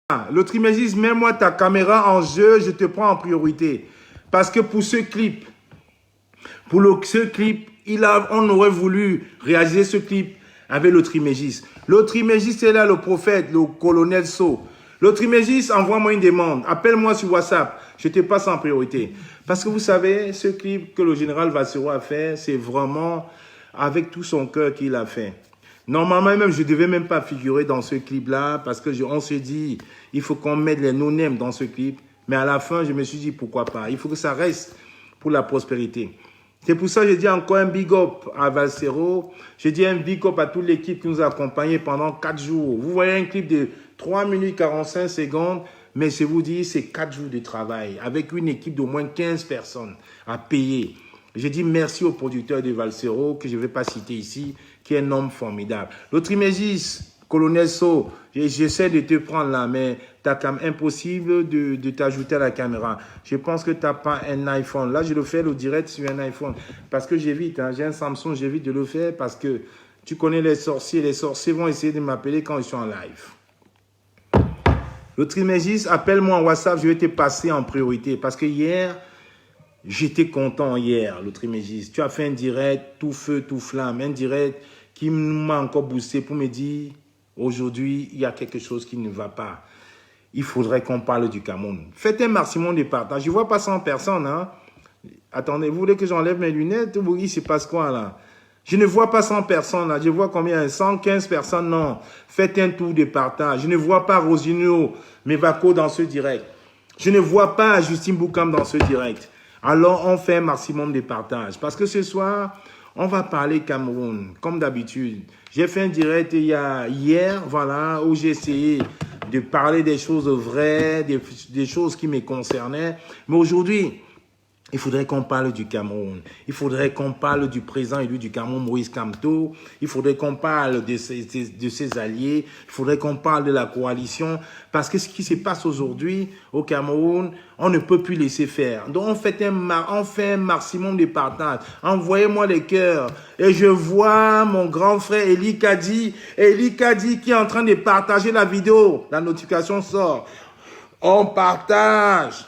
Le trimestre, mets-moi ta caméra en jeu, je te prends en priorité. Parce que pour ce clip, ce clip, on aurait voulu réaliser ce clip avec le trimégis. Le trimégis, c'est là le prophète, le colonel So. Le trimégis, envoie-moi une demande. Appelle-moi sur WhatsApp. Je te passe en priorité. Parce que vous savez, ce clip que le général Valsero a fait, c'est vraiment avec tout son cœur qu'il a fait. Normalement, même, je ne devais même pas figurer dans ce clip-là parce que on se dit, il faut qu'on mette les no-names dans ce clip. Mais à la fin, je me suis dit, pourquoi pas? Il faut que ça reste pour la prospérité. C'est pour ça que je dis encore un big up à Valsero. Je dis un big up à toute l'équipe qui nous a accompagnés pendant 4 jours. Vous voyez un clip de 3 minutes 45 secondes, mais je vous dis, c'est 4 jours de travail avec une équipe d'au moins 15 personnes à payer. Je dis merci au producteur de Valsero, que je ne vais pas citer ici, qui est un homme formidable. Le trimégis, colonel So, j'essaie de te prendre là, mais tu as quand même impossible de t'ajouter à la caméra. Je pense que tu n'as pas un iPhone. Là, je le fais le direct sur un iPhone. Parce que j'évite, hein, j'ai un Samsung, j'évite de le faire parce que tu connais les sorciers. Les sorciers vont essayer de m'appeler quand ils sont en live. Le trimégis, appelle-moi en WhatsApp, je vais te passer en priorité. Parce que hier, j'étais content hier, le trimégis. Tu as fait un direct, tout feu, tout flamme. Un direct qui m'a encore boosté pour me dire, aujourd'hui, il y a quelque chose qui ne va pas. Il faudrait qu'on parle du Cameroun. Faites un maximum de partage. Je ne vois pas 100 personnes. Hein. Attendez, vous voulez que j'enlève mes lunettes ou il se passe quoi là? Je ne vois pas 100 personnes là. Je vois combien? 115 personnes, non. Faites un tour de partage. Je ne vois pas Rosinho Mevako dans ce direct. Je ne vois pas Justine Boukam dans ce direct. Alors, on fait un maximum de partage. Parce que ce soir, on va parler Cameroun, comme d'habitude. J'ai fait un direct hier, voilà, où j'ai essayé de parler des choses vraies, des choses qui me concernaient. Mais aujourd'hui, il faudrait qu'on parle du Cameroun. Il faudrait qu'on parle du président élu du Cameroun, Moïse Kamto. Il faudrait qu'on parle de ses alliés. Il faudrait qu'on parle de la coalition. Parce que ce qui se passe aujourd'hui au Cameroun, on ne peut plus laisser faire. Donc, on fait un maximum de partage. Envoyez-moi les cœurs. Et je vois mon grand frère Eli Kadi qui est en train de partager la vidéo. La notification sort. On partage.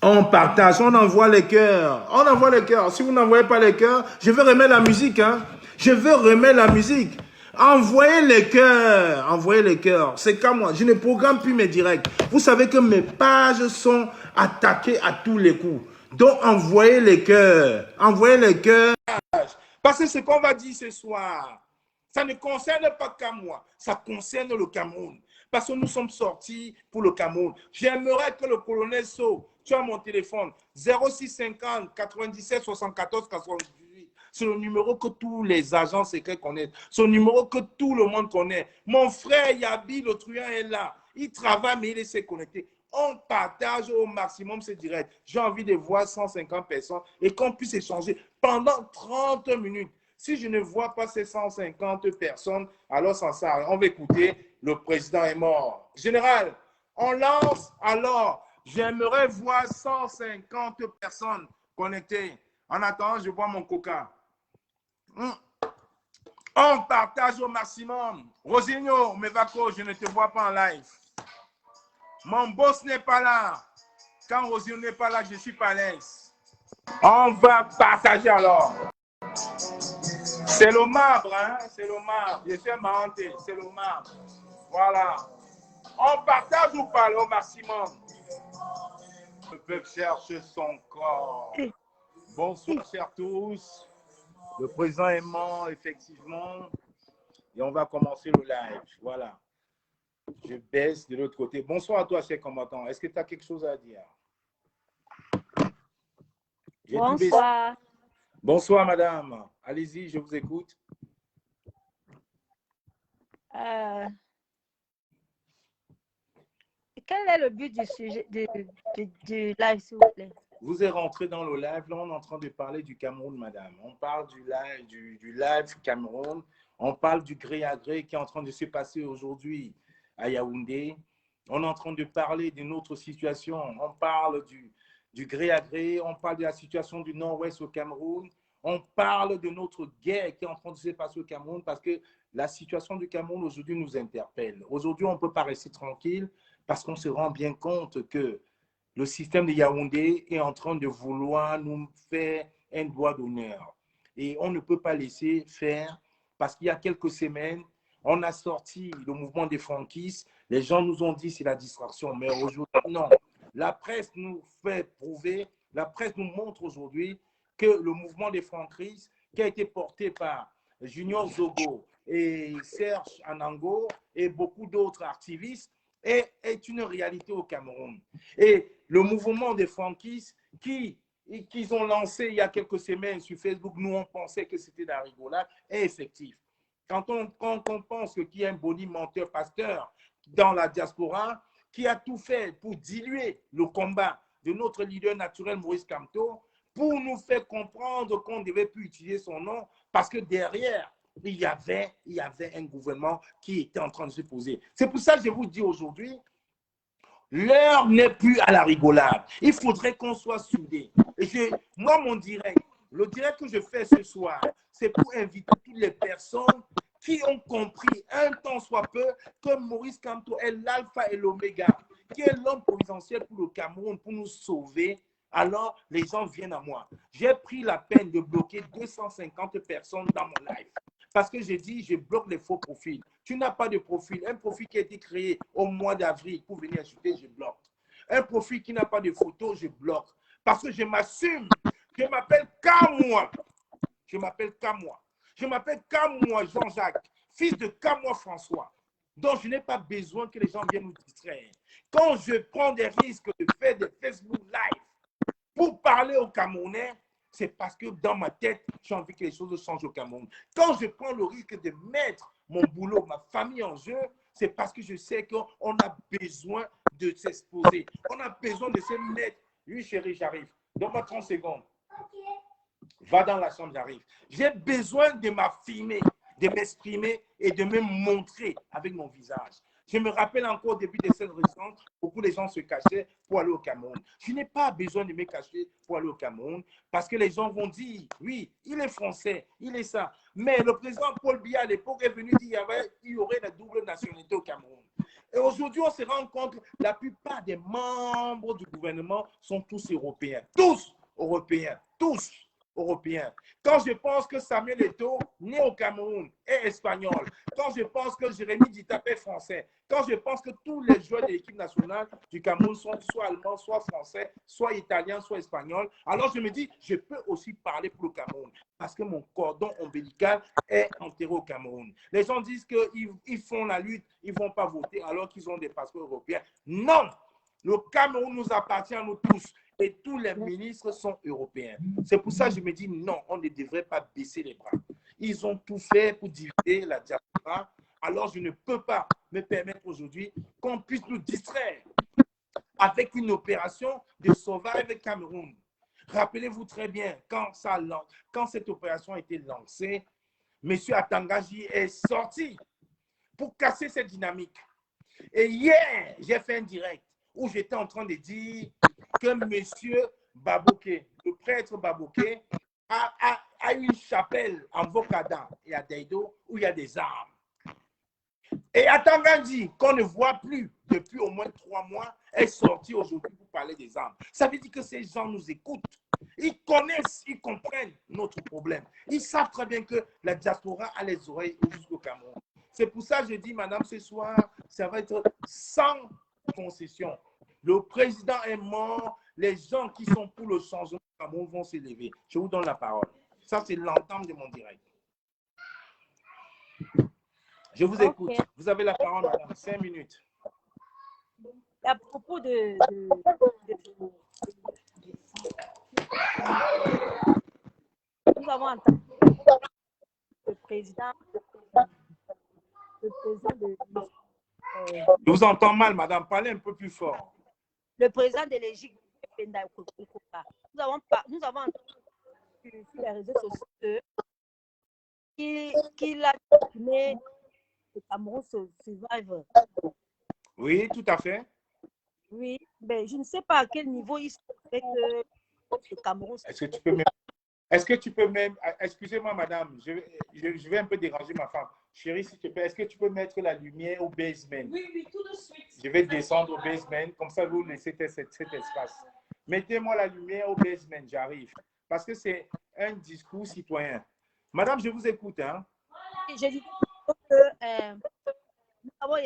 On partage, on envoie les cœurs. On envoie les cœurs. Si vous n'envoyez pas les cœurs, je vais remettre la musique. Hein. Je vais remettre la musique. Envoyez les cœurs. Envoyez les cœurs. C'est comme moi. Je ne programme plus mes directs. Vous savez que mes pages sont attaquées à tous les coups. Donc, envoyez les cœurs. Envoyez les cœurs. Parce que ce qu'on va dire ce soir, ça ne concerne pas qu'à moi. Ça concerne le Cameroun. Parce que nous sommes sortis pour le Cameroun. J'aimerais que le colonel So, tu as mon téléphone, 0650 97 74 98. C'est le numéro que tous les agents secrets connaissent. C'est le numéro que tout le monde connaît. Mon frère Yabi, le truand, est là. Il travaille, mais il s'est connecté. On partage au maximum ce direct. J'ai envie de voir 150 personnes et qu'on puisse échanger pendant 30 minutes. Si je ne vois pas ces 150 personnes, alors ça sert à rien. On va écouter. Le président est mort. Général, on lance. Alors, j'aimerais voir 150 personnes connectées. En attendant, je bois mon coca. On partage au maximum. Rosinho, Mevako, je ne te vois pas en live. Mon boss n'est pas là. Quand Rosinho n'est pas là, je suis pas à l'aise. On va partager alors. C'est le marbre, hein? C'est le marbre. Je suis menté, c'est le marbre. Voilà. On partage ou pas au maximum? Le peuple cherche son corps. Bonsoir, chers tous. Le président est mort, effectivement. Et on va commencer le live. Voilà. Je baisse de l'autre côté. Bonsoir à toi, cher combattant. Est-ce que tu as quelque chose à dire? Bonsoir. Bonsoir, madame. Allez-y, je vous écoute. Quel est le but du sujet du live, s'il vous plaît? Vous êtes rentré dans le live. Là, on est en train de parler du Cameroun, madame. On parle du live Cameroun. On parle du gré à gré qui est en train de se passer aujourd'hui à Yaoundé. On est en train de parler d'une autre situation. On parle du gré à gré. On parle de la situation du Nord-Ouest au Cameroun. On parle de notre guerre qui est en train de se passer au Cameroun parce que la situation du Cameroun aujourd'hui nous interpelle. Aujourd'hui, on ne peut pas rester tranquille parce qu'on se rend bien compte que le système de Yaoundé est en train de vouloir nous faire un doigt d'honneur. Et on ne peut pas laisser faire parce qu'il y a quelques semaines, on a sorti le mouvement des franquistes. Les gens nous ont dit c'est la distraction. Mais aujourd'hui, non. La presse nous fait prouver, la presse nous montre aujourd'hui que le mouvement des franquistes qui a été porté par Junior Zogo et Serge Anango et beaucoup d'autres activistes est une réalité au Cameroun. Et le mouvement des franquistes qu'ils ont lancé il y a quelques semaines sur Facebook, nous on pensait que c'était de la rigolade, est effectif. Quand on pense qu'il y a un boni menteur pasteur dans la diaspora qui a tout fait pour diluer le combat de notre leader naturel Maurice Kamto, pour nous faire comprendre qu'on ne devait plus utiliser son nom parce que derrière, il y avait un gouvernement qui était en train de se poser. C'est pour ça que je vous dis aujourd'hui, l'heure n'est plus à la rigolade. Il faudrait qu'on soit soudés. Et moi, le direct que je fais ce soir, c'est pour inviter toutes les personnes qui ont compris un temps soit peu que Maurice Kamto est l'alpha et l'oméga, qui est l'homme providentiel pour le Cameroun, pour nous sauver. Alors, les gens viennent à moi. J'ai pris la peine de bloquer 250 personnes dans mon live. Parce que j'ai dit, je bloque les faux profils. Tu n'as pas de profil. Un profil qui a été créé au mois d'avril pour venir ajouter, je bloque. Un profil qui n'a pas de photo, je bloque. Parce que je m'assume. Je m'appelle Kamoua. Je m'appelle Kamoua. Je m'appelle Kamoua Jean-Jacques, fils de Kamoua François. Donc, je n'ai pas besoin que les gens viennent nous distraire. Quand je prends des risques de faire des Facebook Live pour parler aux Camerounais, c'est parce que dans ma tête, j'ai envie que les choses changent au Cameroun. Quand je prends le risque de mettre mon boulot, ma famille en jeu, c'est parce que je sais qu'on a besoin de s'exposer. On a besoin de se mettre. Oui, chérie, j'arrive. Donne-moi 30 secondes. Va dans la chambre, j'arrive. J'ai besoin de m'affirmer, de m'exprimer et de me montrer avec mon visage. Je me rappelle encore au début de cette récente, beaucoup de gens se cachaient pour aller au Cameroun. Je n'ai pas besoin de me cacher pour aller au Cameroun parce que les gens vont dire, oui, il est français, il est ça. Mais le président Paul Biya à l'époque est venu dire qu'il y aurait la double nationalité au Cameroun. Et aujourd'hui, on se rend compte que la plupart des membres du gouvernement sont tous européens. Tous européens. Tous européen. Quand je pense que Samuel Eto'o, né au Cameroun, est espagnol. Quand je pense que Jérémy Ditape est français. Quand je pense que tous les joueurs de l'équipe nationale du Cameroun sont soit allemands, soit français, soit italiens, soit espagnols, alors je me dis, je peux aussi parler pour le Cameroun parce que mon cordon ombilical est enterré au Cameroun. Les gens disent qu'ils font la lutte, ils ne vont pas voter alors qu'ils ont des passeports européens. Non! Le Cameroun nous appartient à nous tous. Et tous les ministres sont européens. C'est pour ça que je me dis non, on ne devrait pas baisser les bras. Ils ont tout fait pour diviser la diaspora. Alors je ne peux pas me permettre aujourd'hui qu'on puisse nous distraire avec une opération de sauvage Cameroun. Rappelez-vous très bien, quand cette opération a été lancée, M. Atangaji est sorti pour casser cette dynamique. Et hier, j'ai fait un direct où j'étais en train de dire que M. Babouké, le prêtre Babouké, a une chapelle en Vokada et à Deido où il y a des armes. Et Atangandi, qu'on ne voit plus depuis au moins 3 mois, est sorti aujourd'hui pour parler des armes. Ça veut dire que ces gens nous écoutent. Ils connaissent, ils comprennent notre problème. Ils savent très bien que la diaspora a les oreilles jusqu'au Cameroun. C'est pour ça que je dis, madame, ce soir, ça va être sans concession. Le président est mort. Les gens qui sont pour le changement du Cameroun vont s'élever. Je vous donne la parole. Ça, c'est l'entame de mon direct. Je vous écoute. Okay. Vous avez la parole, madame. 5 minutes. À propos de nous avons entendu le président de Je vous entends mal, madame. Parlez un peu plus fort. le président de l'Égypte, nous avons entendu sur les réseaux sociaux qu'il a donné le Cameroun Survivor. Oui, tout à fait. Oui, mais je ne sais pas à quel niveau il se fait que le Cameroun. Est-ce que tu peux même, excusez-moi madame, je vais un peu déranger ma femme. Chérie, s'il te plaît, est-ce que tu peux mettre la lumière au basement? Oui, oui, tout de suite. Je vais descendre au basement, comme ça vous laissez cet espace. Mettez-moi la lumière au basement, j'arrive. Parce que c'est un discours citoyen. Madame, je vous écoute. Hein? Je dis que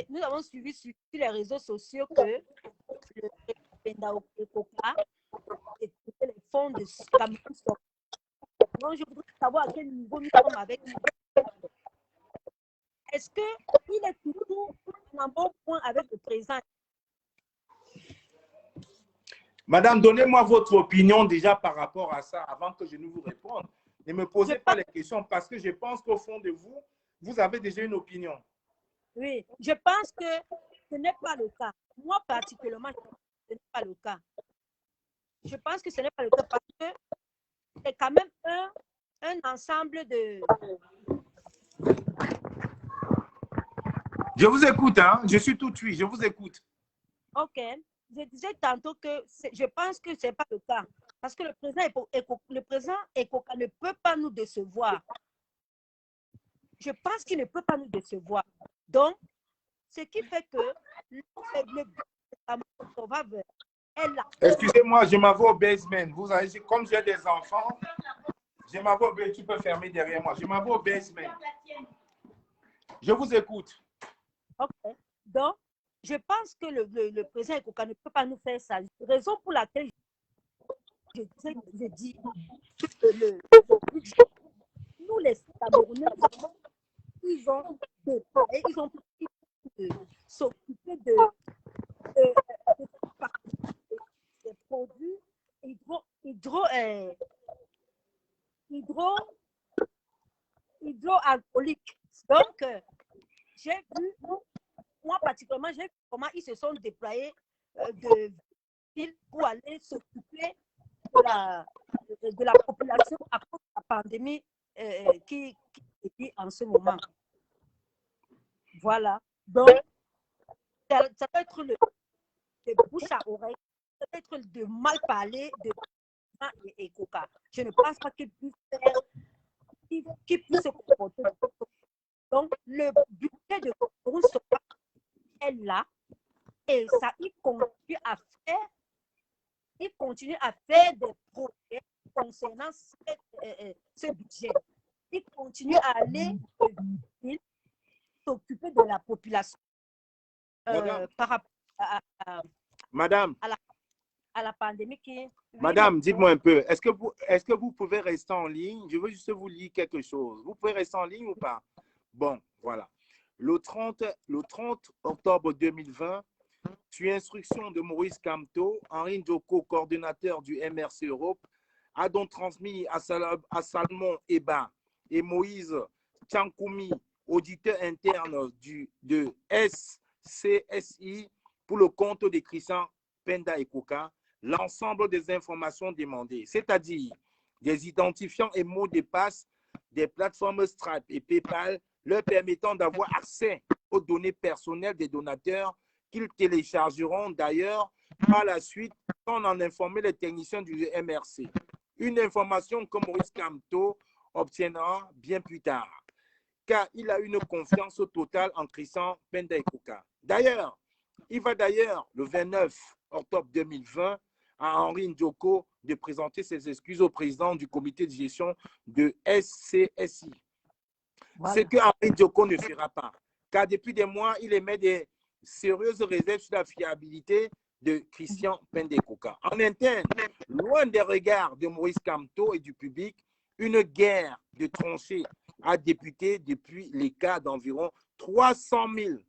nous avons suivi sur les réseaux sociaux que le Penda Ekoka et les fonds de Cameroun sont. Donc, je voudrais savoir à quel niveau nous sommes avec nous. Est-ce qu'il est toujours en bon point avec le président? Madame, donnez-moi votre opinion déjà par rapport à ça avant que je ne vous réponde. Ne me posez pas les questions parce que je pense qu'au fond de vous, vous avez déjà une opinion. Oui, je pense que ce n'est pas le cas. Moi, particulièrement, ce n'est pas le cas. Je pense que ce n'est pas le cas parce que c'est quand même un ensemble de... Je vous écoute, hein? Je suis tout oui, je vous écoute. Ok. Je disais tantôt que je pense que ce n'est pas le cas. Parce que le président Ekoka ne peut pas nous décevoir. Je pense qu'il ne peut pas nous décevoir. Donc, ce qui fait que le Sauveur est là. Excusez-moi, je m'en vais au basement. Vous avez, comme j'ai des enfants, je m'en vais au basement. Tu peux fermer derrière moi. Je m'en vais au basement. Je vous écoute. Ok. Donc, je pense que le président Ekoka ne peut pas nous faire ça. Raison pour laquelle je dis que le budget, nous les Camerounais, ils ont pu s'occuper des produits hydroalcooliques. Donc, j'ai vu, moi particulièrement, j'ai vu comment ils se sont déployés de ville pour aller s'occuper de la population à cause de la pandémie qui est en ce moment. Voilà. Donc, ça peut être de bouche à oreille, ça peut être de mal parler de Ekoka. Je ne pense pas qu'il puisse faire, qu'il puisse se comporter. Donc, le budget de Cameroun est là et ça, il continue à faire des projets concernant ce budget. Il continue à aller s'occuper de la population par rapport Madame, à la pandémie qui... Madame, dites-moi un peu, est-ce que vous pouvez rester en ligne? Je veux juste vous lire quelque chose. Vous pouvez rester en ligne ou pas? Bon, voilà. Le 30 octobre 2020, sur instruction de Maurice Kamto, Henri Ndjoko, coordonnateur du MRC Europe, a donc transmis à Salmon Eba et Moïse Tchankoumi, auditeur interne de SCSI, pour le compte des Christian Penda Ekoka, l'ensemble des informations demandées, c'est-à-dire des identifiants et mots de passe des plateformes Stripe et PayPal, leur permettant d'avoir accès aux données personnelles des donateurs qu'ils téléchargeront d'ailleurs par la suite sans en informer les techniciens du MRC. Une information que Maurice Kamto obtiendra bien plus tard, car il a une confiance totale en Christian Penda Ekoka. D'ailleurs, il va le 29 octobre 2020 à Henri Ndjoko de présenter ses excuses au président du comité de gestion de SCSI. Voilà. Ce que Henri Ndjoko ne fera pas, car depuis des mois, il émet des sérieuses réserves sur la fiabilité de Christian Penda Ekoka. En interne, loin des regards de Maurice Kamto et du public, une guerre de tranchées a débuté depuis les cas d'environ 300 000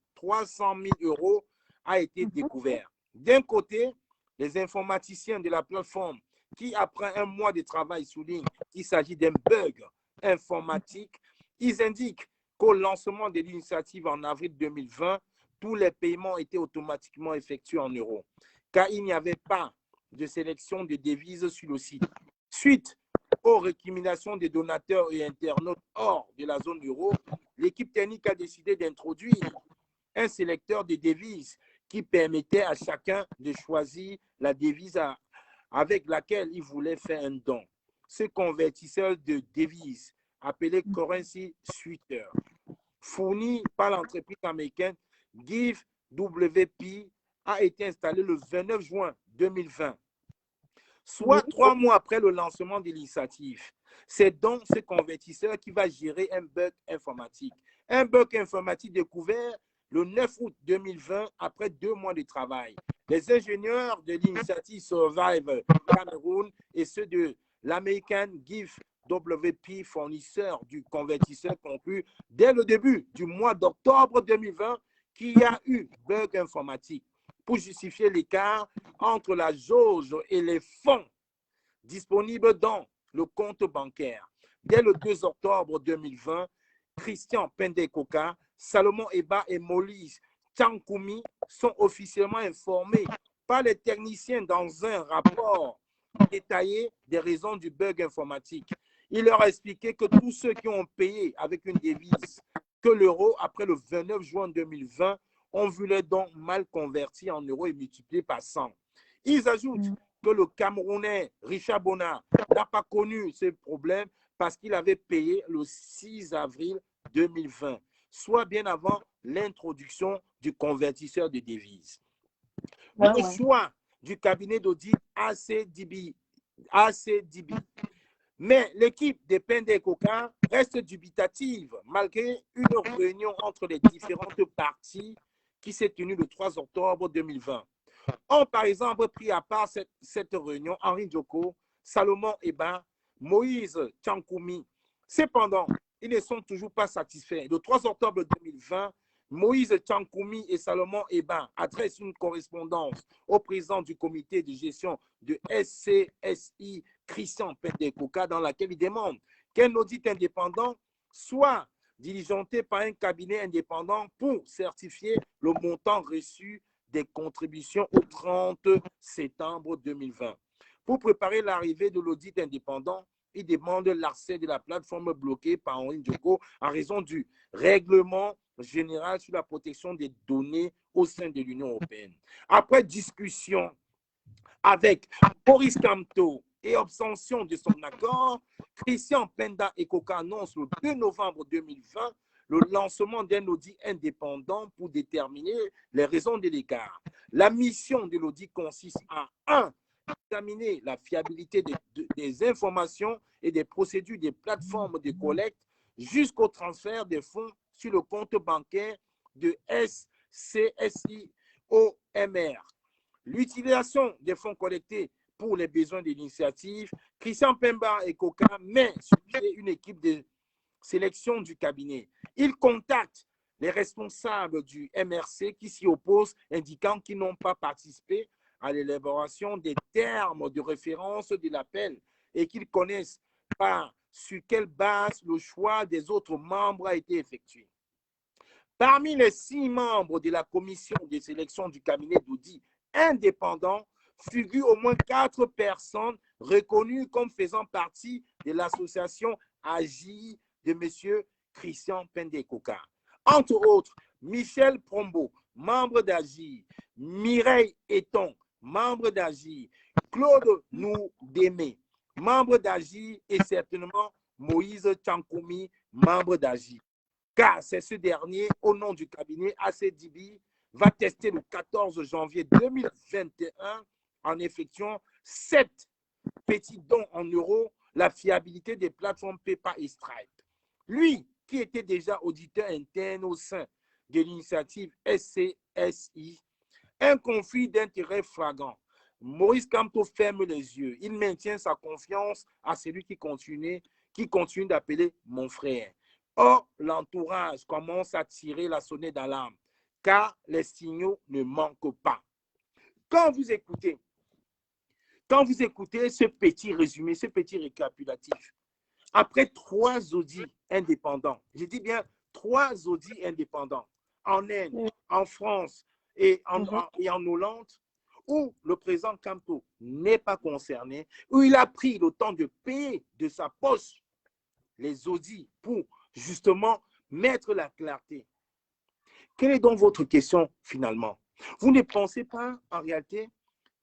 euros a été découvert. D'un côté, les informaticiens de la plateforme qui, après un mois de travail, soulignent qu'il s'agit d'un bug informatique. Ils indiquent qu'au lancement de l'initiative en avril 2020, tous les paiements étaient automatiquement effectués en euros, car il n'y avait pas de sélection de devises sur le site. Suite aux récriminations des donateurs et internautes hors de la zone euro, l'équipe technique a décidé d'introduire un sélecteur de devises qui permettait à chacun de choisir la devise avec laquelle il voulait faire un don. Ce convertisseur de devises, appelé currency switcher, fourni par l'entreprise américaine Give WP a été installé le 29 juin 2020, soit 3 mois après le lancement de l'initiative. C'est donc ce convertisseur qui va gérer un bug informatique. Un bug informatique découvert le 9 août 2020 après 2 mois de travail. Les ingénieurs de l'initiative Survive Cameroun et ceux de l'American Give WP, fournisseur du convertisseur, conclut dès le début du mois d'octobre 2020 qu'il y a eu bug informatique pour justifier l'écart entre la jauge et les fonds disponibles dans le compte bancaire. Dès le 2 octobre 2020, Christian Pendekoka, Salomon Eba et Moïse Tchankoumi sont officiellement informés par les techniciens dans un rapport détaillé des raisons du bug informatique. Il leur a expliqué que tous ceux qui ont payé avec une devise que l'euro après le 29 juin 2020 ont vu les dons mal convertis en euros et multipliés par 100. Ils ajoutent que le Camerounais Richard Bona n'a pas connu ce problème parce qu'il avait payé le 6 avril 2020, soit bien avant l'introduction du convertisseur de devises. Le choix du cabinet d'audit ACDB. Mais l'équipe de Pendekoka reste dubitative malgré une réunion entre les différentes parties qui s'est tenue le 3 octobre 2020. Ont par exemple pris à part cette réunion Henri Djoko, Salomon Eba, Moïse Tchankoumi. Cependant, ils ne sont toujours pas satisfaits. Le 3 octobre 2020, Moïse Tchankoumi et Salomon Eba adressent une correspondance au président du comité de gestion de SCSI, Christian Pendekoka, dans laquelle ils demandent qu'un audit indépendant soit diligenté par un cabinet indépendant pour certifier le montant reçu des contributions au 30 septembre 2020. Pour préparer l'arrivée de l'audit indépendant, il demande l'accès de la plateforme bloquée par Henri Djoko en raison du règlement général sur la protection des données au sein de l'Union européenne. Après discussion avec Boris Kamto et abstention de son accord, Christian Penda Ekoka annonce le 2 novembre 2020 le lancement d'un audit indépendant pour déterminer les raisons de l'écart. La mission de l'audit consiste à 1. Examiner la fiabilité des informations et des procédures des plateformes de collecte jusqu'au transfert des fonds sur le compte bancaire de SCSI OMR. L'utilisation des fonds collectés pour les besoins de l'initiative, Christian Pemba et Koka met sur pied une équipe de sélection du cabinet. Il contacte les responsables du MRC qui s'y opposent, indiquant qu'ils n'ont pas participé à l'élaboration des termes de référence de l'appel et qu'ils connaissent pas sur quelle base le choix des autres membres a été effectué. Parmi les 6 membres de la commission de sélection du cabinet d'audit indépendant, figurent au moins 4 personnes reconnues comme faisant partie de l'association AGI de M. Christian Pendekoka. Entre autres, Michel Prombo, membre d'AGI, Mireille Eton, membre d'AGI, Claude Noudémé, membre d'AGI et certainement Moïse Tchankoumi, membre d'AGI. Car c'est ce dernier, au nom du cabinet ACDB, va tester le 14 janvier 2021 en effectuant 7 petits dons en euros la fiabilité des plateformes PayPal et Stripe. Lui, qui était déjà auditeur interne au sein de l'initiative SCSI, un conflit d'intérêts flagrant. Maurice Kamto ferme les yeux. Il maintient sa confiance à celui qui continue d'appeler mon frère. Or, l'entourage commence à tirer la sonnette d'alarme, car les signaux ne manquent pas. Quand vous écoutez ce petit résumé, ce petit récapitulatif, après 3 audits indépendants, je dis bien 3 audits indépendants, en Inde, en France et en Hollande, où le président Kamto n'est pas concerné, où il a pris le temps de payer de sa poche les audits pour justement mettre la clarté. Quelle est donc votre question finalement? Vous ne pensez pas en réalité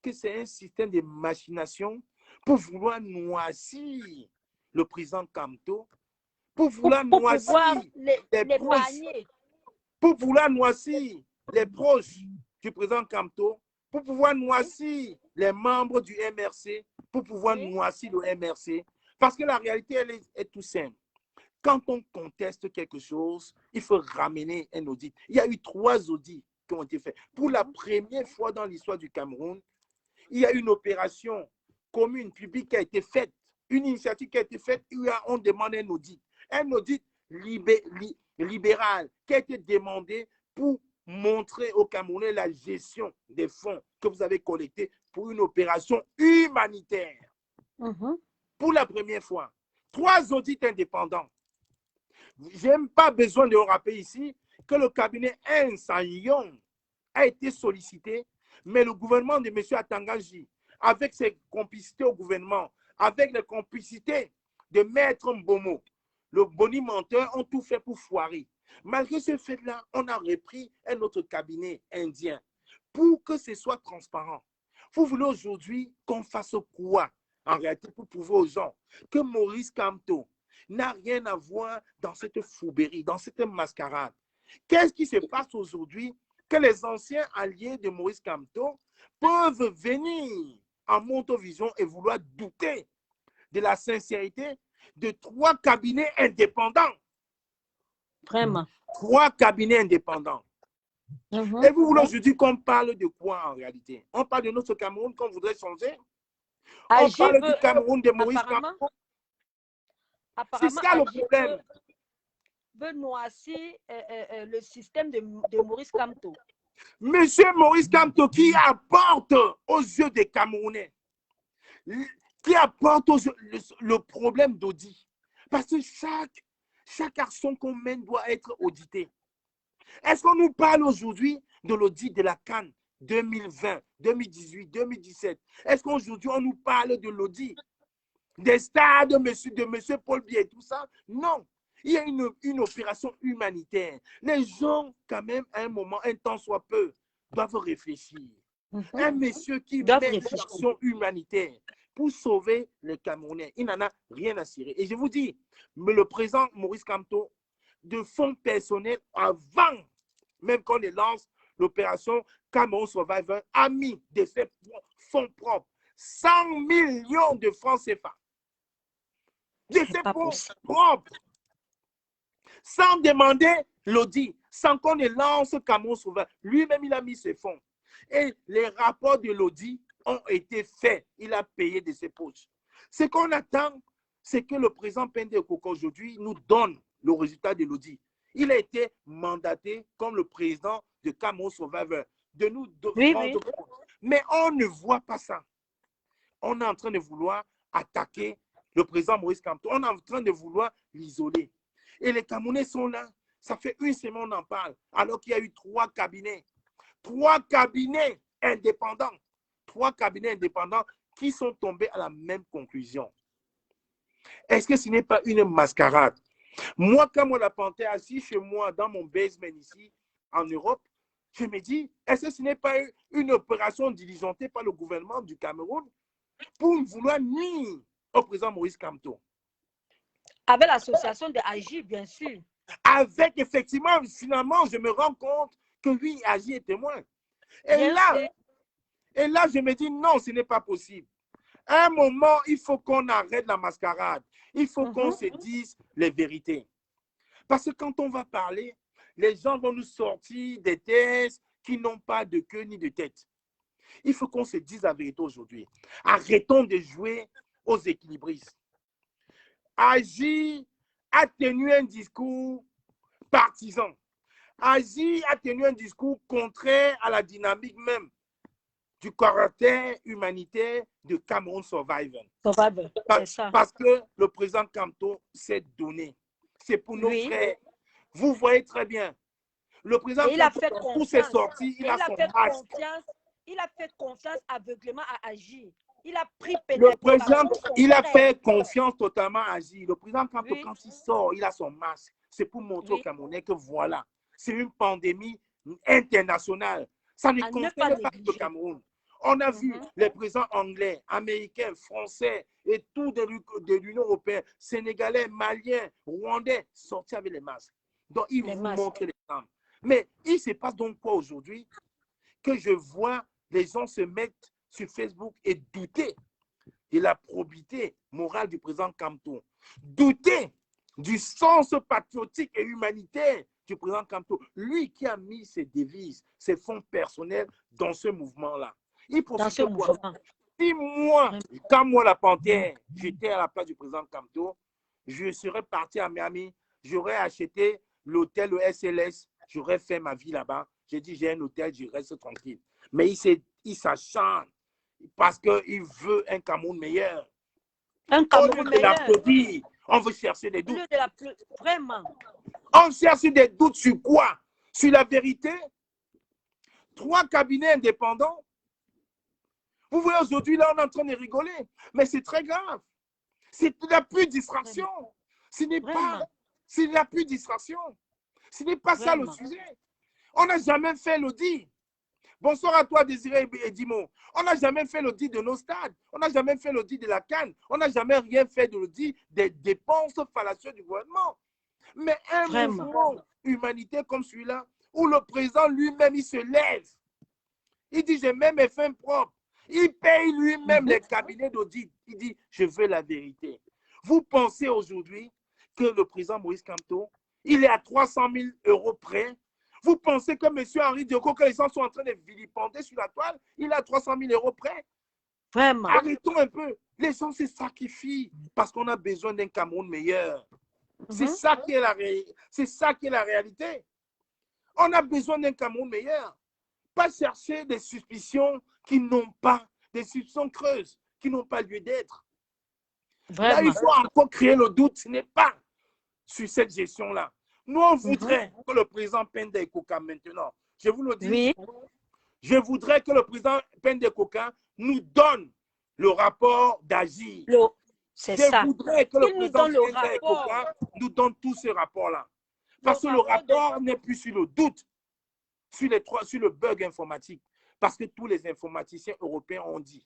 que c'est un système de machination pour vouloir noircir le président Kamto pour vouloir pour pouvoir noircir les proches, l'épargner. pour vouloir noircir les proches du président Kamto, pour pouvoir noircir les membres du MRC, pour pouvoir Oui. noircir le MRC. Parce que la réalité, elle est tout simple. Quand on conteste quelque chose, il faut ramener un audit. Il y a eu 3 audits qui ont été faits. Pour la première fois dans l'histoire du Cameroun, il y a une opération commune, publique qui a été faite, une initiative qui a été faite, où on demande un audit libéral qui a été demandé pour montrer aux Camerounais la gestion des fonds que vous avez collectés pour une opération humanitaire. Pour la première fois, 3 audits indépendants. Je n'ai pas besoin de vous rappeler ici que le cabinet Ernst & Young a été sollicité, mais le gouvernement de M. Atangaji, avec ses complicités au gouvernement, avec les complicités de Maître Mbomo, le bonimenteur, ont tout fait pour foirer. Malgré ce fait-là, on a repris un autre cabinet indien pour que ce soit transparent. Vous voulez aujourd'hui qu'on fasse quoi en réalité pour prouver aux gens que Maurice Kamto n'a rien à voir dans cette fourberie, dans cette mascarade? Qu'est-ce qui se passe aujourd'hui que les anciens alliés de Maurice Kamto peuvent venir en Montovision et vouloir douter de la sincérité de 3 cabinets indépendants? Vraiment. 3 cabinets indépendants. Et vous voulez aujourd'hui qu'on parle de quoi en réalité? On parle de notre Cameroun qu'on voudrait changer? On parle du Cameroun de Maurice Kamto? C'est ça le problème. Veut noircir le système de Maurice Kamto. Monsieur Maurice Kamto qui apporte aux yeux des Camerounais, qui apporte aux yeux le problème d'audit. Parce que chaque action qu'on mène doit être auditée. Est-ce qu'on nous parle aujourd'hui de l'audit de la CAN 2020, 2018, 2017? Est-ce qu'aujourd'hui on nous parle de l'audit des stades de monsieur Paul Biya et tout ça? Non. Il y a une opération humanitaire. Les gens, quand même, à un moment, un temps soit peu, doivent réfléchir. Un monsieur qui met une action humanitaire pour sauver les Camerounais, il n'en a rien à cirer. Et je vous dis, mais le président Maurice Kamto, de fonds personnels, avant même qu'on ne lance l'opération Cameroun Survivor, a mis de ses fonds propres 100 millions de francs CFA. De ses fonds propres. Sans demander l'audit, sans qu'on ne lance Cameroun Survivor. Lui-même, il a mis ses fonds. Et les rapports de l'audit ont été faits. Il a payé de ses poches. Ce qu'on attend, c'est que le président Pende Koko aujourd'hui nous donne le résultat de l'audit. Il a été mandaté comme le président de Cameroun Survivor de nous rendre compte. Mais on ne voit pas ça. On est en train de vouloir attaquer le président Maurice Kamto. On est en train de vouloir l'isoler. Et les Camerounais sont là. Ça fait 1 semaine on en parle. Alors qu'il y a eu 3 cabinets. 3 cabinets indépendants. 3 cabinets indépendants qui sont tombés à la même conclusion. Est-ce que ce n'est pas une mascarade? Moi, quand on l'a planté assis chez moi dans mon basement ici, en Europe, je me dis, est-ce que ce n'est pas une opération diligentée par le gouvernement du Cameroun pour vouloir nuire au président Maurice Kamto? Avec l'association de AGI, bien sûr. Avec, effectivement, finalement, je me rends compte que oui, AGI est témoin. Et là, je me dis, non, ce n'est pas possible. À un moment, il faut qu'on arrête la mascarade. Il faut qu'on se dise les vérités. Parce que quand on va parler, les gens vont nous sortir des thèses qui n'ont pas de queue ni de tête. Il faut qu'on se dise la vérité aujourd'hui. Arrêtons de jouer aux équilibristes. AGI a tenu un discours partisan. AGI a tenu un discours contraire à la dynamique même du caractère humanitaire de Cameroun Survivor. Parce que le président Kamto s'est donné. C'est pour nos frères. Vous voyez très bien. Le président Kamto, dans toutes ses sorties, il a son masque. Il a fait confiance aveuglément à AGI. Il a pris le président, il a fait confiance totalement à AGI. Le président Kamto, quand il sort, il a son masque. C'est pour montrer aux Camerounais que voilà, c'est une pandémie internationale. Ça ne concerne pas le Cameroun. On a vu les présidents anglais, américains, français et tout de l'Union européenne, sénégalais, maliens, rwandais, sortir avec les masques. Donc, ils vous montrent l'exemple. Mais il se passe donc quoi aujourd'hui que je vois les gens se mettre sur Facebook et douter de la probité morale du président Kamto, douter du sens patriotique et humanitaire du président Kamto, lui qui a mis ses devises, ses fonds personnels dans ce mouvement-là. Il profite de quoi? Si moi, quand moi, la Panthère, j'étais à la place du président Kamto, je serais parti à Miami, j'aurais acheté l'hôtel, le SLS, j'aurais fait ma vie là-bas. J'ai dit, j'ai un hôtel, je reste tranquille. Mais il s'acharne parce qu'il veut un Cameroun meilleur. Un Cameroun meilleur. On veut chercher des doutes. Vraiment. On cherche des doutes sur quoi? Sur la vérité? 3 cabinets indépendants. Vous voyez, aujourd'hui, là, on est en train de rigoler. Mais c'est très grave. Il n'y a plus de distraction. Il n'y a plus de distraction. Ce n'est pas ça le sujet. On n'a jamais fait l'audit. Bonsoir à toi, Désiré Edimo. On n'a jamais fait l'audit de nos stades. On n'a jamais fait l'audit de la CAN. On n'a jamais rien fait de l'audit des dépenses fallacieuses du gouvernement. Mais un mouvement humanitaire comme celui-là, où le président lui-même, il se lève. Il dit, j'ai même mes fins propres. Il paye lui-même les cabinets d'audit. Il dit, je veux la vérité. Vous pensez aujourd'hui que le président Moïse Kamto, il est à 300 000 € près? Vous pensez que M. Henri Dioko, que les gens sont en train de vilipender sur la toile, il est à 300 000 € près? Vraiment. Arrêtons un peu. Les gens se sacrifient parce qu'on a besoin d'un Cameroun meilleur. C'est ça qui est la réalité. On a besoin d'un Cameroun meilleur. Pas chercher des suspicions qui n'ont pas, des suspicions creuses, qui n'ont pas lieu d'être. Là, il faut encore créer le doute. Ce n'est pas sur cette gestion-là. Nous, on voudrait que le président Penda Ekoka maintenant, je vous le dis, je voudrais que le président Penda Ekoka nous donne le rapport d'agir. Je voudrais que le président Penda Ekoka nous donne tous ces rapports-là. Parce que le rapport n'est plus sur le doute, sur le bug informatique. Parce que tous les informaticiens européens ont dit.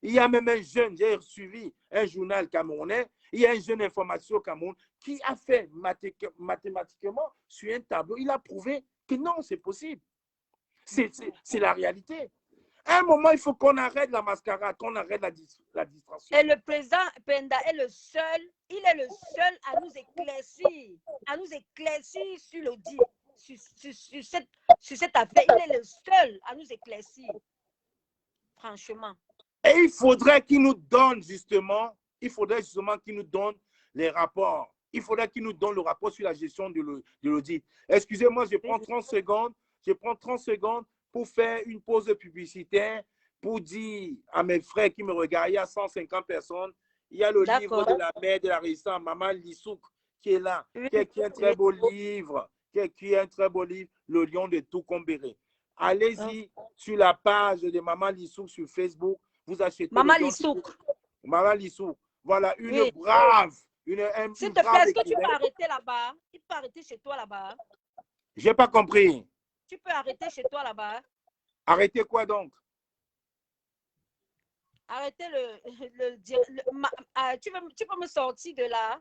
Il y a même un jeune, j'ai suivi un journal camerounais, il y a un jeune informaticien au Cameroun qui a fait mathématiquement sur un tableau, il a prouvé que non, c'est possible. C'est la réalité. À un moment, il faut qu'on arrête la mascarade, qu'on arrête la distraction. Et le président Penda est le seul, il est le seul à nous éclaircir sur l'audit, sur cette affaire. Il est le seul à nous éclaircir. Franchement. Et il faudrait qu'il nous donne justement, qu'il nous donne les rapports. Il faudrait qu'il nous donne le rapport sur la gestion de l'audit. Excusez-moi, je prends 30 secondes. Je prends 30 secondes pour faire une pause publicitaire pour dire à mes frères qui me regardent, il y a 150 personnes, il y a le livre de la mère de la résistance, Maman Lissouk, qui est là, qui est un très beau livre, qui est un très beau livre, Le Lion de Toucombéré. Allez-y sur la page de Maman Lissouk sur Facebook. Vous achetez Maman Lissouk. Maman Lissouk. Voilà, une brave. S'il te plaît, est-ce que tu peux arrêter là-bas? Il peut arrêter chez toi là-bas. Je n'ai pas compris. Tu peux arrêter chez toi là-bas. Arrêter quoi donc? Arrêter tu peux me sortir de là?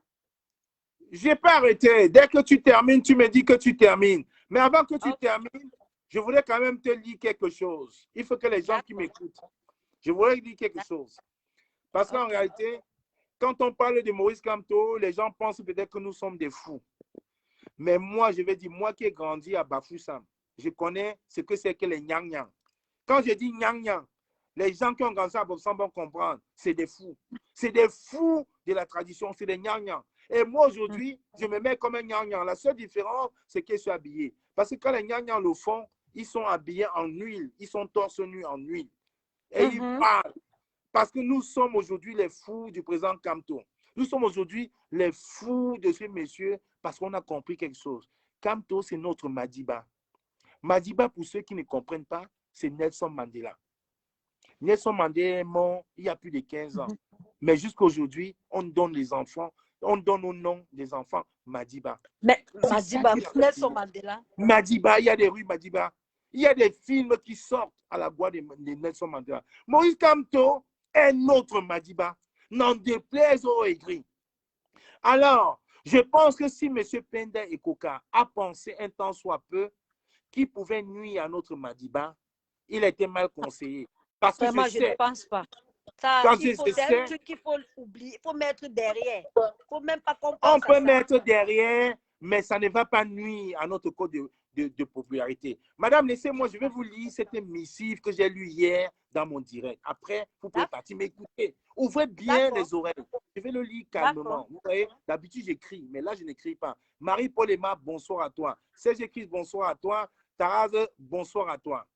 Je n'ai pas arrêté. Dès que tu termines, tu me dis que tu termines. Mais avant que tu termines, je voulais quand même te dire quelque chose. Il faut que les gens qui m'écoutent, je voulais dire quelque chose. Parce qu'en réalité, quand on parle de Moïse Kamto, les gens pensent peut-être que nous sommes des fous. Mais moi, je vais dire, moi qui ai grandi à Bafoussam, je connais ce que c'est que les Nyang-Nyang. Quand je dis Nyang-Nyang, les gens qui ont grandi à Bafoussam vont comprendre, c'est des fous. C'est des fous de la tradition, c'est des Nyang-Nyang. Et moi, aujourd'hui, je me mets comme un Nyang-Nyang. La seule différence, c'est qu'ils sont habillés. Parce que quand les Nyang-Nyang le font, ils sont habillés en huile. Ils sont torse nu en huile. Et ils parlent. Parce que nous sommes aujourd'hui les fous du président Kamto. Nous sommes aujourd'hui les fous de ces messieurs parce qu'on a compris quelque chose. Kamto, c'est notre Madiba. Madiba, pour ceux qui ne comprennent pas, c'est Nelson Mandela. Nelson Mandela est mort il y a plus de 15 ans. Mais jusqu'à aujourd'hui, on donne les enfants, on donne au nom des enfants Madiba. Mais Madiba, Nelson Mandela. Madiba, il y a des rues Madiba. Il y a des films qui sortent à la voix de Nelson Mandela. Maurice Kamto est notre Madiba, n'en déplaise aux aigris. Alors, je pense que si M. Penda Ekoka a pensé un temps soit peu qu'il pouvait nuire à notre Madiba, il a été mal conseillé. Parce que Vraiment, je je ne sais, pense pas. Ça, quand il faut, je c'est un sais, truc qu'il faut oublier, il faut mettre derrière. Il ne faut même pas qu'on on pense à peut ça. mettre derrière, mais ça ne va pas nuire à notre code de popularité. Madame, laissez-moi, je vais vous lire cette missive que j'ai lue hier dans mon direct. Après, vous pouvez partir m'écouter. Ouvrez bien les oreilles. Je vais le lire calmement. Vous voyez, d'habitude, j'écris, mais là, je n'écris pas. Marie-Paul Emma, bonsoir à toi. Serge Christ, bonsoir à toi. Taraz, bonsoir à toi.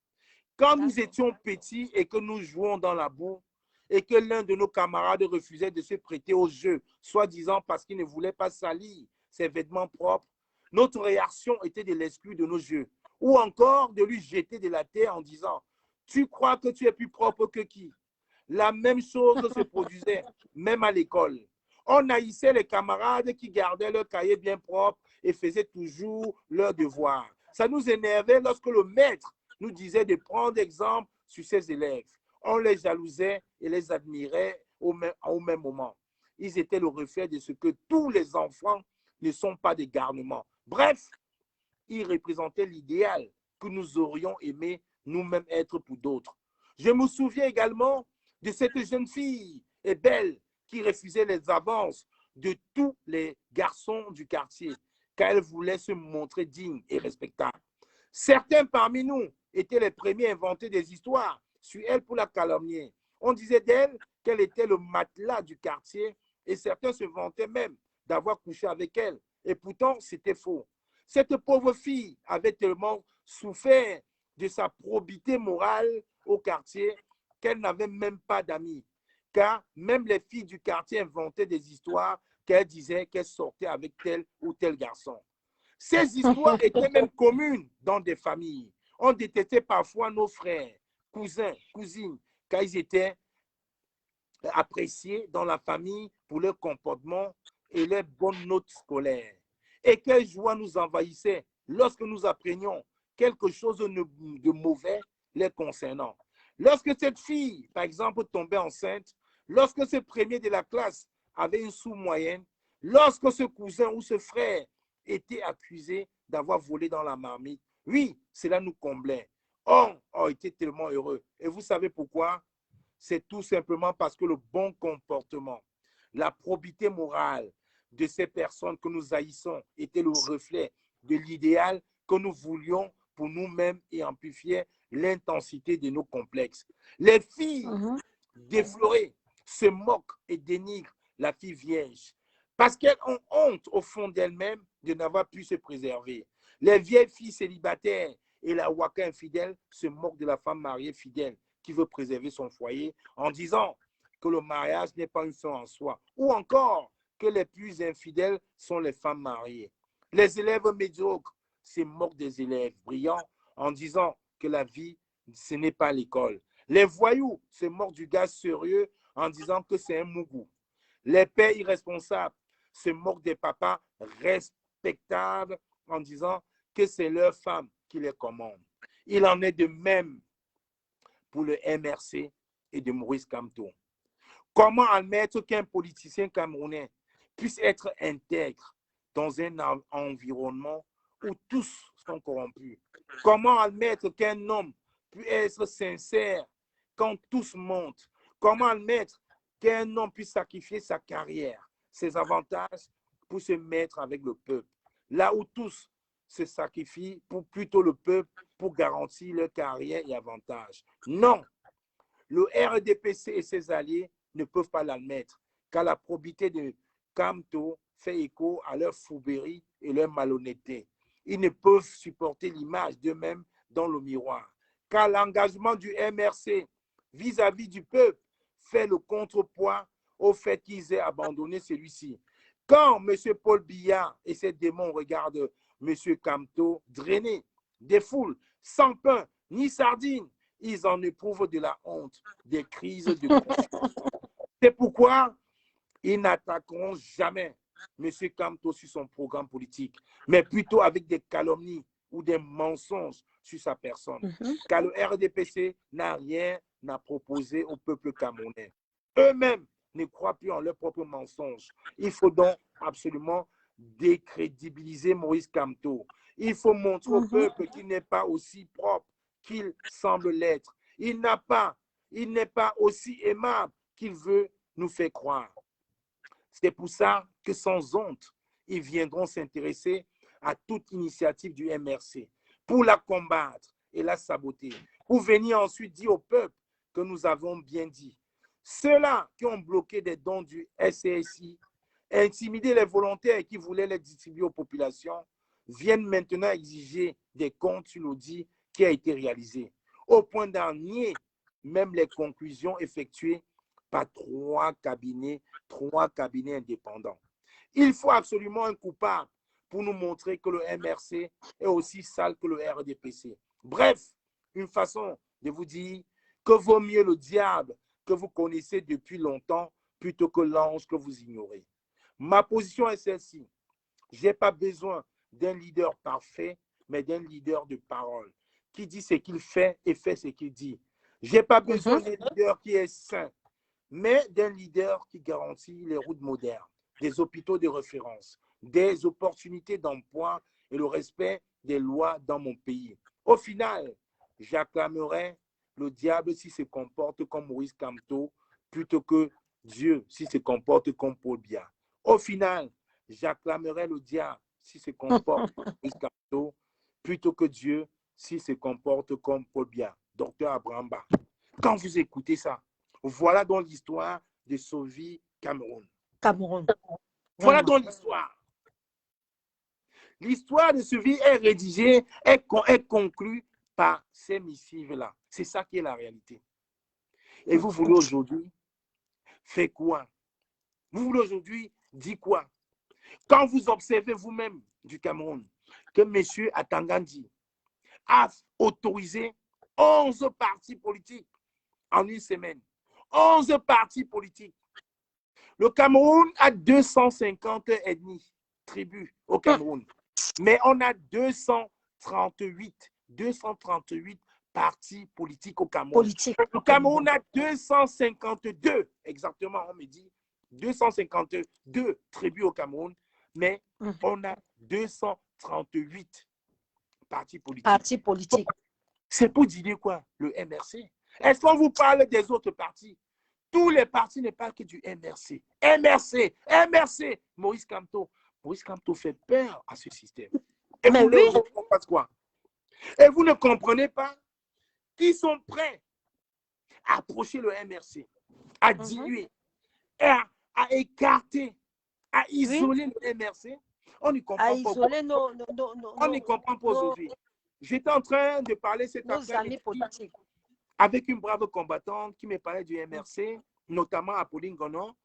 Quand nous étions petits et que nous jouons dans la boue, et que l'un de nos camarades refusait de se prêter au jeu, soi-disant parce qu'il ne voulait pas salir ses vêtements propres, notre réaction était de l'exclure de nos jeux, ou encore de lui jeter de la terre en disant « Tu crois que tu es plus propre que qui ?» La même chose se produisait, même à l'école. On haïssait les camarades qui gardaient leur cahier bien propre et faisaient toujours leurs devoirs. Ça nous énervait lorsque le maître nous disait de prendre exemple sur ses élèves. On les jalousait et les admirait au même moment. Ils étaient le reflet de ce que tous les enfants ne sont pas des garnements. Bref, ils représentaient l'idéal que nous aurions aimé nous-mêmes être pour d'autres. Je me souviens également de cette jeune fille et belle qui refusait les avances de tous les garçons du quartier car elle voulait se montrer digne et respectable. Certains parmi nous étaient les premiers à inventer des histoires sur elle pour la calomnier. On disait d'elle qu'elle était le matelas du quartier et certains se vantaient même d'avoir couché avec elle. Et pourtant, c'était faux. Cette pauvre fille avait tellement souffert de sa probité morale au quartier qu'elle n'avait même pas d'amis. Car même les filles du quartier inventaient des histoires qu'elle disait qu'elle sortait avec tel ou tel garçon. Ces histoires étaient même communes dans des familles. On détestait parfois nos frères, cousins, cousines, car ils étaient appréciés dans la famille pour leur comportement et leurs bonnes notes scolaires. Et quelle joie nous envahissait lorsque nous apprenions quelque chose de mauvais les concernant. Lorsque cette fille, par exemple, tombait enceinte, lorsque ce premier de la classe avait une sous-moyenne, lorsque ce cousin ou ce frère était accusé d'avoir volé dans la marmite, oui, cela nous comblait. On était tellement heureux. Et vous savez pourquoi? C'est tout simplement parce que le bon comportement, la probité morale de ces personnes que nous haïssons était le reflet de l'idéal que nous voulions pour nous-mêmes et amplifier l'intensité de nos complexes. Les filles déflorées se moquent et dénigrent la fille vierge parce qu'elles ont honte au fond d'elles-mêmes de n'avoir pu se préserver. Les vieilles filles célibataires et la waka infidèle se moquent de la femme mariée fidèle qui veut préserver son foyer en disant que le mariage n'est pas une fin en soi, ou encore que les plus infidèles sont les femmes mariées. Les élèves médiocres se moquent des élèves brillants en disant que la vie, ce n'est pas l'école. Les voyous se moquent du gars sérieux en disant que c'est un mougou. Les pères irresponsables se moquent des papas respectables en disant que c'est leur femme qui les commande. Il en est de même pour le MRC et de Maurice Kamto. Comment admettre qu'un politicien camerounais puisse être intègre dans un environnement où tous sont corrompus? Comment admettre qu'un homme puisse être sincère quand tous mentent? Comment admettre qu'un homme puisse sacrifier sa carrière, ses avantages pour se mettre avec le peuple? Là où tous se sacrifient pour plutôt le peuple pour garantir leur carrière et avantages. Non, le RDPC et ses alliés ne peuvent pas l'admettre, car la probité de Kamto fait écho à leur fourberie et leur malhonnêteté. Ils ne peuvent supporter l'image d'eux-mêmes dans le miroir, car l'engagement du MRC vis-à-vis du peuple fait le contrepoids au fait qu'ils aient abandonné celui-ci. Quand M. Paul Biya et ses démons regardent M. Kamto drainer des foules sans pain ni sardines, ils en éprouvent de la honte, des crises de conscience. C'est pourquoi ils n'attaqueront jamais M. Kamto sur son programme politique, mais plutôt avec des calomnies ou des mensonges sur sa personne. Mhm. Car le RDPC n'a rien à proposer au peuple camerounais. Eux-mêmes ne croient plus en leurs propres mensonges. Il faut donc absolument décrédibiliser Maurice Kamto. Il faut montrer au Mhm. peuple qu'il n'est pas aussi propre qu'il semble l'être. Il n'est pas aussi aimable qu'il veut nous faire croire. C'est pour ça que sans honte, ils viendront s'intéresser à toute initiative du MRC pour la combattre et la saboter, pour venir ensuite dire au peuple que nous avons bien dit. Ceux-là qui ont bloqué des dons du SCSI, intimidé les volontaires qui voulaient les distribuer aux populations, viennent maintenant exiger des comptes sur l'audit qui a été réalisé, au point d'en nier même les conclusions effectuées par trois cabinets indépendants. Il faut absolument un coupable pour nous montrer que le MRC est aussi sale que le RDPC. Bref, une façon de vous dire que vaut mieux le diable que vous connaissez depuis longtemps plutôt que l'ange que vous ignorez. Ma position est celle-ci. Je n'ai pas besoin d'un leader parfait, mais d'un leader de parole qui dit ce qu'il fait et fait ce qu'il dit. Je n'ai pas besoin d'un leader qui est saint, mais d'un leader qui garantit les routes modernes, des hôpitaux de référence, des opportunités d'emploi et le respect des lois dans mon pays. Au final, j'acclamerai le diable s'il se comporte comme Maurice Kamto plutôt que Dieu s'il se comporte comme Paul Biya. Au final, j'acclamerai le diable s'il se comporte comme Maurice Kamto plutôt que Dieu s'il se comporte comme Paul Biya. Docteur Abrahamba, quand vous écoutez ça, voilà donc l'histoire de Sauvi Cameroun. Cameroun. Voilà Vraiment. donc l'histoire. L'histoire de Sauvi est rédigée, est conclue par ces missives-là. C'est ça qui est la réalité. Et vous voulez aujourd'hui faire quoi? Vous voulez aujourd'hui dire quoi? Quand vous observez vous-même du Cameroun que M. Atangandi a autorisé 11 partis politiques en une semaine. 11 partis politiques. Le Cameroun a 250 ethnies, tribus au Cameroun. Mais on a 238 partis politiques au Cameroun. Politique. Le Cameroun a 252, exactement, on me dit, 252 tribus au Cameroun, mais on a 238 partis politiques. Parti politique. C'est pour dire quoi? Le MRC. Est-ce qu'on vous parle des autres partis? Tous les partis ne parlent que du MRC. MRC. Maurice Kamto. Maurice Kamto fait peur à ce système. Et mais vous oui. on passe quoi? Et vous ne comprenez pas qu'ils sont prêts à approcher le MRC, à diluer, à écarter, à isoler le MRC. On n'y comprend à pas. Isoler On n'y comprend pas aujourd'hui. J'étais en train de parler cet amis politiques. avec une brave combattante qui me parlait du MRC, notamment Apolline Gonon.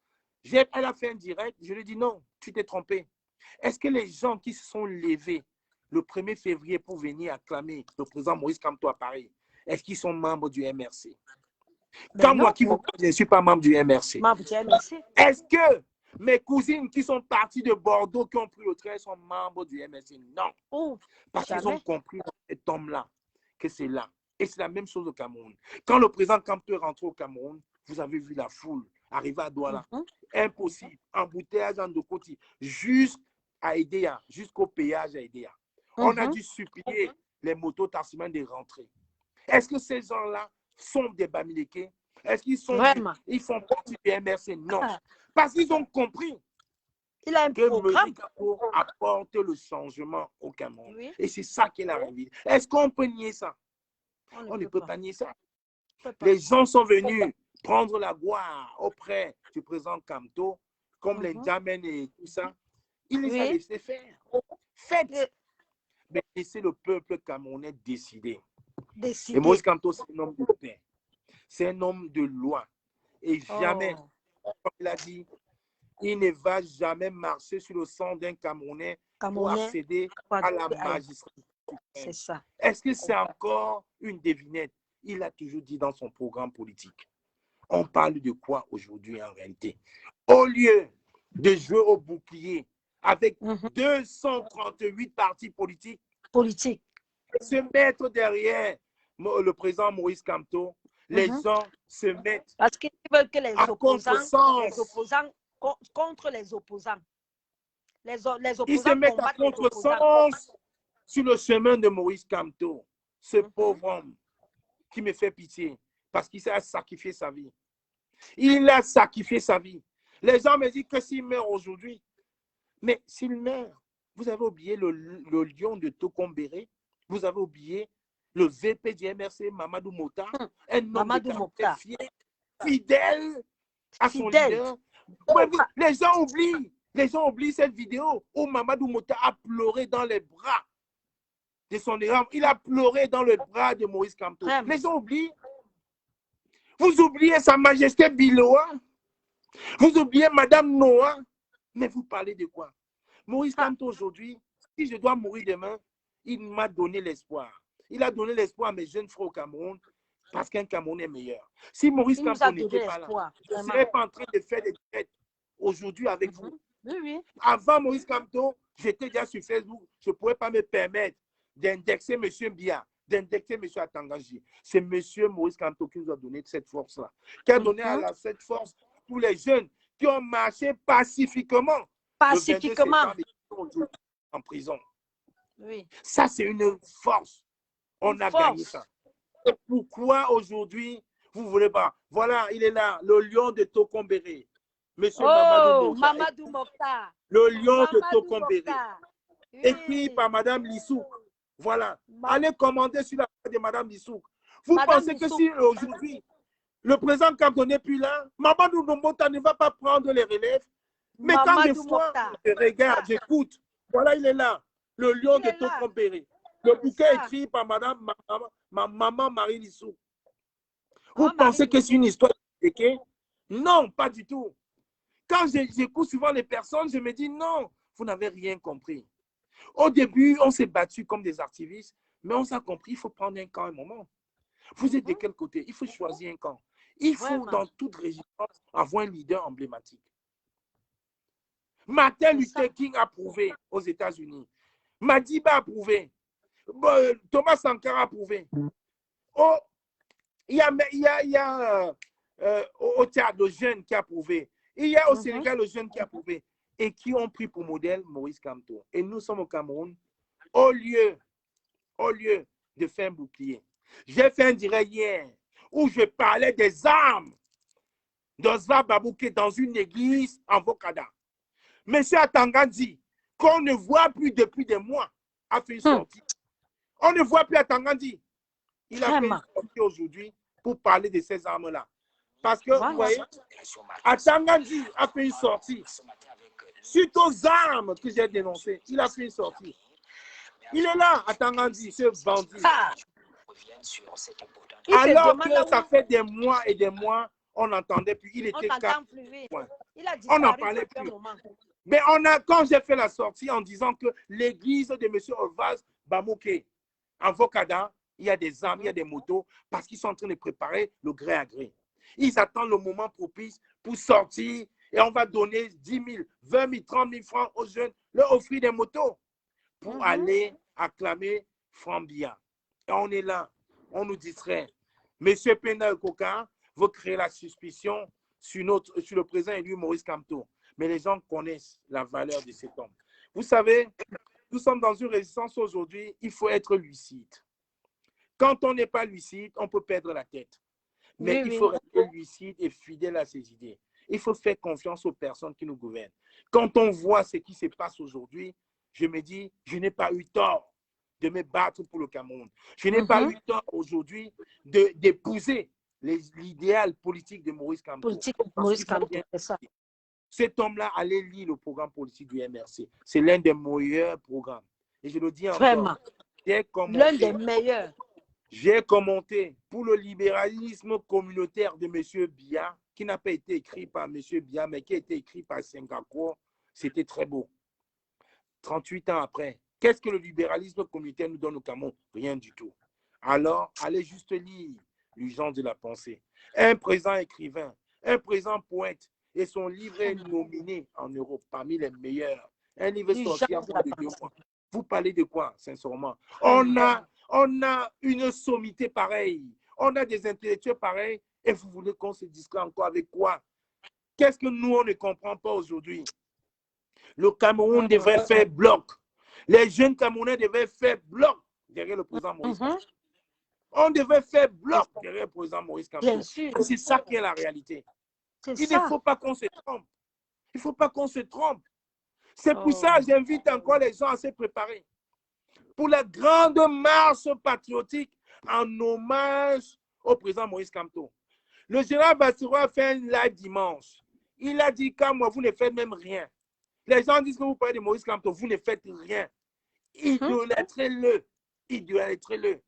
Elle a fait un direct, je lui ai dit non, tu t'es trompé. Est-ce que les gens qui se sont levés le 1er février pour venir acclamer le président Maurice Kamto à Paris, est-ce qu'ils sont membres du MRC? Quand moi qui je ne suis pas membre du MRC. Membre du MRC. Est-ce que mes cousines qui sont parties de Bordeaux, qui ont pris le train, sont membres du MRC? Non. Parce qu'ils ont compris cet homme-là, que c'est là. Et c'est la même chose au Cameroun. Quand le président Kamto est rentré au Cameroun, vous avez vu la foule arriver à Douala. Impossible. Embouteillage en deux côtés. Jusqu'à Edea, jusqu'au péage à Edea. On a dû supplier les motos taximans de rentrer. Est-ce que ces gens-là sont des Bamileke? Est-ce qu'ils font partie du MRC? Non. Parce qu'ils ont compris que Maurice Kamto apporte le changement au Cameroun. Oui. Et c'est ça qui est la réalité. Est-ce qu'on peut nier ça? On ne peut pas nier ça. Les gens sont venus prendre la gloire auprès du président Kamto, comme les Ndjamen et tout ça. Il les a laissés faire. Faites. Mais laissez le peuple camerounais décider. Et Maurice Kamto, c'est un homme de paix. C'est un homme de loi. Et jamais, comme il a dit, il ne va jamais marcher sur le sang d'un Camerounais pour accéder à la magistrature. C'est ça. Est-ce que c'est encore une devinette? Il a toujours dit dans son programme politique. On parle de quoi aujourd'hui en réalité? Au lieu de jouer au bouclier avec 238 partis politiques, se mettre derrière le président Maurice Kamto, les gens se mettent parce qu'ils veulent que à contresens. Contre les opposants. Les Ils se opposants mettent à combattent les opposants. contresens sur le chemin de Maurice Kamto, ce pauvre homme qui me fait pitié parce qu'il a sacrifié sa vie. Il a sacrifié sa vie. Les gens me disent que s'il meurt aujourd'hui, mais s'il meurt, vous avez oublié le lion de Tokombéré, vous avez oublié le VP du MRC, Mamadou Mota, un homme de caractère fidèle à son leader. Les gens oublient cette vidéo où Mamadou Mota a pleuré dans les bras de son erreur. Il a pleuré dans le bras de Maurice Kamto. Les gens oublient. Vous oubliez Sa Majesté Biloa. Vous oubliez Madame Noah. Mais vous parlez de quoi? Maurice Kamto aujourd'hui, si je dois mourir demain, il m'a donné l'espoir. Il a donné l'espoir à mes jeunes frères au Cameroun parce qu'un Camerounais est meilleur. Si Maurice Kamto n'était pas là, je ne serais pas en train de faire des traites aujourd'hui avec vous. Oui. Avant Maurice Kamto, j'étais déjà sur Facebook. Je ne pouvais pas me permettre d'indexer M. Bia, d'indexer M. Atanganji. C'est M. Maurice Kamto qui nous a donné cette force-là. Qui a donné cette force pour les jeunes qui ont marché pacifiquement. Pacifiquement. En prison. Oui. Ça, c'est une force. On a gagné ça. Et pourquoi aujourd'hui, vous ne voulez pas? Voilà, il est là, le lion de Tokombéré. Monsieur Mamadou Mokta. Le lion de Tokombéré. Écrit par Madame Lissouk. Voilà. Allez commenter sur la page de Madame Lissouk. Vous pensez que si aujourd'hui, le président Kamto n'est plus là, Mamadou Mokta ne va pas prendre les relèves? Mais quand des fois, je regarde, j'écoute, voilà, il est là, le lion de Tokombéré. Le bouquet écrit par ma maman Marie Lissou. Vous pensez que c'est une histoire de Non, pas du tout. Quand j'écoute souvent les personnes, je me dis non, vous n'avez rien compris. Au début, on s'est battu comme des activistes, mais on s'est compris, il faut prendre un camp un moment. Vous êtes de quel côté? Il faut choisir un camp. Il faut, dans toute résistance, avoir un leader emblématique. Martin Luther King a prouvé aux États-Unis. Madiba a prouvé. Thomas Sankara a prouvé. Oh, il y a au Tchad le jeune qui a prouvé. Il y a au Sénégal le jeune qui a prouvé. Et qui ont pris pour modèle Maurice Kamto. Et nous sommes au Cameroun. Au lieu de faire un bouclier. J'ai fait un direct hier où je parlais des armes d'Osva Babouké dans une église en Vokada. Monsieur Atangandi, qu'on ne voit plus depuis des mois, a fait une sortie. On ne voit plus Atangandi. Il a fait une sortie aujourd'hui pour parler de ces armes-là. Parce que, vous voyez, Atangandi a fait une sortie. Suite aux armes que j'ai dénoncées, il a fait une sortie. Il est là, Atangandi, ce bandit. Alors que ça fait des mois et des mois, on n'entendait plus. Il était calme. On n'en parlait plus. Mais quand j'ai fait la sortie en disant que l'église de M. Olvaz Bamouké, en Vokada, il y a des armes, il y a des motos, parce qu'ils sont en train de préparer le gré à gré. Ils attendent le moment propice pour sortir et on va donner 10 000, 20 000, 30 000 francs aux jeunes, leur offrir des motos pour aller acclamer Frambia. Et on est là, on nous distrait. Monsieur Pena Koka veut créer la suspicion sur le président élu Maurice Kamto. Mais les gens connaissent la valeur de cet homme. Vous savez, nous sommes dans une résistance aujourd'hui, il faut être lucide. Quand on n'est pas lucide, on peut perdre la tête. Mais il faut rester lucide et fidèle à ses idées. Il faut faire confiance aux personnes qui nous gouvernent. Quand on voit ce qui se passe aujourd'hui, je me dis, je n'ai pas eu tort de me battre pour le Cameroun. Je n'ai pas eu tort aujourd'hui d'épouser l'idéal politique de Maurice Kamto. C'est ça. Cet homme-là allait lire le programme politique du MRC. C'est l'un des meilleurs programmes. Et je le dis encore. Vraiment. L'un des meilleurs. J'ai commenté pour le libéralisme communautaire de M. Bia, qui n'a pas été écrit par M. Bia, mais qui a été écrit par Singapour. C'était très beau. 38 ans après, qu'est-ce que le libéralisme communautaire nous donne au Cameroun? Rien du tout. Alors, allez juste lire l'urgence de la pensée. Un présent écrivain, un présent poète, et son livre est nominé en Europe parmi les meilleurs. Un livre sorti à moins de 2 mois. Vous parlez de quoi, sincèrement? On On a une sommité pareille. On a des intellectuels pareils. Et vous voulez qu'on se discute encore avec quoi? Qu'est-ce que nous, on ne comprend pas aujourd'hui? Le Cameroun devrait faire bloc. Les jeunes Camerounais devaient faire bloc derrière le président Maurice Kamto. On devait faire bloc derrière le président Maurice Kamto. Bien sûr. C'est ça qui est la réalité. C'est Il ça. ne faut pas qu'on se trompe. Il ne faut pas qu'on se trompe. C'est pour ça que j'invite encore les gens à se préparer pour la grande marche patriotique en hommage au président Maurice Kamto. Le général Bassirou a fait un live dimanche. Il a dit qu'à moi, vous ne faites même rien. Les gens disent que vous parlez de Maurice Kamto, vous ne faites rien. Idolâtrez-le. Idolâtrez-le.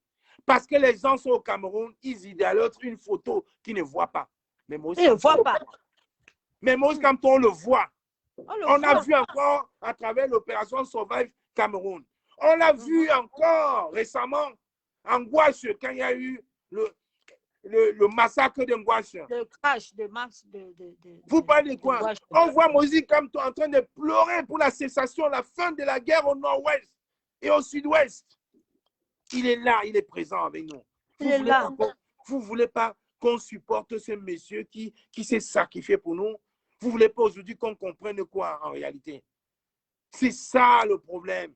Parce que les gens sont au Cameroun, ils idolâtrent une photo qu'ils ne voient pas. Mais Maurice Ils ne Kamto, voient pas. mais Maurice Kamto, on le voit. On a voit. vu encore à travers l'opération Survive Cameroun. On l'a vu encore récemment en Gouache, quand il y a eu le massacre de Gouache. Le crash de mars. Vous parlez de quoi? On voit Moïse Kamto en train de pleurer pour la cessation, la fin de la guerre au nord-ouest et au sud-ouest. Il est là, il est présent avec nous. Vous ne voulez pas qu'on supporte ce monsieur qui s'est sacrifié pour nous? Vous ne voulez pas aujourd'hui qu'on comprenne quoi en réalité? C'est ça le problème.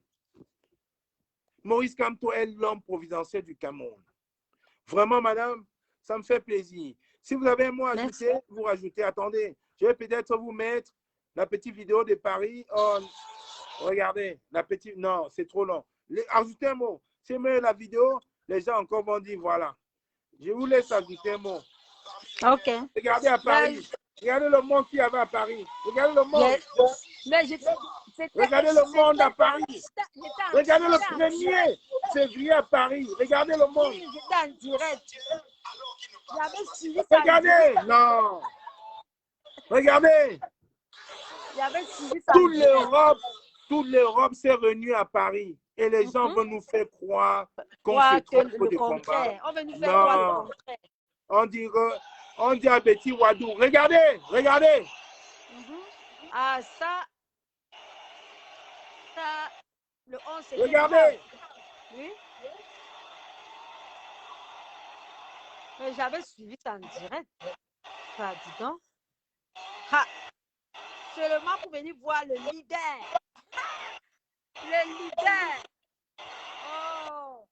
Maurice Kamto est l'homme providentiel du Cameroun. Vraiment, madame, ça me fait plaisir. Si vous avez un mot à ajouter, vous rajoutez. Attendez, je vais peut-être vous mettre la petite vidéo de Paris. Oh, regardez, la petite... Non, c'est trop long. Ajoutez un mot. Si je mets la vidéo, les gens encore vont dire, voilà. Je vous laisse ajouter un mot. OK. Regardez à Paris. Regardez le monde qu'il y avait à Paris. Regardez le monde. Regardez le monde à Paris. Regardez le 1er février à Paris. Regardez le monde. J'étais en direct. J'avais suivi ça. Regardez. Non. Regardez. J'avais suivi ça. Toute l'Europe s'est réunie à Paris. Et les gens veulent nous faire croire qu'on se trompe de combat. On veut nous faire croire le contraire. On dit à Betty Wadou, regardez, regardez. Ah, ça, le 11 septembre. Regardez. Oui. Mais j'avais suivi ça en direct. Ça, dis donc. Ah, seulement pour venir voir le leader. Le leader. Oh.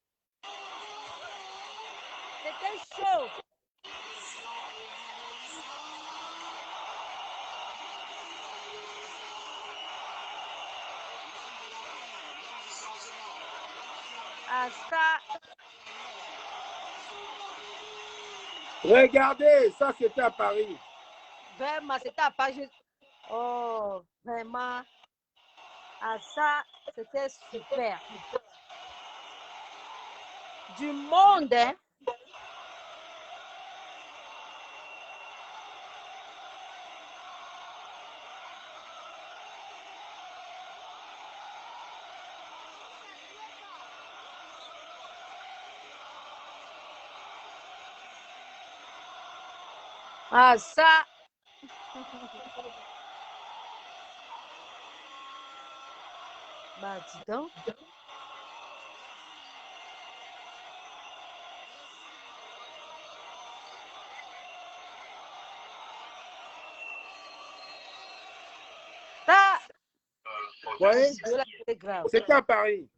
C'était chaud. Ah, ça. Regardez, ça c'était à Paris. Vraiment, c'était à Paris. Oh, vraiment. Ah, ça, c'était super. Du monde, hein? Ah, ça. Bah, dis donc. Ça. Ouais, c'est grave. c'était à Paris.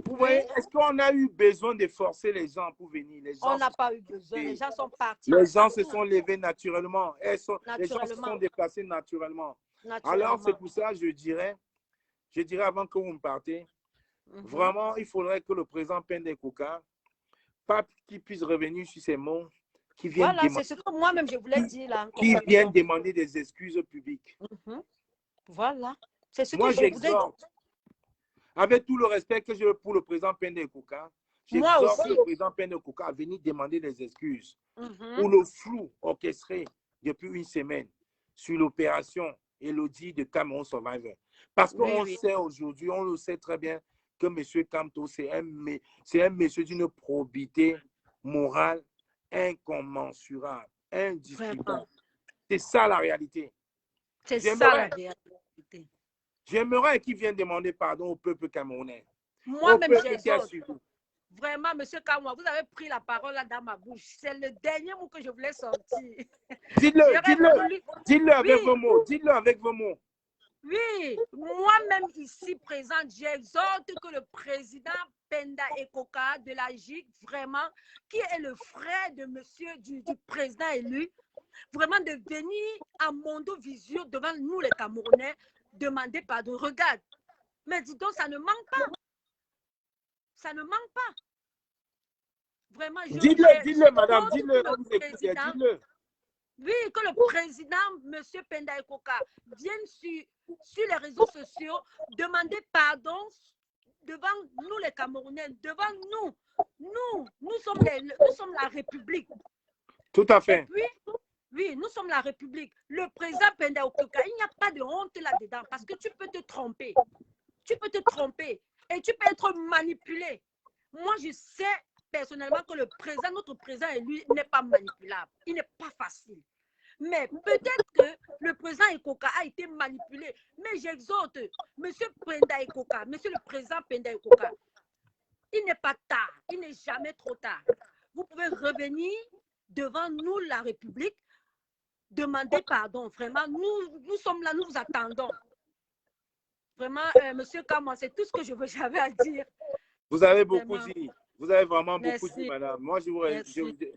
Vous voyez, est-ce qu'on a eu besoin de forcer les gens pour venir? Les gens on n'a pas eu besoin. Les gens sont partis. Les gens se sont levés naturellement. Les gens se sont déplacés naturellement. Alors, c'est pour ça, je dirais avant que vous me partez, vraiment, il faudrait que le président Penda Ekouka, pas qu'il puisse revenir sur ces mots, qui viennent c'est ce que moi-même je voulais dire là. Qui viennent demander des excuses publiques. Voilà. C'est ce moi, que je voulais dire. Avec tout le respect que j'ai pour le président Penda Ekouka, j'exhorte le président Penda Ekouka à venir demander des excuses pour le flou orchestré depuis une semaine sur l'opération Elodie de Cameroun Survivor. Parce qu'on sait aujourd'hui, on le sait très bien que M. Kamto, c'est un monsieur d'une probité morale incommensurable, indiscutable. C'est ça la réalité. C'est ça la réalité. J'aimerais qu'il vienne demander pardon au peuple camerounais. Moi-même, Vraiment, monsieur Kamwa, vous avez pris la parole là dans ma bouche. C'est le dernier mot que je voulais sortir. Dites-le, J'aurais dites-le. voulu... Dites-le avec vos Oui, mots. Dites-le avec vos mots. oui. Moi-même ici présente, j'exhorte que le président Penda Ekoka de la GIC, vraiment, qui est le frère de monsieur du président élu, vraiment de venir à Mondo Visio devant nous les Camerounais, demander pardon. Regarde, mais dis donc, ça ne manque pas. Ça ne manque pas. Vraiment, Dites-le, dites-le, je madame. compte Dites-le. que On le vous écoute. président, Dites-le. oui, que le président, M. Penda Ekoka, vienne sur les réseaux sociaux demander pardon devant nous les Camerounais, devant nous. Nous sommes la République. Tout à Et fait. puis, oui, nous sommes la République. Le président Penda Ekoka, il n'y a pas de honte là-dedans parce que tu peux te tromper. Tu peux te tromper et tu peux être manipulé. Moi, je sais personnellement que notre président élu n'est pas manipulable. Il n'est pas facile. Mais peut-être que le président Ekoka a été manipulé. Mais j'exhorte monsieur Penda Ekoka, monsieur le président Penda Ekoka, il n'est pas tard, il n'est jamais trop tard. Vous pouvez revenir devant nous, la République, demander pardon. Vraiment, nous sommes là, nous vous attendons. Vraiment, monsieur Kamwa, c'est tout ce que j'avais à dire. Vous avez beaucoup Vraiment. dit. Vous avez vraiment beaucoup Merci. dit, madame. Moi,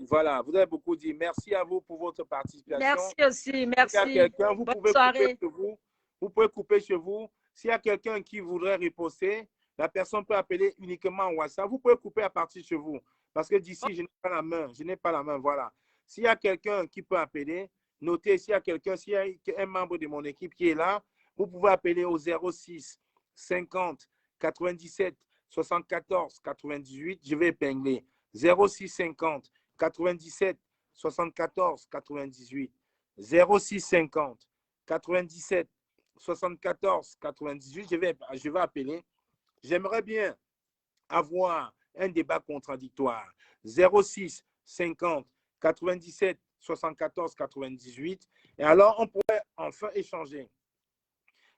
Voilà, vous avez beaucoup dit. Merci à vous pour votre participation. Merci aussi, merci. S'il y a quelqu'un, vous Bonne pouvez soirée. couper chez vous. Vous pouvez couper chez vous. S'il y a quelqu'un qui voudrait riposter, la personne peut appeler uniquement en WhatsApp. Vous pouvez couper à partir de chez vous. Parce que d'ici, je n'ai pas la main. Je n'ai pas la main, voilà. S'il y a quelqu'un qui peut appeler, notez, s'il y a un membre de mon équipe qui est là, vous pouvez appeler au 06 50 97 74 98. Je vais épingler. 06 50 97 74 98. 06 50 97 74 98. Je vais appeler. J'aimerais bien avoir un débat contradictoire. 06 50 97 74 98. Et alors, on pourrait enfin échanger.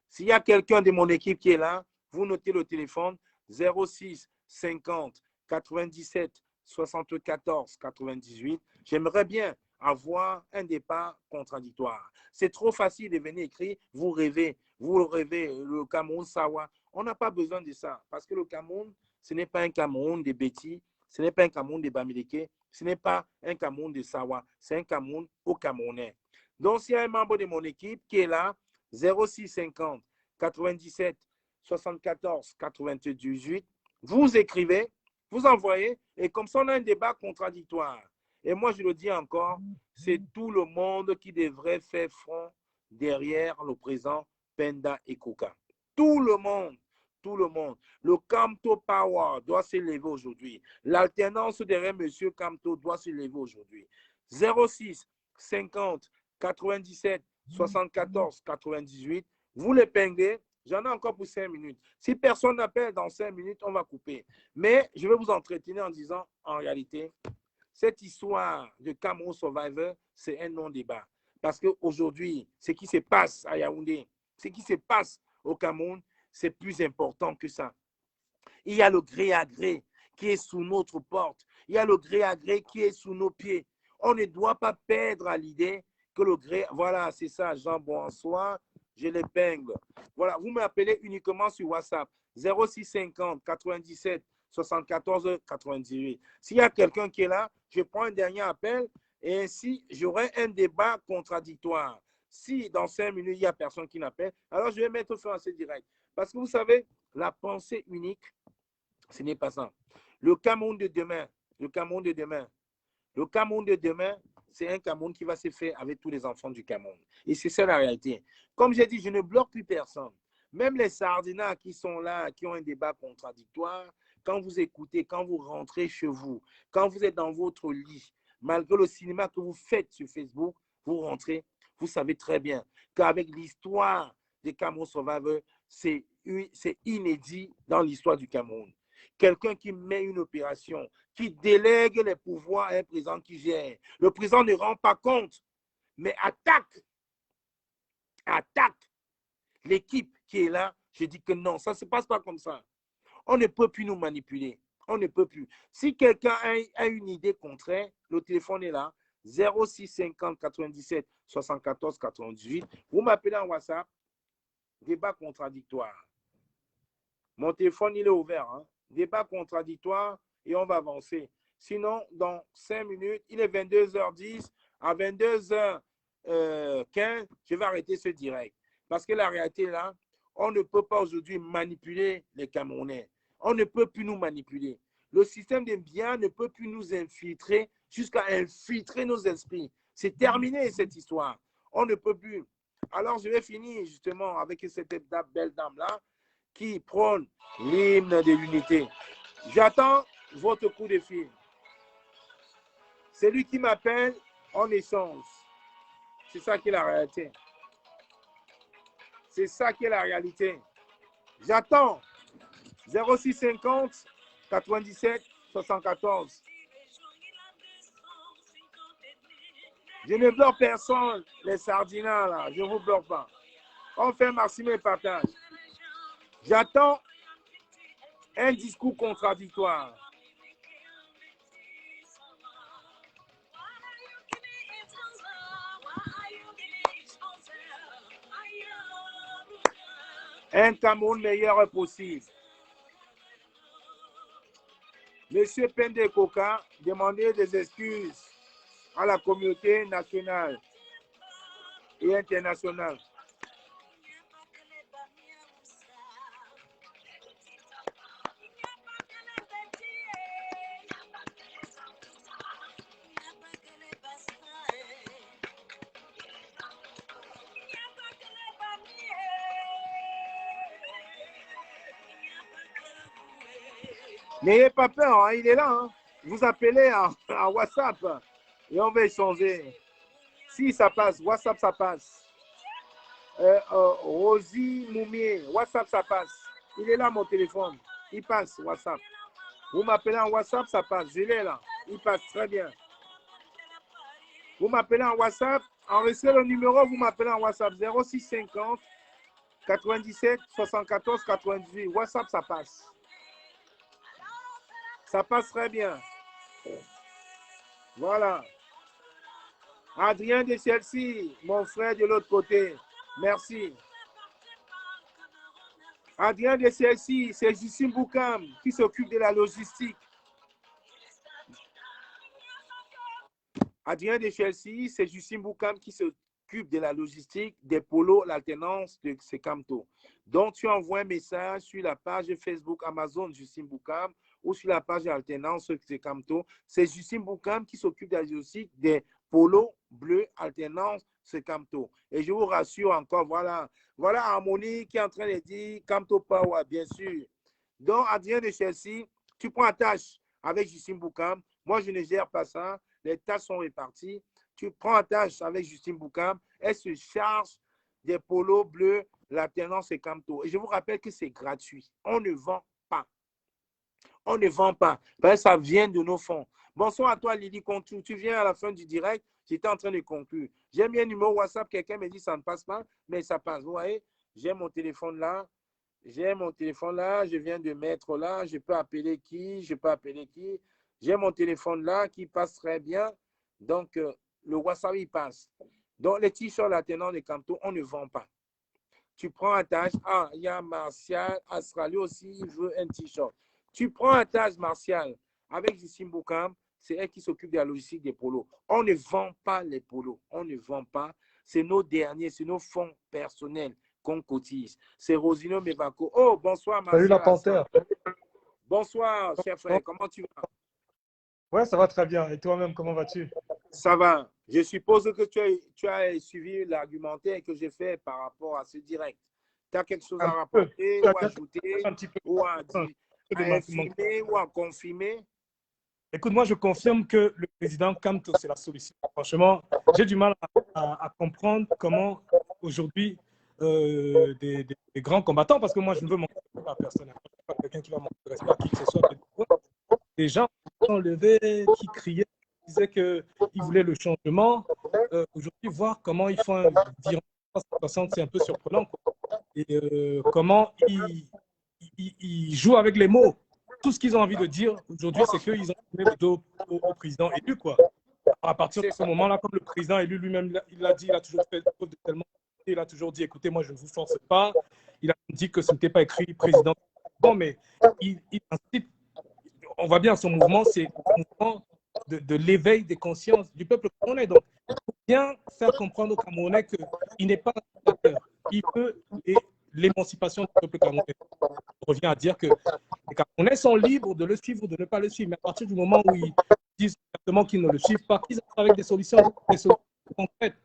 S'il y a quelqu'un de mon équipe qui est là, vous notez le téléphone 06 50 97 74 98. J'aimerais bien avoir un débat contradictoire. C'est trop facile de venir écrire, vous rêvez, le Cameroun, Sawa. On n'a pas besoin de ça parce que le Cameroun, ce n'est pas un Cameroun de Betty, ce n'est pas un Cameroun de Bamileke, ce n'est pas un Cameroun de Sawa, c'est un Cameroun au Camerounais. Donc, s'il y a un membre de mon équipe qui est là, 06 50 97 74 98, vous écrivez, vous envoyez, et comme ça, on a un débat contradictoire. Et moi, je le dis encore, c'est tout le monde qui devrait faire front derrière le président Penda Ekoka. Tout le monde. Tout le monde. Le Kamto Power doit s'élever aujourd'hui. L'alternance derrière M. Kamto doit s'élever aujourd'hui. 06 50 97 74 98. Vous l'épinglez. J'en ai encore pour 5 minutes. Si personne n'appelle dans 5 minutes, on va couper. Mais je vais vous entretenir en disant, en réalité, cette histoire de Cameroun Survivor, c'est un non-débat. Parce qu'aujourd'hui, ce qui se passe à Yaoundé, ce qui se passe au Cameroun, c'est plus important que ça. Il y a le gré à gré qui est sous notre porte. Il y a le gré à gré qui est sous nos pieds. On ne doit pas perdre à l'idée que le gré... Voilà, c'est ça, Jean, bonsoir. Je l'épingle. Voilà, vous m'appelez uniquement sur WhatsApp. 06 50 97 74 98. S'il y a quelqu'un qui est là, je prends un dernier appel et ainsi, j'aurai un débat contradictoire. Si dans 5 minutes, il n'y a personne qui n'appelle, alors je vais mettre fin à ce direct. Parce que vous savez, la pensée unique, ce n'est pas ça. Le Cameroun de demain, le Cameroun de demain, le Cameroun de demain, c'est un Cameroun qui va se faire avec tous les enfants du Cameroun. Et c'est ça la réalité. Comme j'ai dit, je ne bloque plus personne. Même les sardinats qui sont là, qui ont un débat contradictoire, quand vous écoutez, quand vous rentrez chez vous, quand vous êtes dans votre lit, malgré le cinéma que vous faites sur Facebook, vous rentrez, vous savez très bien qu'avec l'histoire des Cameroun Survivor, c'est inédit dans l'histoire du Cameroun. Quelqu'un qui met une opération, qui délègue les pouvoirs à un président qui gère. Le président ne rend pas compte, mais attaque l'équipe qui est là. Je dis que non, ça ne se passe pas comme ça. On ne peut plus nous manipuler. On ne peut plus. Si quelqu'un a une idée contraire, le téléphone est là. 06 50 97 74 98. Vous m'appelez en WhatsApp. Débat contradictoire. Mon téléphone, il est ouvert. Hein? Débat contradictoire et on va avancer. Sinon, dans 5 minutes, il est 22h10. À 22h15, je vais arrêter ce direct. Parce que la réalité, là, on ne peut pas aujourd'hui manipuler les Camerounais. On ne peut plus nous manipuler. Le système des biens ne peut plus nous infiltrer jusqu'à infiltrer nos esprits. C'est terminé, cette histoire. On ne peut plus. Alors, je vais finir justement avec cette belle dame-là qui prône l'hymne de l'unité. J'attends votre coup de fil. C'est lui qui m'appelle en échange. C'est ça qui est la réalité. C'est ça qui est la réalité. J'attends 0650 97 74. Je ne bloque personne, les sardinats là, je ne vous bloque pas. On fait maximum et partage. J'attends un discours contradictoire. Un Cameroun meilleur possible. Monsieur Pende Koka, demandez des excuses à la communauté nationale et internationale. N'ayez pas peur, hein, il est là. Hein. Vous appelez en WhatsApp et on va échanger. Si ça passe, WhatsApp ça passe. Rosie Moumier, WhatsApp ça passe. Il est là mon téléphone. Il passe WhatsApp. Vous m'appelez en WhatsApp, ça passe. Je l'ai là. Il passe très bien. Vous m'appelez en WhatsApp. Enregistrez le numéro, vous m'appelez en WhatsApp 0650 97 74 98. WhatsApp ça passe. Ça passe très bien. Voilà. Adrien de Chelsea, mon frère de l'autre côté. Merci. Adrien de Chelsea, c'est Justin Boukam qui s'occupe de la logistique. Adrien de Chelsea, c'est Justin Boukam qui s'occupe de la logistique des polos, l'alternance de Sekamto. Donc, tu envoies un message sur la page Facebook Amazon Justin Boukam ou sur la page alternance Sekamto. C'est Justin Boukam qui s'occupe de la logistique des polos bleus alternance Sekamto. Et je vous rassure encore, voilà Harmonie qui est en train de dire Kamto Power, bien sûr. Donc, Adrien de Chelsea, tu prends la tâche avec Justin Boukam. Moi, je ne gère pas ça. Les tâches sont réparties. Tu prends la tâche avec Justine Boukam. Elle se charge des polos bleus, l'alternance et Camto. Et je vous rappelle que c'est gratuit. On ne vend pas. On ne vend pas. Ben, ça vient de nos fonds. Bonsoir à toi, Lily Contou. Tu viens à la fin du direct. J'étais en train de conclure. J'ai mis un numéro WhatsApp. Quelqu'un me dit que ça ne passe pas, mais ça passe. Vous voyez, j'ai mon téléphone là. J'ai mon téléphone là. Je viens de mettre là. Je peux appeler qui? Je peux appeler qui? J'ai mon téléphone là qui passe très bien. Donc, le WhatsApp, il passe. Donc, les t-shirts l'alternant de Camto, on ne vend pas. Tu prends un tâche. Ah, il y a Martial. Australie aussi, il veut un t-shirt. Tu prends un tâche, Martial, avec Justine Boukam. C'est elle qui s'occupe de la logistique des polos. On ne vend pas les polos. On ne vend pas. C'est nos derniers, c'est nos fonds personnels qu'on cotise. C'est Rosino Mevako. Oh, bonsoir, Martial. Salut la panthère. Bonsoir, cher frère. Comment tu vas? Ouais, ça va très bien. Et toi-même, comment vas-tu? Ça va. Je suppose que tu as suivi l'argumentaire que j'ai fait par rapport à ce direct. Tu as quelque chose à rapporter ou à ajouter ou à infirmer ou à confirmer? Écoute, moi, je confirme que le président Camto, c'est la solution. Franchement, j'ai du mal à comprendre comment aujourd'hui des grands combattants, parce que moi, je ne veux montrer à personne. Pas quelqu'un qui va montrer respect à qui que ce soit. Des gens qui sont levés, qui criaient, qui disaient qu'ils voulaient le changement. Aujourd'hui, voir comment ils font un virage 360, c'est un peu surprenant, quoi. Et comment ils jouent avec les mots. tout ce qu'ils ont envie de dire aujourd'hui, c'est qu'ils ont tourné le dos au président élu, quoi. À partir de ce moment-là, comme le président élu lui-même, il l'a dit, il a toujours fait preuve de tellement. Il a toujours dit, écoutez, moi, je ne vous force pas. Il a dit que ce n'était pas écrit président. Bon, mais il incite, on voit bien son mouvement, c'est un mouvement de l'éveil des consciences du peuple camerounais. Donc, il faut bien faire comprendre aux Camerounais qu'il n'est pas un dictateur. Il veut l'émancipation du peuple camerounais. On revient à dire que les Camerounais sont libres de le suivre ou de ne pas le suivre. Mais à partir du moment où ils disent exactement qu'ils ne le suivent pas, qu'ils entrent avec des solutions concrètes,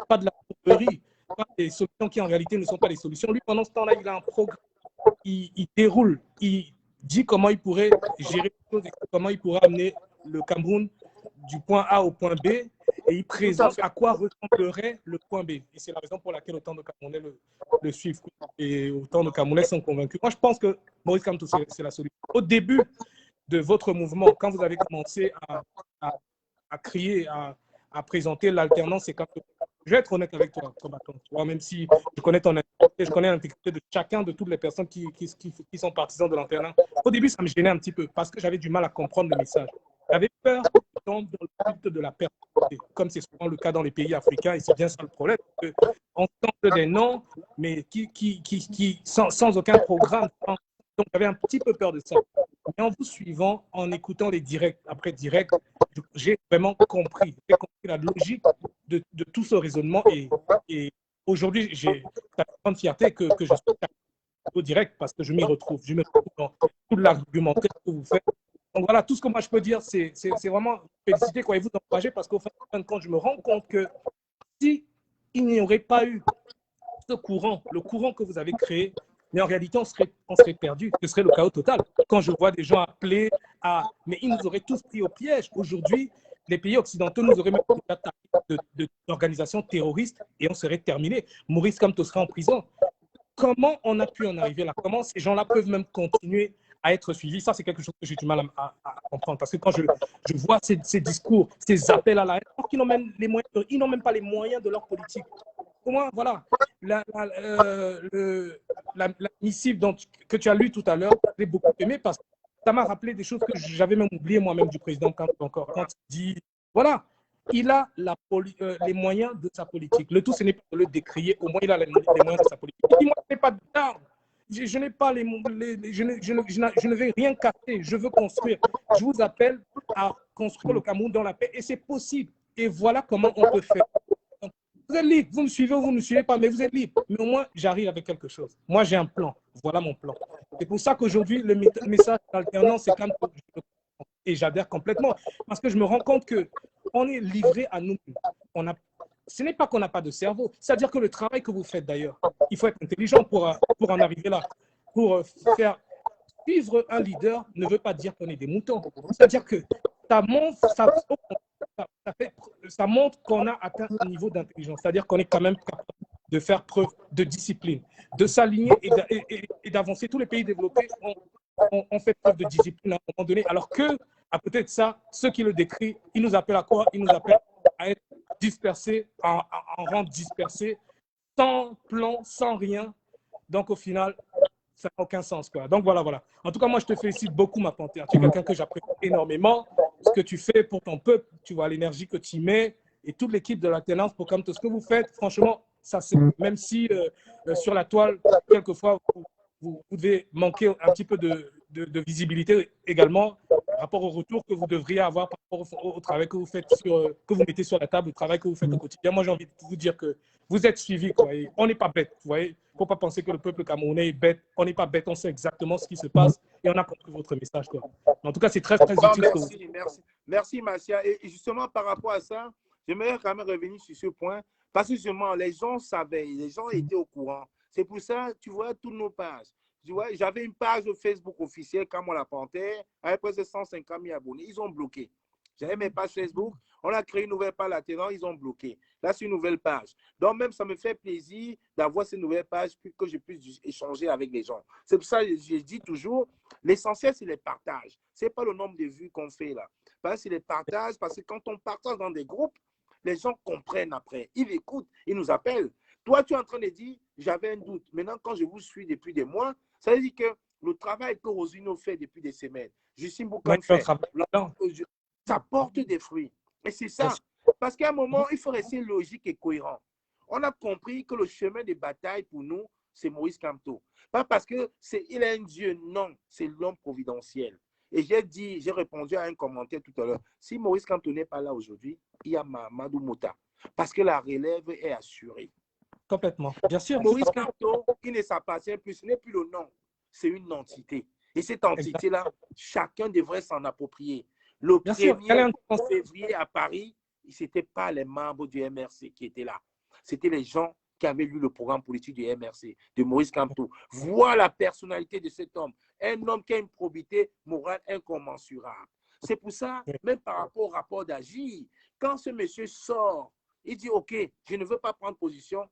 pas de la pourberie, pas des solutions qui en réalité ne sont pas des solutions. Lui, pendant ce temps-là, il a un programme, il déroule, il dit comment il pourrait gérer les choses, comment il pourrait amener le Cameroun du point A au point B, et il présente à quoi ressemblerait le point B. Et c'est la raison pour laquelle autant de Camerounais le suivent et autant de Camerounais sont convaincus. Moi, je pense que Maurice Kamto, c'est la solution. Au début de votre mouvement, quand vous avez commencé à crier, à présenter l'alternance, c'est quand je vais être honnête avec toi, combattant. Tu vois, même si je connais ton intégrité, je connais l'intégrité de chacun de toutes les personnes qui sont partisans de l'alternance. Au début, ça me gênait un petit peu parce que j'avais du mal à comprendre le message. J'avais peur de tomber dans le culte de la personnalité, comme c'est souvent le cas dans les pays africains, et c'est bien ça le problème. On tente des noms, mais sans aucun programme. Donc, j'avais un petit peu peur de ça. Mais en vous suivant, en écoutant les directs après directs, j'ai vraiment compris. J'ai compris la logique de tout ce raisonnement. Et aujourd'hui, j'ai la grande fierté que je sois au direct parce que je m'y retrouve. Je me retrouve dans tout l'argumentaire que vous faites. Donc voilà, tout ce que moi je peux dire, c'est vraiment féliciter quoi, et vous encourager parce qu'au fin de compte, je me rends compte que si il n'y aurait pas eu ce courant, le courant que vous avez créé, mais en réalité, on serait perdu. Ce serait le chaos total. Quand je vois des gens appeler à... Mais ils nous auraient tous pris au piège. Aujourd'hui, les pays occidentaux nous auraient même attaqué d'organisations terroristes et on serait terminé. Maurice Kamto serait en prison. Comment on a pu en arriver là? Comment ces gens-là peuvent même continuer à être suivis? Ça, c'est quelque chose que j'ai du mal à comprendre. Parce que quand je vois ces discours, ces appels à la haine, ils n'ont même pas les moyens de leur politique. Pour moi, voilà, la missive que tu as lue tout à l'heure, j'ai beaucoup aimé parce que ça m'a rappelé des choses que j'avais même oubliées moi-même du président quand il dit, voilà, il a les moyens de sa politique. Le tout, ce n'est pas de le décrier, au moins il a les moyens de sa politique. Dis-moi, je n'ai pas d'armes, je n'ai pas je ne vais rien casser, je veux construire. Je vous appelle à construire le Cameroun dans la paix et c'est possible. Et voilà comment on peut faire. Vous êtes libre, vous me suivez ou vous ne me suivez pas, mais vous êtes libre. Mais au moins, j'arrive avec quelque chose. Moi, j'ai un plan. Voilà mon plan. C'est pour ça qu'aujourd'hui, le message d'alternance, c'est quand même... Et j'adhère complètement. Parce que je me rends compte qu'on est livré à nous-mêmes. Ce n'est pas qu'on n'a pas de cerveau. C'est-à-dire que le travail que vous faites d'ailleurs, il faut être intelligent pour en arriver là. Pour faire suivre un leader ne veut pas dire qu'on est des moutons. C'est-à-dire que ça montre qu'on a atteint un niveau d'intelligence. C'est-à-dire qu'on est quand même capable de faire preuve de discipline, de s'aligner et d'avancer. Tous les pays développés ont fait preuve de discipline à un moment donné. Alors que, à côté de ça, ceux qui le décrivent, ils nous appellent à quoi? Ils nous appellent à être dispersés, en rang dispersé, sans plan, sans rien. Donc, au final, ça n'a aucun sens, quoi. Donc, voilà. En tout cas, moi, je te félicite beaucoup, ma panthère. Tu es quelqu'un que j'apprécie énormément. Ce que tu fais pour ton peuple, tu vois l'énergie que tu y mets et toute l'équipe de l'alternance pour comme tout ce que vous faites. Franchement, ça, même si sur la toile, quelquefois, vous devez manquer un petit peu de visibilité également par rapport au retour que vous devriez avoir par rapport au travail que vous faites, que vous mettez sur la table, le travail que vous faites au quotidien. Moi, j'ai envie de vous dire que vous êtes suivis, quoi. Et on n'est pas bête, vous voyez. Il ne faut pas penser que le peuple camerounais est bête. On n'est pas bête, on sait exactement ce qui se passe et on a compris votre message, quoi. En tout cas, c'est très, très utile. Merci, Marcia. Et justement, par rapport à ça, j'aimerais quand même revenir sur ce point parce que justement, les gens savaient, les gens étaient au courant. C'est pour ça, tu vois, toutes nos pages. Tu vois, j'avais une page Facebook officielle, comme on la Panthère, avec presque 150 000 abonnés. Ils ont bloqué. J'avais mes pages Facebook. On a créé une nouvelle page là-dedans, ils ont bloqué. Là, c'est une nouvelle page. Donc, même, ça me fait plaisir d'avoir ces nouvelles pages pour que je puisse échanger avec les gens. C'est pour ça que je dis toujours, l'essentiel, c'est les partages. Ce n'est pas le nombre de vues qu'on fait là. C'est les partages, parce que quand on partage dans des groupes, les gens comprennent après. Ils écoutent, ils nous appellent. Toi, tu es en train de dire, j'avais un doute. Maintenant, quand je vous suis depuis des mois, ça veut dire que le travail que Rosino fait depuis des semaines, Justine Boucan Ouais, le fait, travail. Non, ça porte des fruits. Et c'est bien ça. sûr. Parce qu'à un moment, il faut rester logique et cohérent. On a compris que le chemin de bataille pour nous, c'est Maurice Kamto. Pas parce que il est un dieu, non, c'est l'homme providentiel. Et j'ai répondu à un commentaire tout à l'heure. Si Maurice Kamto n'est pas là aujourd'hui, il y a Mamadou Mouta. Parce que la relève est assurée. Complètement. Bien sûr. Maurice Kamto, il ne s'appartient plus, ce n'est plus le nom, c'est une entité. Et cette Exact. entité-là, chacun devrait s'en approprier. Le Bien sûr. 1er février à Paris, ce n'était pas les membres du MRC qui étaient là. C'était les gens qui avaient lu le programme politique du MRC, de Maurice Kamto. Vois la personnalité de cet homme. Un homme qui a une probité morale incommensurable. C'est pour ça, même par rapport au rapport d'Agir, quand ce monsieur sort, il dit, OK, je ne veux pas prendre position,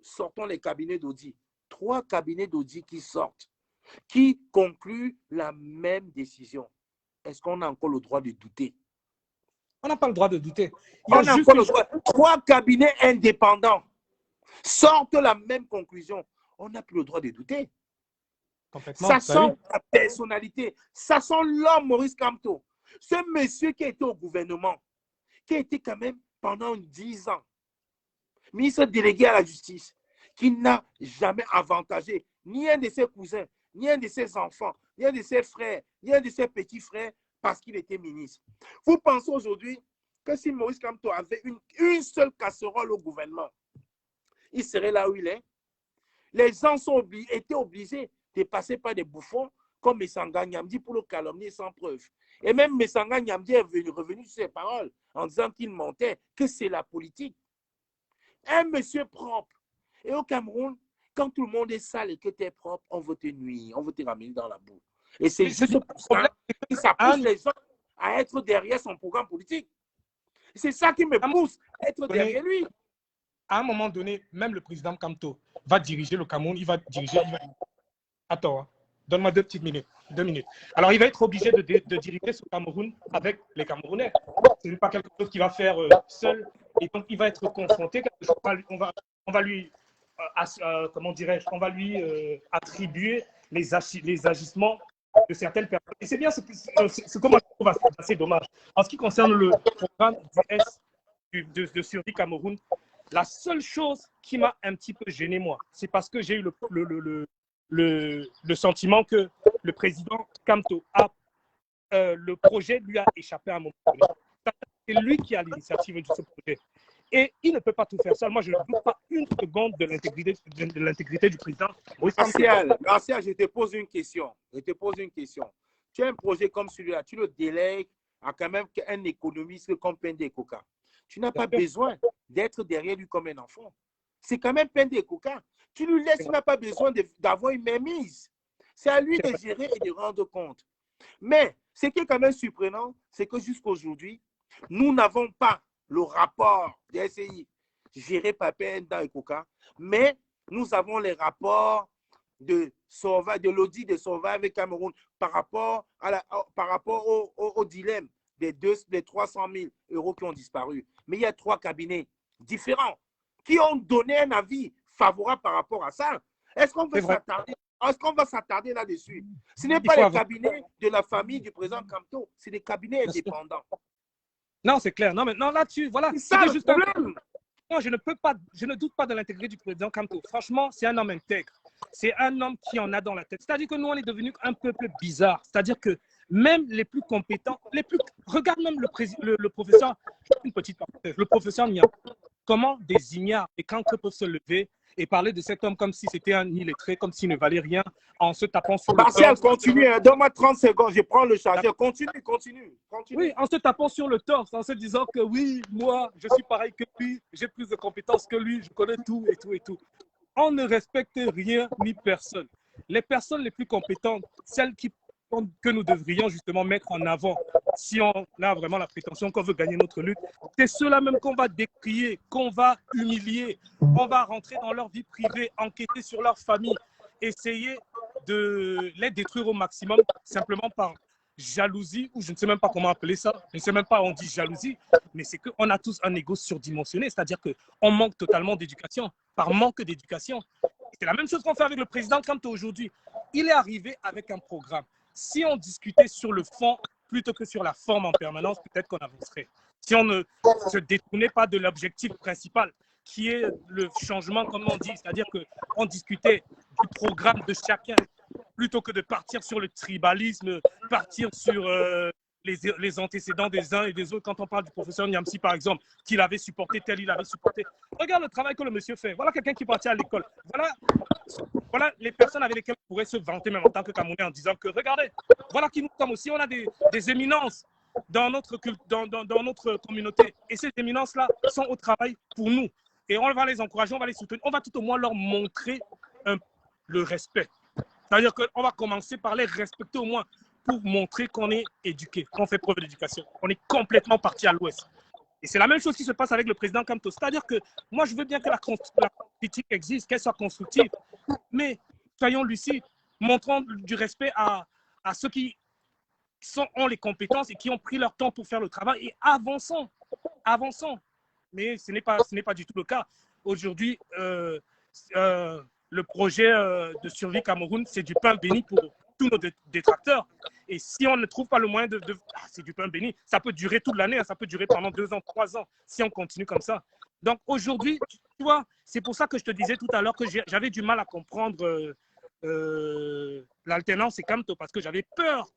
sortons les cabinets d'audit. 3 cabinets d'audit qui sortent, qui concluent la même décision. Est-ce qu'on a encore le droit de douter? On n'a pas le droit de douter. Il y On a a juste encore le droit. 3 cabinets indépendants sortent la même conclusion. On n'a plus le droit de douter. complètement. Ça sent la personnalité. Ça sent l'homme Maurice Kamto. Ce monsieur qui était au gouvernement, qui a été quand même pendant 10 ans ministre délégué à la justice, qui n'a jamais avantagé ni un de ses cousins, ni un de ses enfants, ni un de ses frères, ni un de ses petits frères parce qu'il était ministre. Vous pensez aujourd'hui que si Maurice Kamto avait une seule casserole au gouvernement, il serait là où il est? Les gens étaient obligés de passer par des bouffons comme Messanga Nyamdi pour le calomnier sans preuve. Et même Messanga Nyamdi est revenu sur ses paroles en disant qu'il mentait, que c'est la politique. Un monsieur propre. Et au Cameroun, quand tout le monde est sale et que tu es propre, on veut te nuire, on veut te ramener dans la boue. Et c'est juste pour ça que ça pousse les gens à être derrière son programme politique. C'est ça qui me pousse à être derrière lui. À un moment donné, même le président Kamto va diriger le Cameroun, il va diriger. Attends, hein. Donne-moi 2 minutes. 2 minutes. Alors, il va être obligé de diriger ce Cameroun avec les Camerounais. Ce n'est pas quelque chose qu'il va faire seul. Et donc, il va être confronté. On va lui, comment dirais-je, on va lui attribuer les agissements de certaines personnes. Et c'est bien ce que moi je trouve assez dommage. En ce qui concerne le programme de survie Cameroun, la seule chose qui m'a un petit peu gêné, moi, c'est parce que j'ai eu le sentiment que le président Kamto le projet lui a échappé à un moment donné. C'est lui qui a l'initiative de ce projet. Et il ne peut pas tout faire seul. Moi, je ne doute pas une seconde de l'intégrité du président. Garcia, je te pose une question. Tu as un projet comme celui-là, tu le délègues à quand même un économiste comme Pende Koka. Tu n'as pas besoin d'être derrière lui comme un enfant. C'est quand même Pende Koka. Tu lui laisses, il n'a pas besoin d'avoir une mainmise. C'est à lui de gérer et de rendre compte. Mais ce qui est quand même surprenant, c'est que jusqu'à aujourd'hui, nous n'avons pas le rapport des SCI géré par Penda et Koka, mais nous avons les rapports de l'audit de Sauvegarde Cameroun par rapport au dilemme des 300 000 € qui ont disparu. Mais il y a 3 cabinets différents qui ont donné un avis favorable par rapport à ça. Est-ce qu'on va s'attarder là-dessus? Ce n'est pas les cabinets de la famille du président Kamto, c'est des cabinets indépendants. Non, c'est clair. Non, mais non, là-dessus, voilà. C'est ça le problème. Non, je ne doute pas de l'intégrité du président Kamto. Franchement, c'est un homme intègre. C'est un homme qui en a dans la tête. C'est-à-dire que nous, on est devenu un peuple bizarre. C'est-à-dire que même les plus compétents, regarde même le professeur, une petite parenthèse, le professeur Nia, comment des ignares et cancres peuvent se lever et parler de cet homme comme si c'était un illettré, comme s'il ne valait rien, en se tapant sur le torse. Martial, continue, donne-moi 30 secondes, je prends le chargeur. Continue. Oui, en se tapant sur le torse, en se disant que oui, moi, je suis pareil que lui, j'ai plus de compétences que lui, je connais tout et tout et tout. On ne respecte rien ni personne. Les personnes les plus compétentes, celles que nous devrions justement mettre en avant, si on a vraiment la prétention qu'on veut gagner notre lutte, c'est ceux-là même qu'on va décrier, qu'on va humilier, on va rentrer dans leur vie privée, enquêter sur leur famille, essayer de les détruire au maximum simplement par jalousie, ou je ne sais même pas comment appeler ça, je ne sais même pas on dit jalousie, mais c'est qu'on a tous un ego surdimensionné, c'est-à-dire qu'on manque totalement d'éducation, par manque d'éducation. C'est la même chose qu'on fait avec le président Kamto aujourd'hui. il est arrivé avec un programme. Si on discutait sur le fond plutôt que sur la forme en permanence, peut-être qu'on avancerait. Si on ne se détournait pas de l'objectif principal, qui est le changement, comme on dit, c'est-à-dire qu'on discutait du programme de chacun, plutôt que de partir sur le tribalisme, partir sur les antécédents des uns et des autres. Quand on parle du professeur Niamsi, par exemple, qu'il avait supporté tel, il avait supporté. Regarde le travail que le monsieur fait. Voilà quelqu'un qui partit à l'école. Voilà les personnes avec lesquelles on pourrait se vanter même en tant que Camerounais en disant que, regardez, voilà qui nous sommes aussi. On a des éminences dans notre communauté. Et ces éminences-là sont au travail pour nous. Et on va les encourager, on va les soutenir. On va tout au moins leur montrer le respect. C'est-à-dire qu'on va commencer par les respecter au moins pour montrer qu'on est éduqué, qu'on fait preuve d'éducation. On est complètement parti à l'ouest. Et c'est la même chose qui se passe avec le président Kamto. C'est-à-dire que moi, je veux bien que la critique existe, qu'elle soit constructive, mais soyons lucides, montrons du respect à ceux qui ont les compétences et qui ont pris leur temps pour faire le travail et avançons. Mais ce n'est pas du tout le cas. Aujourd'hui, le projet de survie Cameroun, c'est du pain béni pour tous nos détracteurs. Et si on ne trouve pas le moyen c'est du pain béni, ça peut durer toute l'année, ça peut durer pendant 2 ans, 3 ans, si on continue comme ça. Donc aujourd'hui, tu vois, c'est pour ça que je te disais tout à l'heure que j'avais du mal à comprendre l'alternance et Kamto, parce que j'avais peur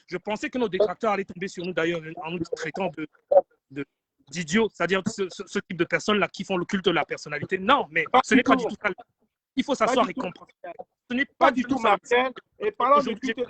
je pensais que nos détracteurs allaient tomber sur nous d'ailleurs en nous traitant d'idiots, c'est-à-dire ce type de personnes-là qui font le culte de la personnalité. Non, mais ce n'est pas du tout ça. Il faut s'asseoir et comprendre. Ce n'est pas du tout ça. Martial. Et parlant du culte de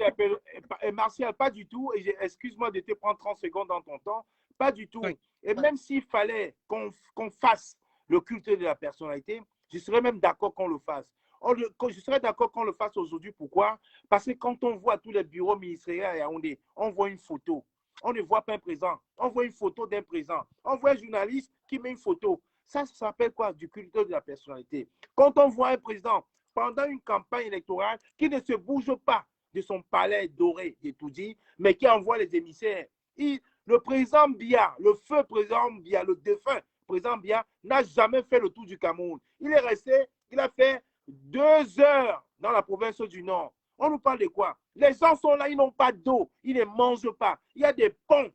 la Martial, pas du tout. Et excuse-moi de te prendre 30 secondes dans ton temps. Pas du tout. Oui. Et même s'il fallait qu'on fasse le culte de la personnalité, je serais même d'accord qu'on le fasse. Je serais d'accord qu'on le fasse aujourd'hui. Pourquoi? Parce que quand on voit tous les bureaux ministériels à Yaoundé, on voit une photo. On ne voit pas un président. On voit une photo d'un président. On voit un journaliste qui met une photo. Ça s'appelle quoi? Du culte de la personnalité. Quand on voit un président pendant une campagne électorale qui ne se bouge pas de son palais doré, j'ai tout dit, mais qui envoie les émissaires. Le président Biya, le feu président Biya, le défunt président Biya, n'a jamais fait le tour du Cameroun. Il est resté, il a fait 2 heures dans la province du Nord. On nous parle de quoi? Les gens sont là, ils n'ont pas d'eau, ils ne mangent pas. Il y a des ponts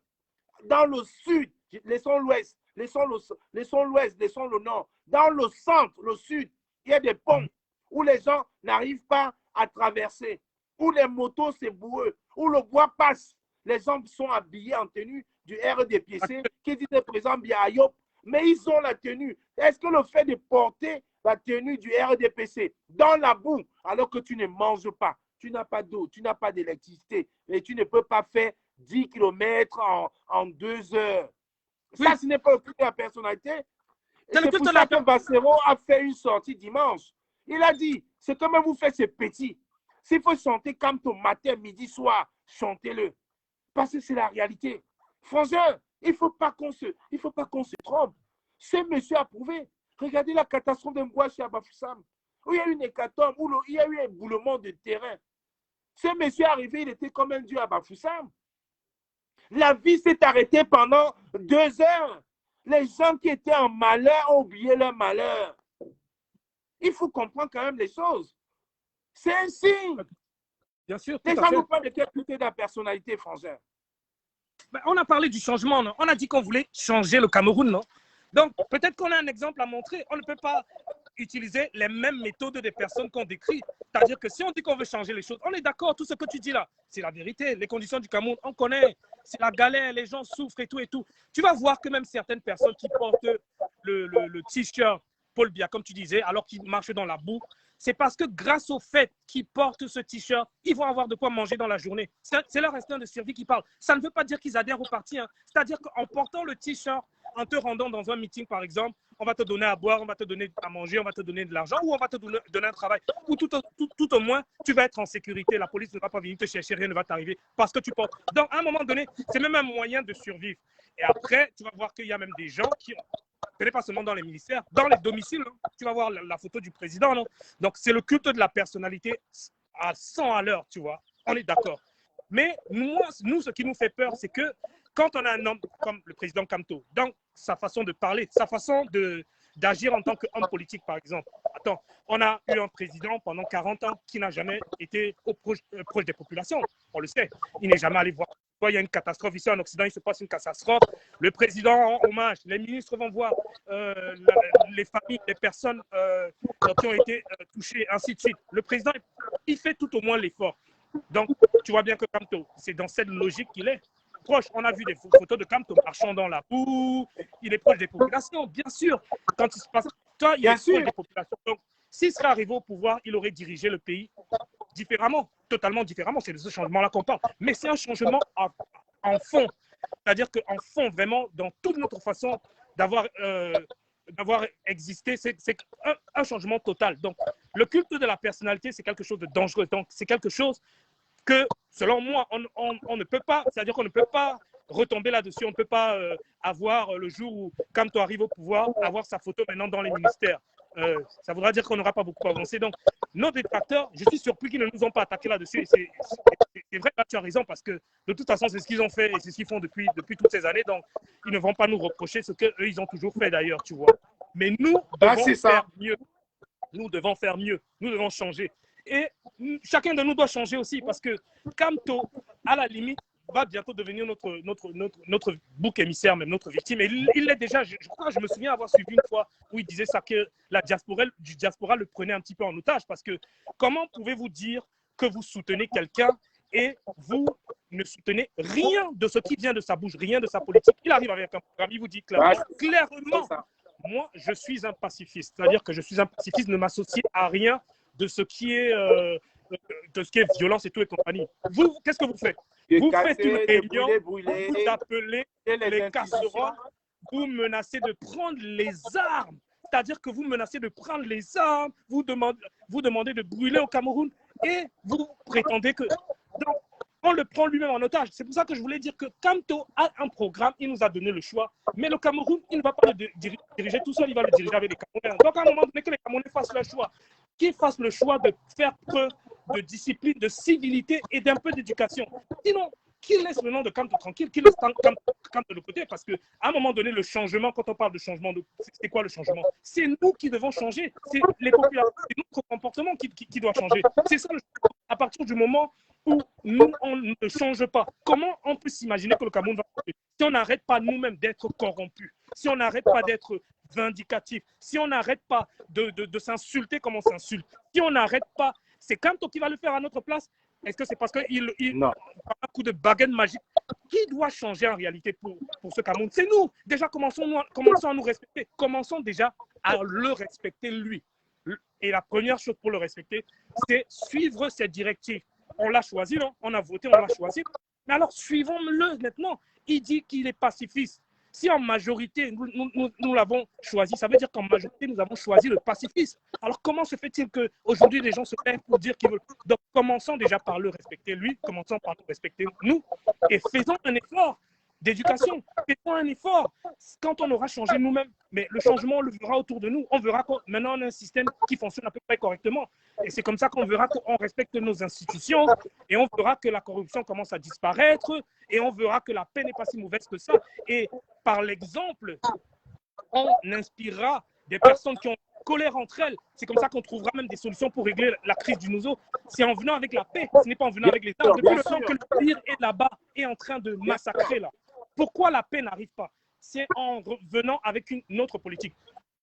dans le sud, laissons l'ouest, laissons l'ouest, laissons le nord. Dans le centre, le sud, il y a des ponts où les gens n'arrivent pas à traverser, où les motos c'est boueux, où le bois passe. Les gens sont habillés en tenue du RDPC qui dit le président Biayop, mais ils ont la tenue. Est-ce que le fait de porter la tenue du RDPC dans la boue alors que tu ne manges pas, tu n'as pas d'eau, tu n'as pas d'électricité et tu ne peux pas faire 10 km en 2 heures. Oui. Ça, ce n'est pas le culte de la personnalité. C'est pour ça que Bassero a fait une sortie dimanche. Il a dit, c'est comment vous faites ces petits. S'il faut chanter Kamto matin, midi, soir, chantez-le. Parce que c'est la réalité. Frangin, il ne faut pas qu'on se trompe. Ce monsieur a prouvé. Regardez la catastrophe de Mgwashi à Bafoussam, où il y a eu une hécatombe, où il y a eu un boulement de terrain. Ce monsieur est arrivé, il était comme un dieu à Bafoussam. La vie s'est arrêtée pendant 2 heures. Les gens qui étaient en malheur ont oublié leur malheur. Il faut comprendre quand même les choses. C'est un signe. Bien sûr. Les gens n'ont pas de culte de la personnalité, frangin. On a parlé du changement, non? On a dit qu'on voulait changer le Cameroun, non? Donc, peut-être qu'on a un exemple à montrer. On ne peut pas utiliser les mêmes méthodes des personnes qu'on décrit. C'est-à-dire que si on dit qu'on veut changer les choses, on est d'accord, tout ce que tu dis là, c'est la vérité. Les conditions du Cameroun, on connaît. C'est la galère, les gens souffrent et tout et tout. Tu vas voir que même certaines personnes qui portent le t-shirt Paul Biya, comme tu disais, alors qu'ils marchent dans la boue, c'est parce que grâce au fait qu'ils portent ce t-shirt, ils vont avoir de quoi manger dans la journée. C'est leur instinct de survie qui parle. Ça ne veut pas dire qu'ils adhèrent au parti. Hein. C'est-à-dire qu'en portant le t-shirt, en te rendant dans un meeting, par exemple, on va te donner à boire, on va te donner à manger, on va te donner de l'argent ou on va te donner un travail. Ou tout au moins, tu vas être en sécurité. La police ne va pas venir te chercher, rien ne va t'arriver parce que tu portes. Donc, à un moment donné, c'est même un moyen de survivre. Et après, tu vas voir qu'il y a même des gens qui... Ce n'est pas seulement dans les ministères, dans les domiciles, hein. Tu vas voir la photo du président. Non? Donc, c'est le culte de la personnalité à 100 à l'heure, tu vois. On est d'accord. Mais nous, ce qui nous fait peur, c'est que quand on a un homme comme le président Kamto, dans sa façon de parler, sa façon d'agir en tant qu'homme politique, par exemple, important. On a eu un président pendant 40 ans qui n'a jamais été proche des populations. On le sait. Il n'est jamais allé voir. Quand il y a une catastrophe ici en Occident, il se passe une catastrophe. Le président rend hommage. Les ministres vont voir les familles, les personnes qui ont été touchées, ainsi de suite. Le président, il fait tout au moins l'effort. Donc, tu vois bien que Kamto, c'est dans cette logique qu'il est proche. On a vu des photos de Kamto marchant dans la boue. Il est proche des populations, bien sûr. Quand il se passe, toi, il est proche des populations. Donc, s'il serait arrivé au pouvoir, il aurait dirigé le pays différemment, totalement différemment. C'est de ce changement-là qu'on parle. Mais c'est un changement en fond. C'est-à-dire qu'en fond, vraiment, dans toute notre façon d'avoir existé, c'est un changement total. Donc, le culte de la personnalité, c'est quelque chose de dangereux. Donc, c'est quelque chose que, selon moi, on ne peut pas, c'est-à-dire qu'on ne peut pas retomber là-dessus. On ne peut pas avoir le jour où Kamto arrive au pouvoir, avoir sa photo maintenant dans les ministères. Ça voudra dire qu'on n'aura pas beaucoup avancé. Donc, nos détracteurs, je suis surpris qu'ils ne nous ont pas attaqué là-dessus. C'est vrai, là, tu as raison, parce que de toute façon, c'est ce qu'ils ont fait et c'est ce qu'ils font depuis toutes ces années. Donc, ils ne vont pas nous reprocher ce qu'eux, ils ont toujours fait d'ailleurs, tu vois. Mais nous devons faire mieux. Nous devons faire mieux. Nous devons changer. Et chacun de nous doit changer aussi, parce que Kamto, à la limite, va bientôt devenir notre bouc émissaire, même notre victime. Et il l'est déjà. Je crois, je me souviens avoir suivi une fois où il disait ça, que la diaspora le prenait un petit peu en otage. Parce que comment pouvez-vous dire que vous soutenez quelqu'un et vous ne soutenez rien de ce qui vient de sa bouche, rien de sa politique? Il arrive avec un programme, il vous dit clairement, moi, je suis un pacifiste. C'est-à-dire que je suis un pacifiste, ne m'associe à rien de ce qui est violence et tout et compagnie. Vous, qu'est-ce que vous faites? Vous faites une réunion, vous appelez les casseroles, vous menacez de prendre les armes. C'est-à-dire que vous menacez de prendre les armes, vous demandez de brûler au Cameroun et vous prétendez que... Donc, on le prend lui-même en otage. C'est pour ça que je voulais dire que Kamto a un programme, il nous a donné le choix, mais le Cameroun, il ne va pas le diriger tout seul, il va le diriger avec les Camerounais. Donc, à un moment donné, que les Camerounais fassent leur choix, qu'ils fassent le choix de faire preuve de discipline, de civilité et d'un peu d'éducation. Sinon, qu'il laisse le nom de Kamto tranquille, qu'il laisse Kamto de côté, parce qu'à un moment donné, le changement, quand on parle de changement, c'est quoi le changement? C'est nous qui devons changer, c'est les populations, c'est notre comportement qui doit changer. C'est ça le changement. À partir du moment où nous, on ne change pas, comment on peut s'imaginer que le Cameroun va changer si on n'arrête pas nous-mêmes d'être corrompus, si on n'arrête pas d'être vindicatif, si on n'arrête pas de s'insulter comme on s'insulte, si on n'arrête pas, c'est Kamto qui va le faire à notre place? Est-ce que c'est parce qu'il a un coup de baguette magique? Qui doit changer en réalité pour ce Cameroun? C'est nous. Déjà, commençons à nous respecter. Commençons déjà à le respecter lui. Et la première chose pour le respecter, c'est suivre ses directives. On l'a choisi, non? On a voté, on l'a choisi. Mais alors, suivons-le maintenant. Il dit qu'il est pacifiste. Si en majorité, nous l'avons choisi, ça veut dire qu'en majorité, nous avons choisi le pacifisme. Alors, comment se fait-il qu'aujourd'hui, les gens se lèvent pour dire qu'ils veulent... Donc, commençons déjà par le respecter lui, commençons par le respecter nous, et faisons un effort d'éducation. Faisons un effort quand on aura changé nous-mêmes. Mais le changement, on le verra autour de nous. On verra que maintenant, on a un système qui fonctionne à peu près correctement. Et c'est comme ça qu'on verra qu'on respecte nos institutions et on verra que la corruption commence à disparaître et on verra que la paix n'est pas si mauvaise que ça. Et par l'exemple, on inspirera des personnes qui ont colère entre elles. C'est comme ça qu'on trouvera même des solutions pour régler la crise du Nouveau. C'est en venant avec la paix, ce n'est pas en venant avec les armes. Depuis le temps que le pire est là-bas, est en train de massacrer là. Pourquoi la paix n'arrive pas? C'est en venant avec une autre politique.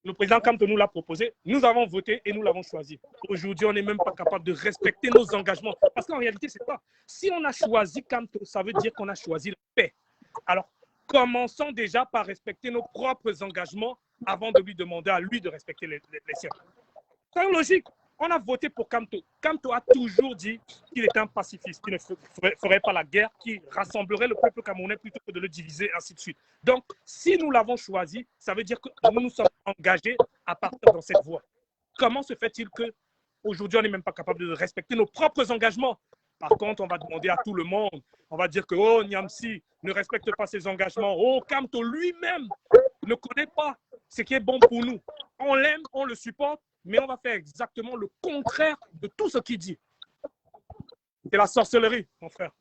Le président Kamto nous l'a proposé, nous avons voté et nous l'avons choisi. Aujourd'hui, on n'est même pas capable de respecter nos engagements. Parce qu'en réalité, c'est ça. Si on a choisi Kamto, ça veut dire qu'on a choisi la paix. Alors, commençons déjà par respecter nos propres engagements avant de lui demander à lui de respecter les siens. C'est logique. On a voté pour Kamto. Kamto a toujours dit qu'il était un pacifiste, qu'il ne ferait pas la guerre, qu'il rassemblerait le peuple camerounais plutôt que de le diviser, ainsi de suite. Donc, si nous l'avons choisi, ça veut dire que nous nous sommes engagés à partir dans cette voie. Comment se fait-il qu'aujourd'hui, on n'est même pas capable de respecter nos propres engagements? Par contre, on va demander à tout le monde, on va dire que oh, Niamsi ne respecte pas ses engagements. Oh, Kamto lui-même ne connaît pas ce qui est bon pour nous. On l'aime, on le supporte, mais on va faire exactement le contraire de tout ce qu'il dit. C'est la sorcellerie, mon frère.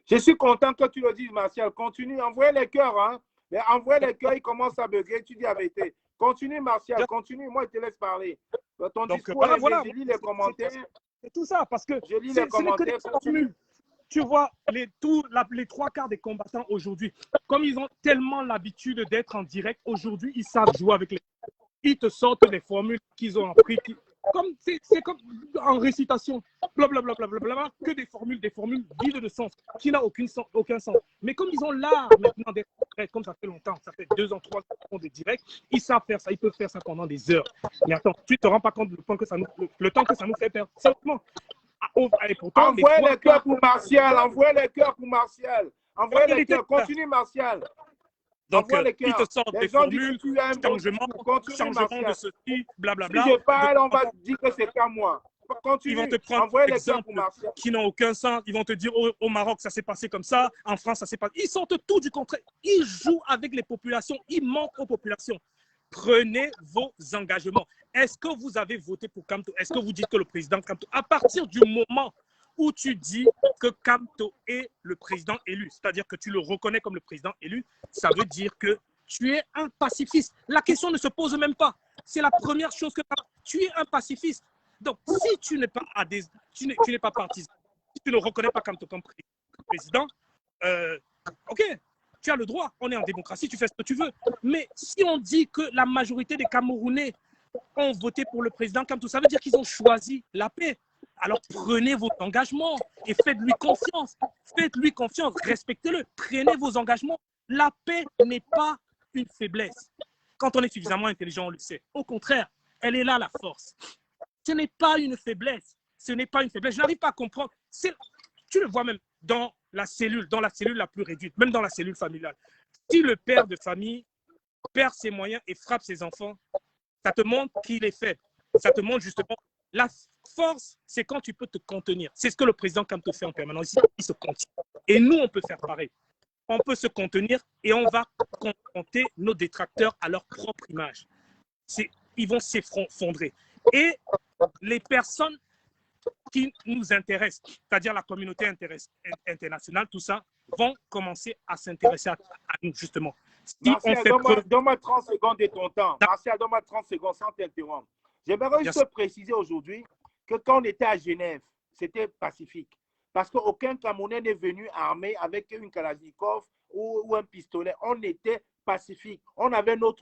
Je suis content que tu le dises, Martial. Continue, envoie les cœurs. Hein? Mais envoie les cœurs, ils commencent à bugger. Tu dis la vérité. Continue, Martial, continue. Moi, je te laisse parler. Ton Donc, discours, voilà, est voilà. bien, je lis les commentaires. C'est tout ça, parce que Je lis ce les n'est que des commentaires. Continue. formules. Tu vois, les 3 quarts des combattants aujourd'hui, comme ils ont tellement l'habitude d'être en direct, aujourd'hui, ils savent jouer avec les... Ils te sortent des formules qu'ils ont appris. C'est comme en récitation. Blablabla, que des formules vides de sens, qui n'ont aucun sens. Mais comme ils ont l'art maintenant d'être direct, comme ça fait longtemps, ça fait 2 ans, 3 ans de direct, ils savent faire ça, ils peuvent faire ça pendant des heures. Mais attends, tu ne te rends pas compte du temps que ça nous fait perdre. Simplement. Et pourtant, Envoyez les cœurs pour Martial. Envoyez les cœurs pour Martial. Envoyez les cœurs. Continue, Martial. Donc, les ils te sortent des formules, changement de ceci, blablabla. Si je parle, on va dire que c'est qu'à moi. Continue. Ils vont te prendre des exemples qui n'ont aucun sens. Ils vont te dire au Maroc, ça s'est passé comme ça. En France, ça s'est passé. Ils sortent tout du contraire. Ils jouent avec les populations. Ils mentent aux populations. Prenez vos engagements. Est-ce que vous avez voté pour Kamto? Est-ce que vous dites que le président Kamto, à partir du moment où tu dis que Kamto est le président élu, c'est-à-dire que tu le reconnais comme le président élu, ça veut dire que tu es un pacifiste. La question ne se pose même pas. C'est la première chose que tu es un pacifiste. Donc, si tu n'es pas tu n'es pas partisan, si tu ne reconnais pas Kamto comme président, ok, tu as le droit, on est en démocratie, tu fais ce que tu veux. Mais si on dit que la majorité des Camerounais ont voté pour le président Kamto, ça veut dire qu'ils ont choisi la paix. Alors prenez vos engagements et faites-lui confiance. Faites-lui confiance, respectez-le, prenez vos engagements. La paix n'est pas une faiblesse. Quand on est suffisamment intelligent, on le sait. Au contraire, elle est là, la force. Ce n'est pas une faiblesse. Ce n'est pas une faiblesse. Je n'arrive pas à comprendre. Tu le vois même dans la cellule la plus réduite, même dans la cellule familiale. Si le père de famille perd ses moyens et frappe ses enfants, ça te montre qu'il est faible. Ça te montre justement la force, c'est quand tu peux te contenir. C'est ce que le président Kamto fait en permanence. Il se contient. Et nous, on peut faire pareil. On peut se contenir et on va confronter nos détracteurs à leur propre image. Ils vont s'effondrer. Et les personnes qui nous intéressent, c'est-à-dire la communauté internationale, tout ça, vont commencer à s'intéresser à nous, justement. Si Martial, donne-moi 30 secondes de ton temps. Martial, donne-moi 30 secondes sans t'interrompre. J'aimerais juste préciser aujourd'hui que quand on était à Genève, c'était pacifique. Parce qu'aucun Camerounais n'est venu armé avec une Kalachnikov ou un pistolet. On était pacifique. On avait nos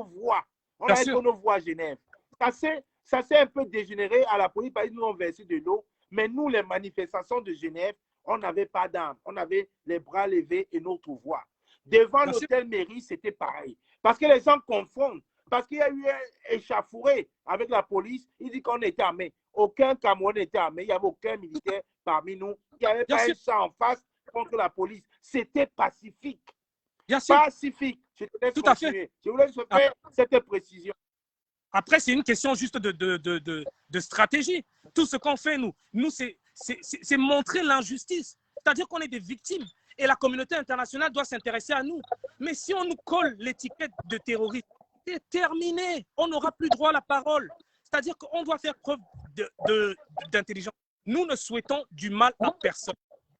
voix. On avait nos voix à Genève. Ça s'est un peu dégénéré à la police parce qu'ils nous ont versé de l'eau. Mais nous, les manifestations de Genève, on n'avait pas d'armes. On avait les bras levés et notre voix. Devant l'hôtel mairie, c'était pareil. Parce que les gens confondent. Parce qu'il y a eu un échauffouré avec la police. Il dit qu'on était armé. Aucun Camerounais n'était armé. Il n'y avait aucun militaire parmi nous. Il n'y avait pas un champ en face contre la police. C'était pacifique. Pacifique. Je te laisse continuer. Je voulais juste faire cette précision. Après, c'est une question juste de stratégie. Tout ce qu'on fait, nous c'est montrer l'injustice. C'est-à-dire qu'on est des victimes. Et la communauté internationale doit s'intéresser à nous. Mais si on nous colle l'étiquette de terroriste, c'est terminé. On n'aura plus droit à la parole. C'est-à-dire qu'on doit faire preuve d'intelligence. Nous ne souhaitons du mal à personne.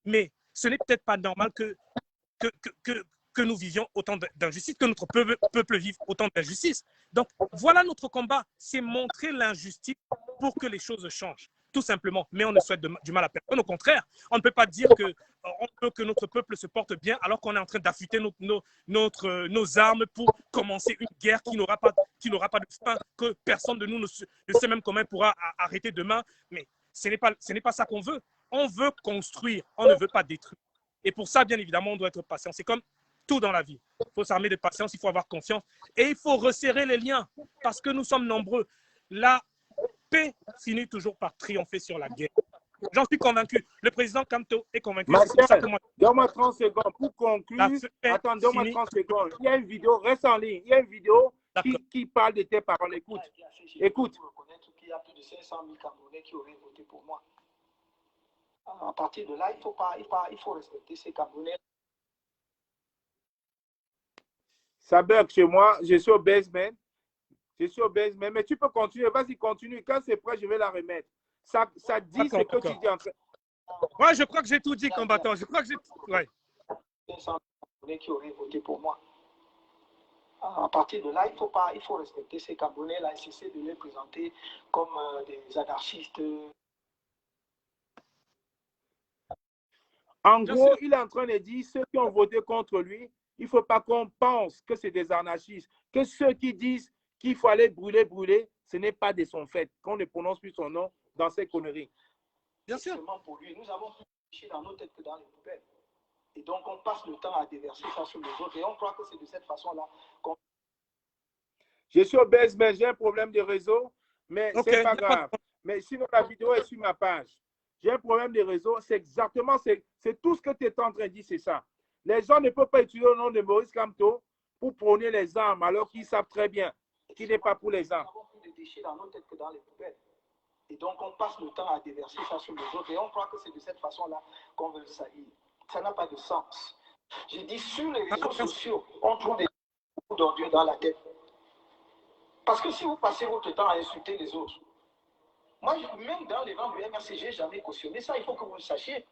Mais ce n'est peut-être pas normal que nous vivions autant d'injustice, que notre peuple vive autant d'injustice. Donc, voilà notre combat. C'est montrer l'injustice pour que les choses changent. Tout simplement. Mais on ne souhaite du mal à personne. Au contraire, on ne peut pas dire que notre peuple se porte bien alors qu'on est en train d'affûter nos armes pour commencer une guerre qui n'aura pas de fin, que personne de nous ne sait même comment pourra arrêter demain. Mais ce n'est pas ça qu'on veut. On veut construire, on ne veut pas détruire. Et pour ça, bien évidemment, on doit être patient. C'est comme tout dans la vie. Il faut s'armer de patience, il faut avoir confiance. Et il faut resserrer les liens parce que nous sommes nombreux. La paix finit toujours par triompher sur la guerre. J'en suis convaincu. Le président Kamto est convaincu. Martial, donne-moi 30 secondes pour conclure. Attends, donne-moi 30 secondes. Il y a une vidéo, reste en ligne. Il y a une vidéo qui parle de tes paroles. Écoute. Écoute. Il y a plus de 500 000 Camerounais qui auraient voté pour moi. À partir de là, il faut respecter ces Camerounais. Ça bug chez moi. Je suis au basement. Mais tu peux continuer. Vas-y, continue. Quand c'est prêt, je vais la remettre. Ça dit ce que tu dis en train. Ouais, je crois que j'ai tout dit, combattant. Je crois que j'ai tout. Ouais. 500 Camerounais qui auraient voté pour moi. À partir de là, il faut respecter ces Camerounais-là et cesser de les présenter comme des anarchistes. En Bien gros, sûr. il est en train de dire ceux qui ont voté contre lui, il ne faut pas qu'on pense que c'est des anarchistes. Que ceux qui disent qu'il faut aller brûler, brûler, ce n'est pas de son fait. Qu'on ne prononce plus son nom dans ces conneries. Bien sûr. Seulement pour lui. Nous avons plus réfléchi dans nos têtes que dans les poubelles. Et donc, on passe le temps à déverser ça sur les autres. Et on croit que c'est de cette façon-là qu'on... Je suis obèse, mais j'ai un problème de réseau, mais Ok. c'est pas grave. Mais sinon, la vidéo est sur ma page. J'ai un problème de réseau, c'est exactement, c'est tout ce que tu es en train de dire, c'est ça. Les gens ne peuvent pas utiliser le nom de Maurice Kamto pour prôner les armes, alors qu'ils savent très bien qu'il n'est pas pour les armes. Nous avons plus de déchets dans nos têtes que dans les poubelles. Et donc, on passe le temps à déverser ça sur les autres. Et on croit que c'est de cette façon-là qu'on veut le salir. Ça n'a pas de sens. J'ai dit, sur les réseaux sociaux, on trouve des d'ordures dans la tête. Parce que si vous passez votre temps à insulter les autres, moi, même dans les rangs du MRC, je n'ai jamais cautionné ça. Il faut que vous le sachiez.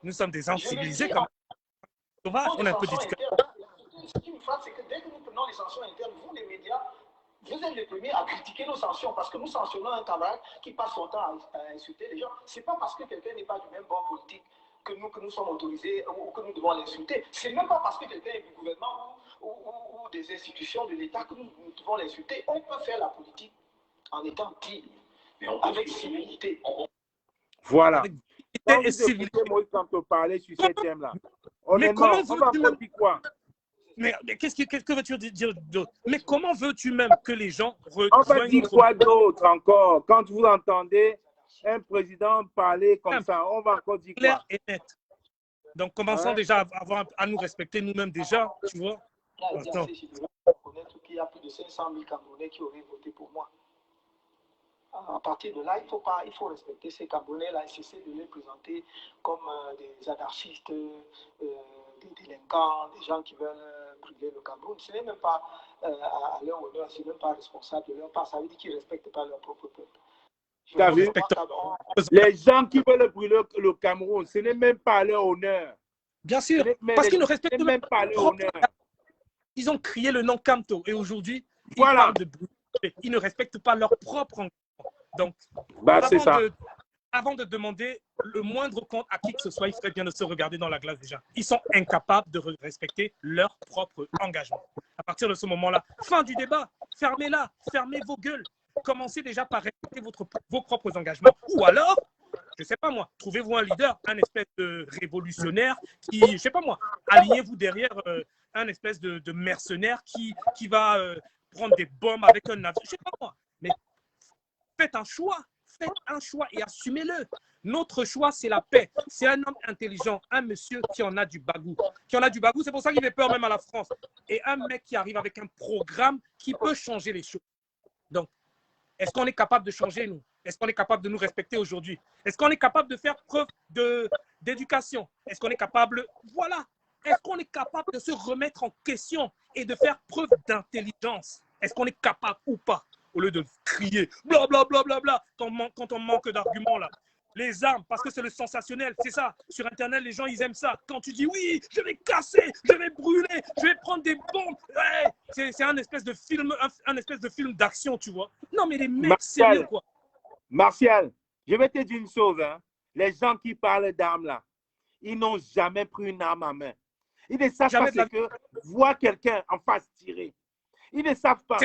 Nous sommes des gens civilisés quand même. Sauvages, on a un peu d'éducation. Ce qui me frappe, c'est que dès que nous prenons les sanctions internes, vous, les médias, vous êtes les premiers à critiquer nos sanctions parce que nous sanctionnons un camarade qui passe son temps à insulter les gens. Ce n'est pas parce que quelqu'un n'est pas du même bord politique que nous sommes autorisés ou que nous devons l'insulter. Ce n'est même pas parce que quelqu'un est du gouvernement ou des institutions de l'État que nous devons l'insulter. On peut faire la politique en étant digne, avec civilité. Voilà. Quand Et vous écoutez Moïse Kamto parler sur ces thèmes-là, Mais honnêtement, comment on va veux-tu encore même... dire quoi? Mais qu'est-ce que veux-tu dire d'autre? Mais comment veux-tu même que les gens On va rejoignent dire notre... quoi d'autre encore? Quand vous entendez un président parler comme ça, on va encore dire clair quoi? et net. Donc, commençons déjà à nous respecter nous-mêmes déjà, tu vois. Attends. Je dois reconnaître qu'il y a plus de 500 000 Camerounais qui auraient voté pour moi. À partir de là, il faut respecter ces Camerounais-là et cesser de les présenter comme des anarchistes, des délinquants, des gens qui veulent brûler le Cameroun. Ce n'est même pas à leur honneur, ce n'est même pas responsable de leur part. Ça veut dire qu'ils ne respectent pas leur propre peuple. Tu as vu? Les gens qui veulent brûler le Cameroun, ce n'est même pas à leur honneur. Bien sûr, parce qu'ils ne respectent même pas leur honneur. Ils ont crié le nom Kamto et aujourd'hui, voilà. Ils parlent de brûler. Ils ne respectent pas leur propre engagement. Donc, avant de demander le moindre compte à qui que ce soit, il ferait bien de se regarder dans la glace déjà. Ils sont incapables de respecter leur propre engagement. À partir de ce moment-là, fin du débat, fermez-la, fermez vos gueules. Commencez déjà par respecter vos propres engagements. Ou alors, je ne sais pas moi, trouvez-vous un leader, un espèce de révolutionnaire qui, je ne sais pas moi, alignez-vous derrière un espèce de mercenaire qui va prendre des bombes avec un avion. Je ne sais pas moi, mais faites un choix et assumez-le. Notre choix, c'est la paix. C'est un homme intelligent, un monsieur qui en a du bagou. C'est pour ça qu'il fait peur même à la France. Et un mec qui arrive avec un programme qui peut changer les choses. Donc, est-ce qu'on est capable de changer, nous? Est-ce qu'on est capable de nous respecter aujourd'hui? Est-ce qu'on est capable de faire preuve d'éducation? Est-ce qu'on est capable... Voilà. Est-ce qu'on est capable de se remettre en question et de faire preuve d'intelligence? Est-ce qu'on est capable ou pas? Au lieu de crier blablabla bla, bla, bla, quand on manque d'arguments là. Les armes, parce que c'est le sensationnel, c'est ça. Sur Internet, les gens, ils aiment ça. Quand tu dis oui, je vais casser, je vais brûler, je vais prendre des bombes. Ouais, c'est un espèce de film, un espèce de film d'action, tu vois. Non, mais les mecs, sérieux, quoi. Martial, je vais te dire une chose. Hein. Les gens qui parlent d'armes là, ils n'ont jamais pris une arme en main. Ils ne savent pas ce que voir quelqu'un en face tirer. Ils ne savent pas.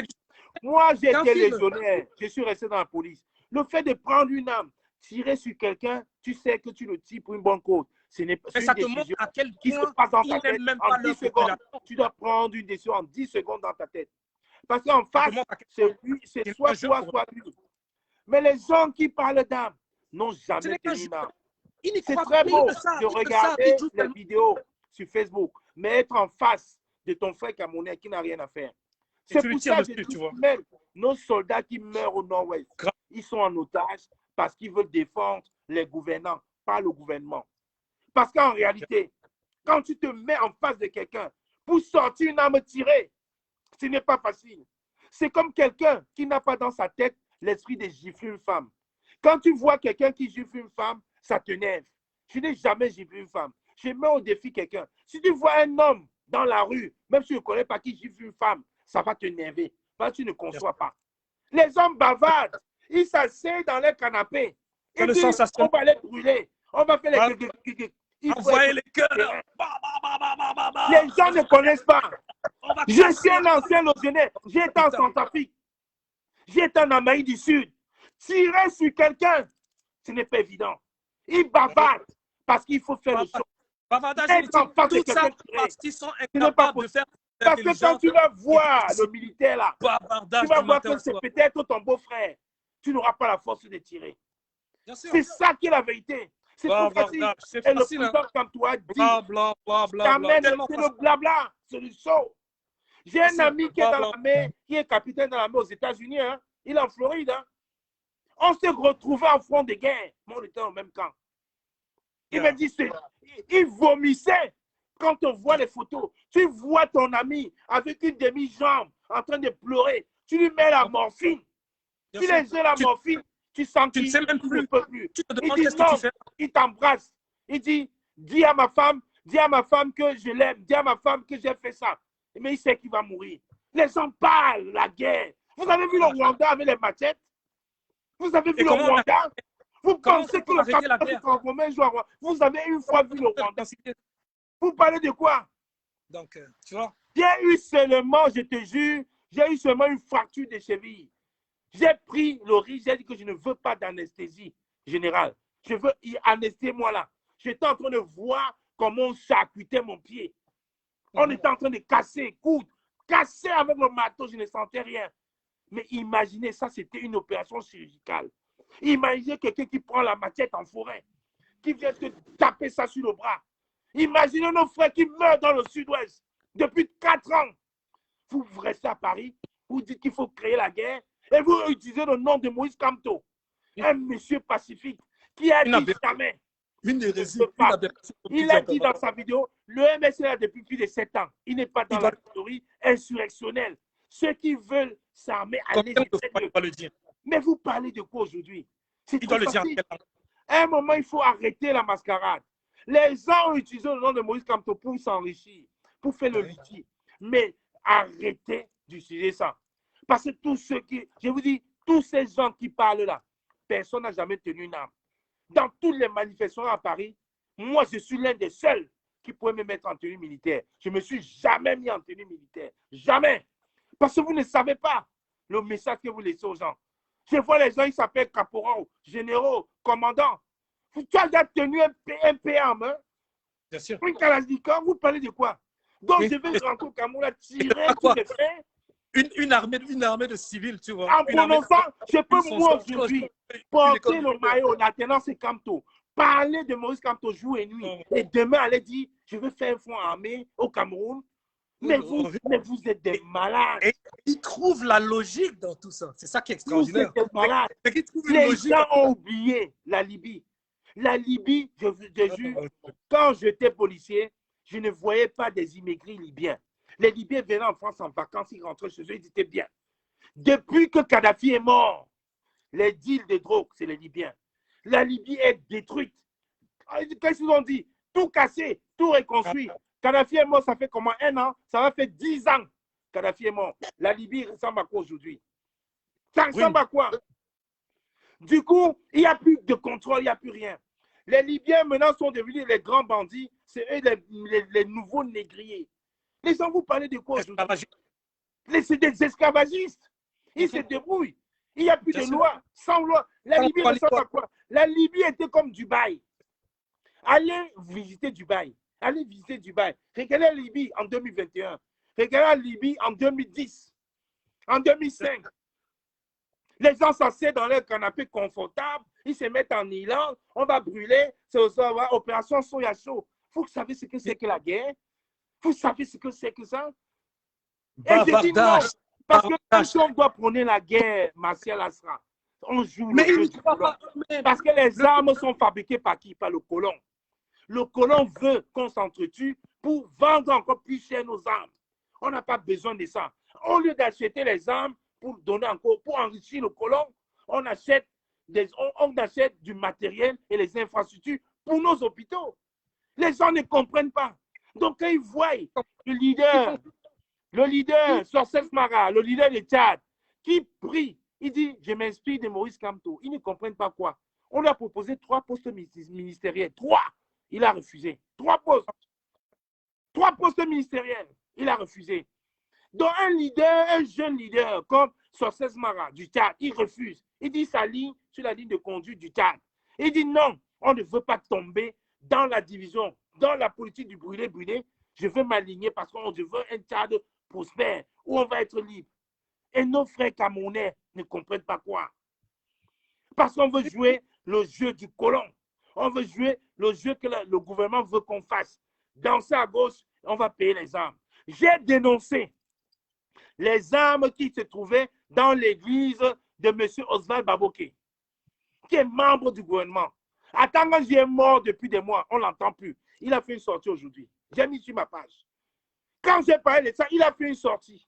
Moi, j'ai été légionnaire. Je suis resté dans la police. Le fait de prendre une arme, tirer sur quelqu'un, tu sais que tu le tires pour une bonne cause. Ce n'est pas une décision à quel qui se passe dans ta tête en 10 secondes. Tu dois prendre une décision en 10 secondes dans ta tête. Parce qu'en face, c'est soit toi, soit lui. Mais les gens qui parlent d'armes n'ont jamais tenu une arme. C'est très beau de regarder les vidéos sur Facebook, mais être en face de ton frère camerounais qui n'a rien à faire. C'est pour ça que je dis même nos soldats qui meurent au nord-ouest, ils sont en otage parce qu'ils veulent défendre les gouvernants, pas le gouvernement. Parce qu'en réalité, quand tu te mets en face de quelqu'un pour sortir une arme tirée, ce n'est pas facile. C'est comme quelqu'un qui n'a pas dans sa tête l'esprit de gifler une femme. Quand tu vois quelqu'un qui gifle une femme, ça t'énerve. Je n'ai jamais giflé une femme. Je mets au défi quelqu'un. Si tu vois un homme dans la rue, même si tu ne connais pas qui gifle une femme, ça va te nerver. Parce que tu ne conçois pas. Les hommes bavardent. Ils s'asseyent dans leur canapé. Ils disent, on va les brûler. On va faire les... Envoyer les cœurs. Les gens ne connaissent pas. Je suis un ancien logionnaire. J'ai été en Centrafrique. J'ai été en Amérique du Sud. Tirer sur quelqu'un, ce n'est pas évident. Ils bavardent parce qu'il faut faire le show. Bavardage, tout ça parce qu'ils sont incapables de faire. Parce que quand tu vas voir le militaire là, tu vas voir que c'est peut-être ton beau-frère. Tu n'auras pas la force de tirer. C'est ça qui est la vérité. C'est tout facile. Et le président comme toi dit, c'est le blabla, c'est le show. J'ai un ami qui est dans l'armée, qui est capitaine de l'armée aux États-Unis. Hein. Il est en Floride. Hein. On s'est retrouvés en front de guerre. Moi, on était au même camp. Il m'a dit, il vomissait. Quand on voit les photos, tu vois ton ami avec une demi-jambe en train de pleurer. Tu lui mets la morphine. Tu lui mets la morphine. Tu sens qu'il ne peut plus. Il dit non, il t'embrasse. Il dit, dis à ma femme que je l'aime. Dis à ma femme que j'ai fait ça. Mais il sait qu'il va mourir. Les gens parlent, la guerre. Vous avez vu le Rwanda avec les machettes? Vous avez vu le Rwanda? Vous pensez que le capitaine Romain joue à Rwanda? Vous avez une fois vu le Rwanda? Vous parlez de quoi? Donc, tu vois? J'ai eu seulement, je te jure, j'ai eu seulement une fracture de cheville. J'ai pris le risque, j'ai dit que je ne veux pas d'anesthésie générale. Je veux anesthésier moi là. J'étais en train de voir comment on charcutait mon pied. On était en train de casser, coudre, casser avec le marteau, je ne sentais rien. Mais imaginez, ça c'était une opération chirurgicale. Imaginez quelqu'un qui prend la machette en forêt, qui vient te taper ça sur le bras. Imaginez nos frères qui meurent dans le sud-ouest depuis 4 ans. Vous restez à Paris, vous dites qu'il faut créer la guerre et vous utilisez le nom de Moïse Kamto, un monsieur pacifique qui a dit jamais. Une hérésie. Il a dit dans sa vidéo, le MS est là depuis plus de 7 ans. Il n'est pas dans la théorie insurrectionnelle. Ceux qui veulent s'armer, allez-y. Mais vous parlez de quoi aujourd'hui? C'est trop facile. À un moment, il faut arrêter la mascarade. Les gens ont utilisé le nom de Moïse Kamto pour s'enrichir, pour faire le litige. Mais arrêtez d'utiliser ça. Parce que tous ceux qui, je vous dis, tous ces gens qui parlent là, personne n'a jamais tenu une arme. Dans toutes les manifestations à Paris, moi, je suis l'un des seuls qui pourrait me mettre en tenue militaire. Je ne me suis jamais mis en tenue militaire. Jamais. Parce que vous ne savez pas le message que vous laissez aux gens. Je vois les gens, ils s'appellent caporaux, généraux, commandants. Tu as déjà tenu un PA en main. Bien sûr. Une Kalachnikov, vous parlez de quoi? Donc, je vais rentrer au Cameroun, tirer tous les frères. Une armée de civils, tu vois. En prononçant, je peux moi aujourd'hui porter le maillot, l'alternance c'est Kamto, parler de Maurice Kamto jour et nuit. Et demain, aller dire, je veux faire un front armé au Cameroun. Mais vous êtes des malades. Et ils trouvent la logique dans tout ça. C'est ça qui est extraordinaire. Vous êtes des malades. Les gens ont oublié la Libye. La Libye, je vous jure, quand j'étais policier, je ne voyais pas des immigrés libyens. Les Libyens venaient en France en vacances, ils rentraient chez eux, ils étaient bien. Depuis que Kadhafi est mort, les deals de drogue, c'est les Libyens. La Libye est détruite. Qu'est-ce qu'ils ont dit? Tout cassé, tout reconstruit. Kadhafi est mort, ça fait comment? 1 an? Ça va faire 10 ans. Kadhafi est mort. La Libye ressemble à quoi aujourd'hui? Ça ressemble à quoi? Du coup, il n'y a plus de contrôle, il n'y a plus rien. Les Libyens maintenant sont devenus les grands bandits. C'est eux les nouveaux négriers. Les gens, vous parlez de quoi aujourd'hui? C'est des esclavagistes. Ils se débrouillent. Il n'y a plus de loi. Sans loi. La Libye ressemble à quoi? La Libye était comme Dubaï. Allez visiter Dubaï. Allez visiter Dubaï. Regardez la Libye en 2021. Regardez la Libye en 2010. En 2005. Les gens s'assiedent dans leur canapé confortable. Ils se mettent en Irlande. On va brûler. C'est opération Soya Chaud. Vous savez ce que c'est que la guerre? Vous savez ce que c'est que ça? Et je dis non, parce que quand on doit prôner la guerre, Martial Asra, on joue le jeu du colon. Parce que les armes sont fabriquées par qui? Par le colon. Le colon veut qu'on s'entretue pour vendre encore plus cher nos armes. On n'a pas besoin de ça. Au lieu d'acheter les armes pour donner encore, pour enrichir le colon, on achète du matériel et les infrastructures pour nos hôpitaux. Les gens ne comprennent pas. Donc, quand ils voient le leader, Sorcès Mara, le leader de Tchad, qui prie, il dit, je m'inspire de Maurice Kamto. Ils ne comprennent pas quoi. On lui a proposé 3 postes ministériels. 3. Il a refusé. 3 postes. 3 postes ministériels. Il a refusé. Donc, un jeune leader comme Sorcès Mara du Tchad, il refuse. Il dit sa ligne sur la ligne de conduite du Tchad. Il dit non, on ne veut pas tomber dans la division, dans la politique du brûler-brûler. Je veux m'aligner parce que je veux un Tchad prospère où on va être libre. Et nos frères camerounais ne comprennent pas quoi. Parce qu'on veut jouer le jeu du colon. On veut jouer le jeu que le gouvernement veut qu'on fasse. Danser à gauche, on va payer les armes. J'ai dénoncé les armes qui se trouvaient dans l'église de M. Oswald Baboké, qui est membre du gouvernement. Atanganji est mort depuis des mois, on ne l'entend plus. Il a fait une sortie aujourd'hui. J'ai mis sur ma page. Quand j'ai parlé de ça, il a fait une sortie.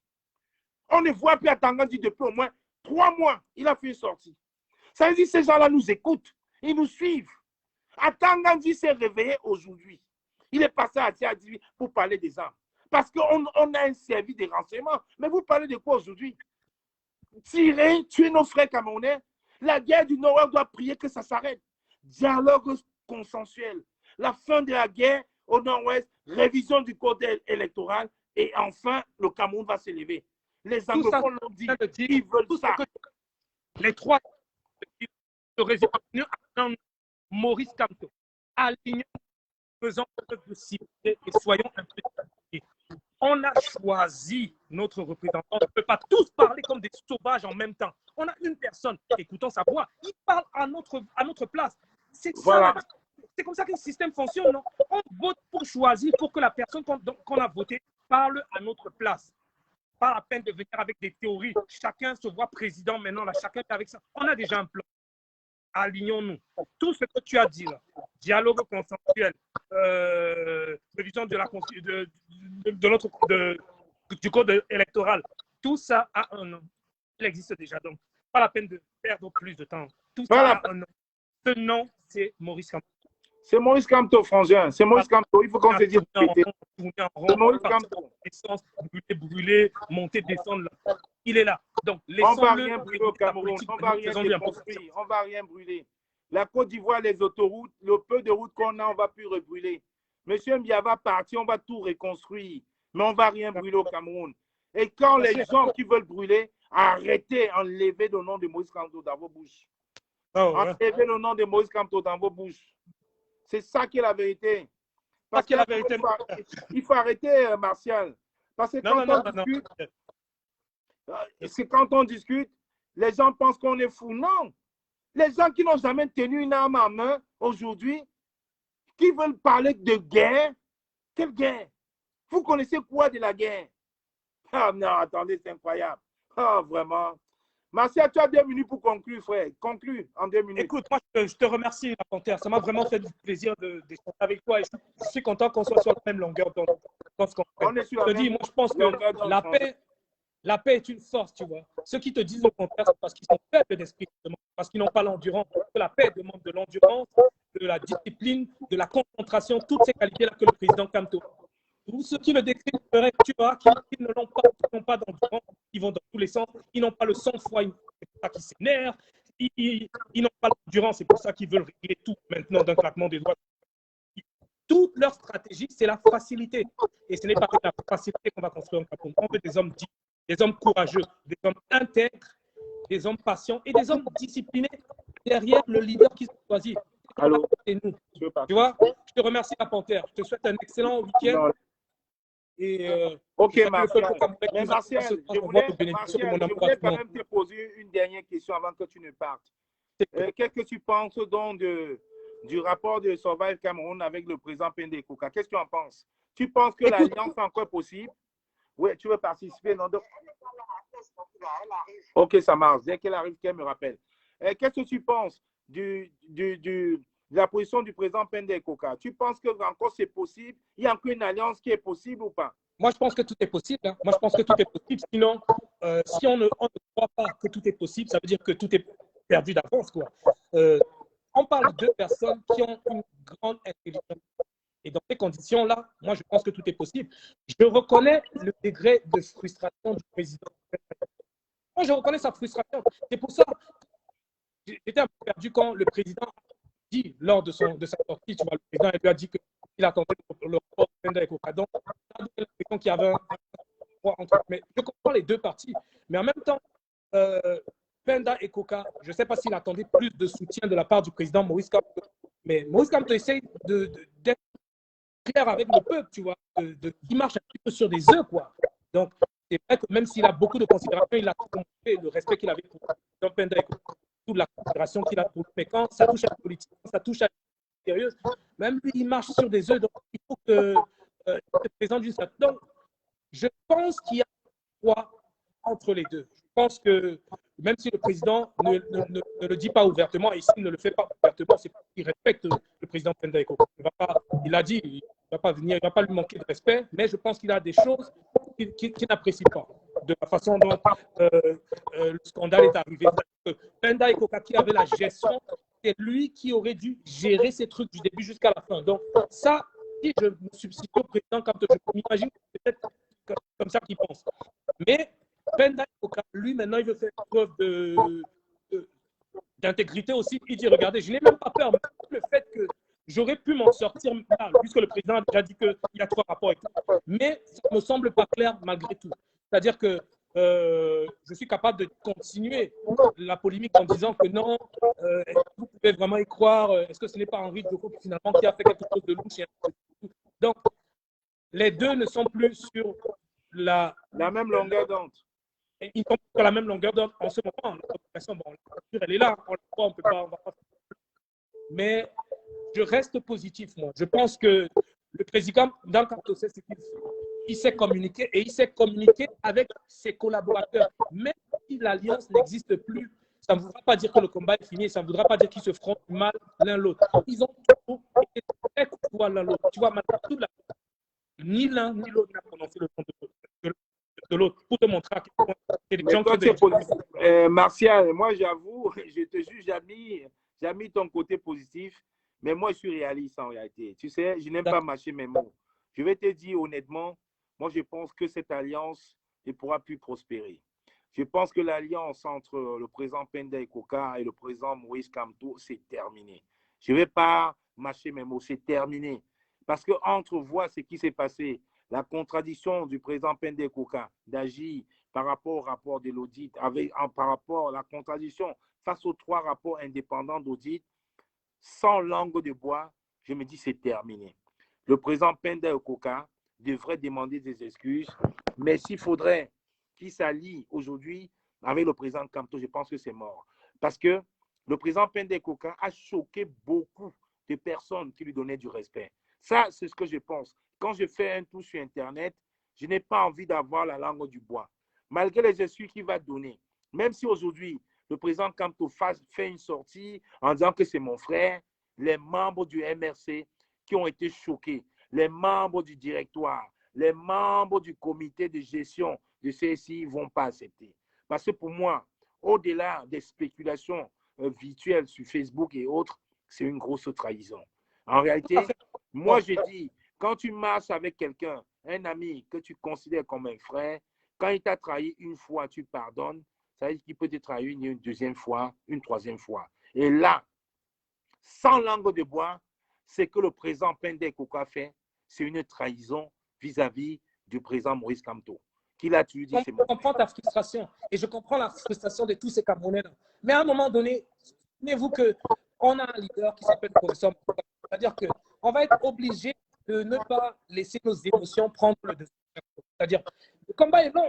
On ne voit plus Atanganji depuis au moins 3 mois. Il a fait une sortie. Ça veut dire que ces gens-là nous écoutent. Ils nous suivent. Atanganji s'est réveillé aujourd'hui. Il est passé à Tiadi pour parler des armes. Parce qu'on a un service de renseignement. Mais vous parlez de quoi aujourd'hui? Tirer, tuer nos frères camerounais. La guerre du Nord doit prier que ça s'arrête. Dialogue consensuel. La fin de la guerre au Nord-Ouest, révision du code électoral et enfin, le Cameroun va s'élever. Les anglophones l'ont dit, ils veulent ça. Les 3 se résument à Maurice Kamto. Alignons, faisons preuve de civilité et soyons un peu civilisés. On a choisi notre représentant. On ne peut pas tous parler comme des sauvages en même temps. On a une personne, écoutons sa voix, il parle à notre place. C'est voilà. C'est comme ça que le système fonctionne, non? On vote pour choisir, pour que la personne qu'on a votée parle à notre place. Pas la peine de venir avec des théories. Chacun se voit président maintenant, là, chacun est avec ça. On a déjà un plan. Alignons-nous. Tout ce que tu as dit là, dialogue consensuel, révision du code électoral, tout ça a un nom. Il existe déjà, donc pas la peine de perdre plus de temps. Tout ça a un nom. Ce nom, c'est Maurice Kamto. C'est Maurice Kamto, frangin. C'est Maurice Kamto. Il faut qu'on se dise. C'est Maurice Kamto. Brûler, monter, descendre. Là. Il est là. Donc, on ne va rien brûler au Cameroun. On ne va rien déconstruire. On ne va rien brûler. La Côte d'Ivoire, les autoroutes, le peu de routes qu'on a, on ne va plus rebrûler. Monsieur Mbia va partir, on va tout reconstruire. Mais on ne va rien brûler au Cameroun. Et quand les gens qui veulent brûler, arrêtez, enlevez le nom de Maurice Kamto dans vos bouches. Enlevez le nom de Maurice Kamto dans vos bouches. C'est ça qui est la vérité. Parce que il faut arrêter, Martial. Parce que quand on discute, les gens pensent qu'on est fou. Non. Les gens qui n'ont jamais tenu une arme en main aujourd'hui, qui veulent parler de guerre, quelle guerre? Vous connaissez quoi de la guerre? Ah non, attendez, c'est incroyable. Ah, vraiment. Martial, tu as 2 minutes pour conclure, frère. Conclue en 2 minutes. Écoute, moi, je te remercie, la Panthère. Ça m'a vraiment fait du plaisir d'échanger avec toi. Et je suis content qu'on soit sur la même longueur dans ce qu'on fait. On est sur je te dis, moi, je pense que la paix est une force, tu vois. Ceux qui te disent le contraire, c'est parce qu'ils sont faibles d'esprit, parce qu'ils n'ont pas l'endurance. La paix demande de l'endurance, de la discipline, de la concentration, toutes ces qualités-là que le président Kamto. Tous ceux qui le décrivent, tu vois, qui ne l'ont pas, qui n'ont pas d'endurance, qui vont dans tous les sens, ils n'ont pas le sang-froid, c'est pour ça qu'ils s'énervent, ils n'ont pas l'endurance, c'est pour ça qu'ils veulent régler tout maintenant d'un claquement des doigts. Toute leur stratégie, c'est la facilité. Et ce n'est pas la facilité qu'on va construire en Cameroun. On veut des hommes dits, des hommes courageux, des hommes intègres, des hommes patients et des hommes disciplinés derrière le leader qu'ils ont choisi. Allô? C'est nous. Tu vois, je te remercie, la Panthère. Je te souhaite un excellent week-end. Et ok, Martial. Mais Martial, je voulais quand même te poser une dernière question avant que tu ne partes. Qu'est-ce que tu penses donc du rapport de Survive Cameroun avec le président Pende Kouka? Qu'est-ce que tu en penses? Tu penses que l'alliance est encore possible? Oui, tu veux participer? Non, donc... Ok, ça marche. Dès qu'elle arrive, qu'elle me rappelle. Qu'est-ce que tu penses de la position du président Pende Kouka? Tu penses que encore c'est possible? Il y a encore une alliance qui est possible ou pas? Moi, je pense que tout est possible. Hein. Moi, je pense que tout est possible. Sinon, si on ne croit pas que tout est possible, ça veut dire que tout est perdu d'avance, quoi. On parle de 2 personnes qui ont une grande intelligence. Et dans ces conditions-là, moi, je pense que tout est possible. Je reconnais le degré de frustration du président. Moi, je reconnais sa frustration. C'est pour ça que j'étais un peu perdu quand le président a dit, lors de sa sortie, tu vois, le président lui a dit qu'il attendait le rapport de Penda et Koka. Donc, ça a donné l'impression qu'il y avait un entre eux. Mais je comprends les deux parties. Mais en même temps, Penda et Koka, je ne sais pas s'il attendait plus de soutien de la part du président Maurice Kamto. Mais Maurice Kamto essaye d'être clair avec le peuple, tu vois, qui marche un petit peu sur des œufs, quoi. Donc, c'est vrai que même s'il a beaucoup de considération, il a montré le respect qu'il avait pour Jean Penda et toute la considération qu'il a pour lui. Mais quand ça touche à la politique, quand ça touche à la sérieuse, même lui, il marche sur des œufs. Donc, il faut que se présente d'une certaine. Donc, je pense qu'il y a quoi entre les deux. Je pense que même si le président ne le dit pas ouvertement, et s'il ne le fait pas ouvertement, c'est parce qu'il respecte le président Penda Eko. Il a dit, il ne va pas venir, il ne va pas lui manquer de respect, mais je pense qu'il a des choses qu'il n'apprécie pas de la façon dont le scandale est arrivé. Penda Eko qui avait la gestion, c'est lui qui aurait dû gérer ces trucs du début jusqu'à la fin. Donc ça, si je me substitue au président, quand je m'imagine que c'est peut-être comme ça qu'il pense. Mais Penda Ikoka, lui, maintenant, il veut faire preuve d'intégrité aussi. Il dit, regardez, je n'ai même pas peur, mais le fait que j'aurais pu m'en sortir là, puisque le président a déjà dit qu'il y a 3 rapports et tout. Mais ça ne me semble pas clair malgré tout. C'est-à-dire que je suis capable de continuer la polémique en disant que non, vous pouvez vraiment y croire. Est-ce que ce n'est pas Henri Djoko finalement qui a fait quelque chose de louche? Donc, les deux ne sont plus sur la même longueur d'onde. Ils sont sur la même longueur d'onde en ce moment. La population, bon, la culture, elle est là. On ne peut pas. Mais je reste positif, moi. Je pense que le président, dans le cas de c'est qu'il sait communiquer et il sait communiquer avec ses collaborateurs. Même si l'alliance n'existe plus, ça ne voudra pas dire que le combat est fini, ça ne voudra pas dire qu'ils se feront mal l'un l'autre. Ils ont toujours été très courtois l'un l'autre. Tu vois, malgré tout, ni l'un ni l'autre n'a prononcé le nom de l'autre pour te montrer à quel point c'est des gens qui Martial, moi j'avoue, je te juge, j'ai mis ton côté positif, mais moi je suis réaliste en réalité. Tu sais, je n'aime pas mâcher mes mots. Je vais te dire honnêtement, moi je pense que cette alliance ne pourra plus prospérer. Je pense que l'alliance entre le président Penda Ikoka et le président Maurice Kamto, c'est terminé. Je ne vais pas mâcher mes mots, c'est terminé. Parce qu'entre voit ce qui s'est passé, la contradiction du président Penda Ikoka d'agir par rapport au rapport de l'audit, par rapport à la contradiction face aux 3 rapports indépendants d'audit, sans langue de bois, je me dis c'est terminé. Le président Penda Ikoka devrait demander des excuses, mais s'il faudrait qu'il s'allie aujourd'hui avec le président Kamto, je pense que c'est mort. Parce que le président Penda Ikoka a choqué beaucoup de personnes qui lui donnaient du respect. Ça, c'est ce que je pense. Quand je fais un tour sur Internet, je n'ai pas envie d'avoir la langue du bois. Malgré les excuses qu'il va donner, même si aujourd'hui, le président Kamto fait une sortie en disant que c'est mon frère, les membres du MRC qui ont été choqués, les membres du directoire, les membres du comité de gestion de CSI ne vont pas accepter. Parce que pour moi, au-delà des spéculations virtuelles sur Facebook et autres, c'est une grosse trahison. En réalité, moi je dis, quand tu marches avec quelqu'un, un ami que tu considères comme un frère, quand il t'a trahi une fois, tu pardonnes, ça veut dire qu'il peut te trahir une 2e fois, une 3e fois. Et là, sans langue de bois, ce que le président Penda Ikoka fait, c'est une trahison vis-à-vis du président Maurice Kamto. Qu'il a tué, je comprends ta frustration et je comprends la frustration de tous ces Camerounais-là. Mais à un moment donné, souvenez-vous qu'on a un leader qui s'appelle le professeur. C'est-à-dire qu'on va être obligé de ne pas laisser nos émotions prendre le dessus. C'est-à-dire, le combat est long,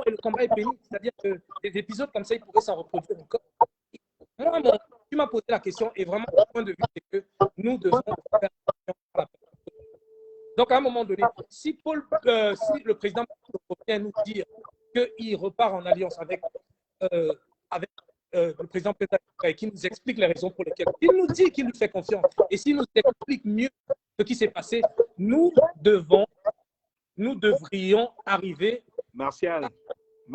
et le combat est pénible. C'est-à-dire que des épisodes comme ça, ils pourraient s'en reproduire encore. Moi, tu m'as posé la question et vraiment, mon point de vue, c'est que nous devons faire attention à la personne. Donc, à un moment donné, si le président vient nous dire qu'il repart en alliance avec le président Penda et qu'il nous explique les raisons pour lesquelles il nous dit qu'il nous fait confiance et s'il nous explique mieux ce qui s'est passé, nous devrions arriver Martial,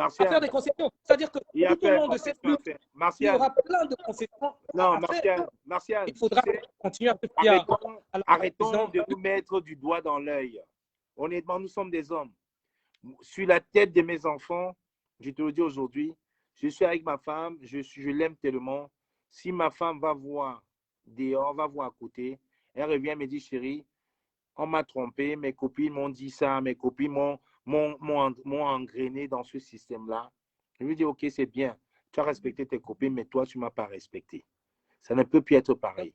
faire des concessions. C'est-à-dire que Il y a tout au long de cette lutte, il y Martial, aura plein de concessions non, à faire. Martial, Il faudra tu sais, continuer à se fier à la arrêtons raison. de nous mettre du doigt dans l'œil. Honnêtement, nous sommes des hommes. Sur la tête de mes enfants, je te le dis aujourd'hui, je suis avec ma femme, je l'aime tellement. Si ma femme va voir dehors, va voir à côté, elle revient et me dit, chérie, on m'a trompé, mes copines m'ont dit ça, mes copines m'ont engrainé dans ce système-là. Je lui dis, ok, c'est bien, tu as respecté tes copines, mais toi, tu ne m'as pas respecté. Ça ne peut plus être pareil.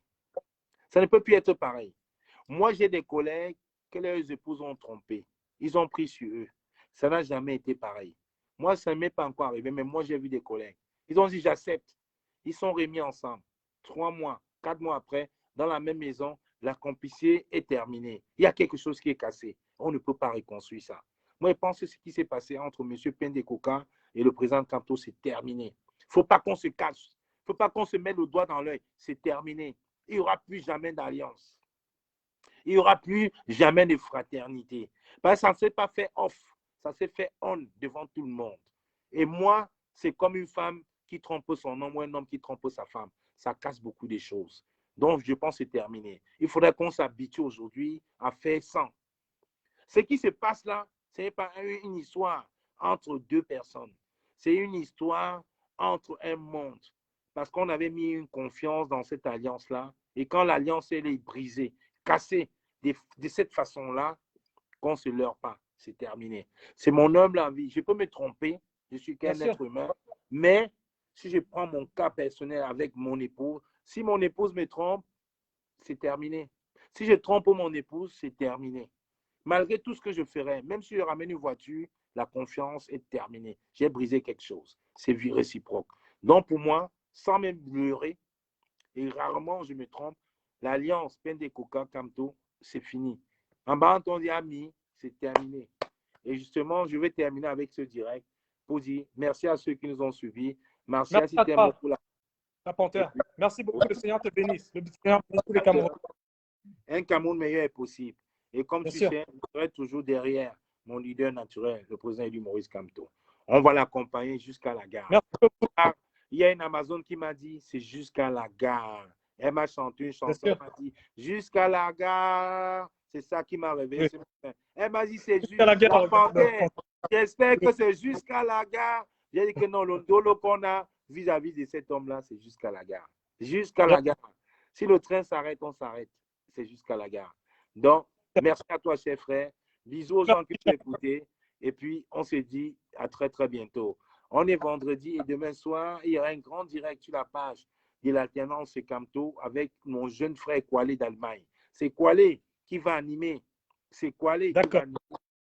Ça ne peut plus être pareil. Moi, j'ai des collègues que leurs épouses ont trompé. Ils ont pris sur eux. Ça n'a jamais été pareil. Moi, ça ne m'est pas encore arrivé, mais moi, j'ai vu des collègues. Ils ont dit, j'accepte. Ils sont remis ensemble. 3 mois, 4 mois après, dans la même maison, la complicité est terminée. Il y a quelque chose qui est cassé. On ne peut pas reconstruire ça. Moi, je pense que ce qui s'est passé entre M. Pendecoka et le président Kamto, c'est terminé. Il ne faut pas qu'on se cache. Il ne faut pas qu'on se mette le doigt dans l'œil. C'est terminé. Il n'y aura plus jamais d'alliance. Il n'y aura plus jamais de fraternité. Parce que ça ne s'est pas fait off. Ça s'est fait on devant tout le monde. Et moi, c'est comme une femme qui trompe son homme ou un homme qui trompe sa femme. Ça casse beaucoup de choses. Donc, je pense que c'est terminé. Il faudrait qu'on s'habitue aujourd'hui à faire sans. Ce qui se passe là, ce n'est pas une histoire entre deux personnes. C'est une histoire entre un monde. Parce qu'on avait mis une confiance dans cette alliance-là. Et quand l'alliance, elle est brisée, cassée de cette façon-là, qu'on ne se leurre pas. C'est terminé. C'est mon humble avis. Je peux me tromper. Je suis qu'un être humain. Mais si je prends mon cas personnel avec mon épouse, si mon épouse me trompe, c'est terminé. Si je trompe mon épouse, c'est terminé. Malgré tout ce que je ferai, même si je ramène une voiture, la confiance est terminée. J'ai brisé quelque chose. C'est réciproque. Donc, pour moi, sans me leurrer, et rarement je me trompe, l'alliance Pendecoka Kamto, c'est fini. En bas, on dit ami, c'est terminé. Et justement, je vais terminer avec ce direct pour dire merci à ceux qui nous ont suivis. Merci à Système pour la Panthère. Merci beaucoup. Le Seigneur te bénisse. Le Seigneur bénisse tous les Camerounais. Un Cameroun meilleur est possible. Et comme Bien tu sûr. sais, je serai toujours derrière mon leader naturel, le président élu Maurice Kamto. On va l'accompagner jusqu'à la gare. Merci beaucoup. Il y a une Amazon qui m'a dit, c'est jusqu'à la gare. Elle m'a chanté une chanson, elle m'a dit, jusqu'à la gare. C'est ça qui m'a réveillé ce matin. Elle m'a dit, c'est jusqu'à la gare. J'espère que c'est jusqu'à la gare. J'ai dit que non, le dolo qu'on a vis-à-vis de cet homme-là, c'est jusqu'à la gare. Jusqu'à la gare. Si le train s'arrête, on s'arrête. C'est jusqu'à la gare. Donc, merci à toi, cher frère. Bisous aux gens qui t'ont écouté. Et puis, on se dit à très, très bientôt. On est vendredi et demain soir, il y aura un grand direct sur la page de l'alternance Kamto avec mon jeune frère Kwale d'Allemagne. C'est Kwale qui va animer. C'est Kwale qui va animer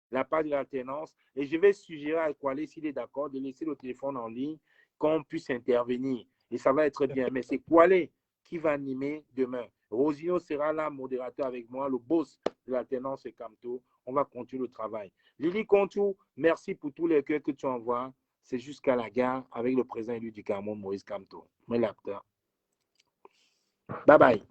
la page de l'alternance. Et je vais suggérer à Kwale, s'il est d'accord, de laisser le téléphone en ligne, qu'on puisse intervenir. Et ça va être bien. Mais c'est Kwale qui va animer demain. Rosino sera là, modérateur avec moi, le boss de l'alternance Kamto. On va continuer le travail. Lily Contou, merci pour tous les cœurs que tu envoies. C'est jusqu'à la gare avec le président élu du Cameroun, Maurice Kamto. Bye bye.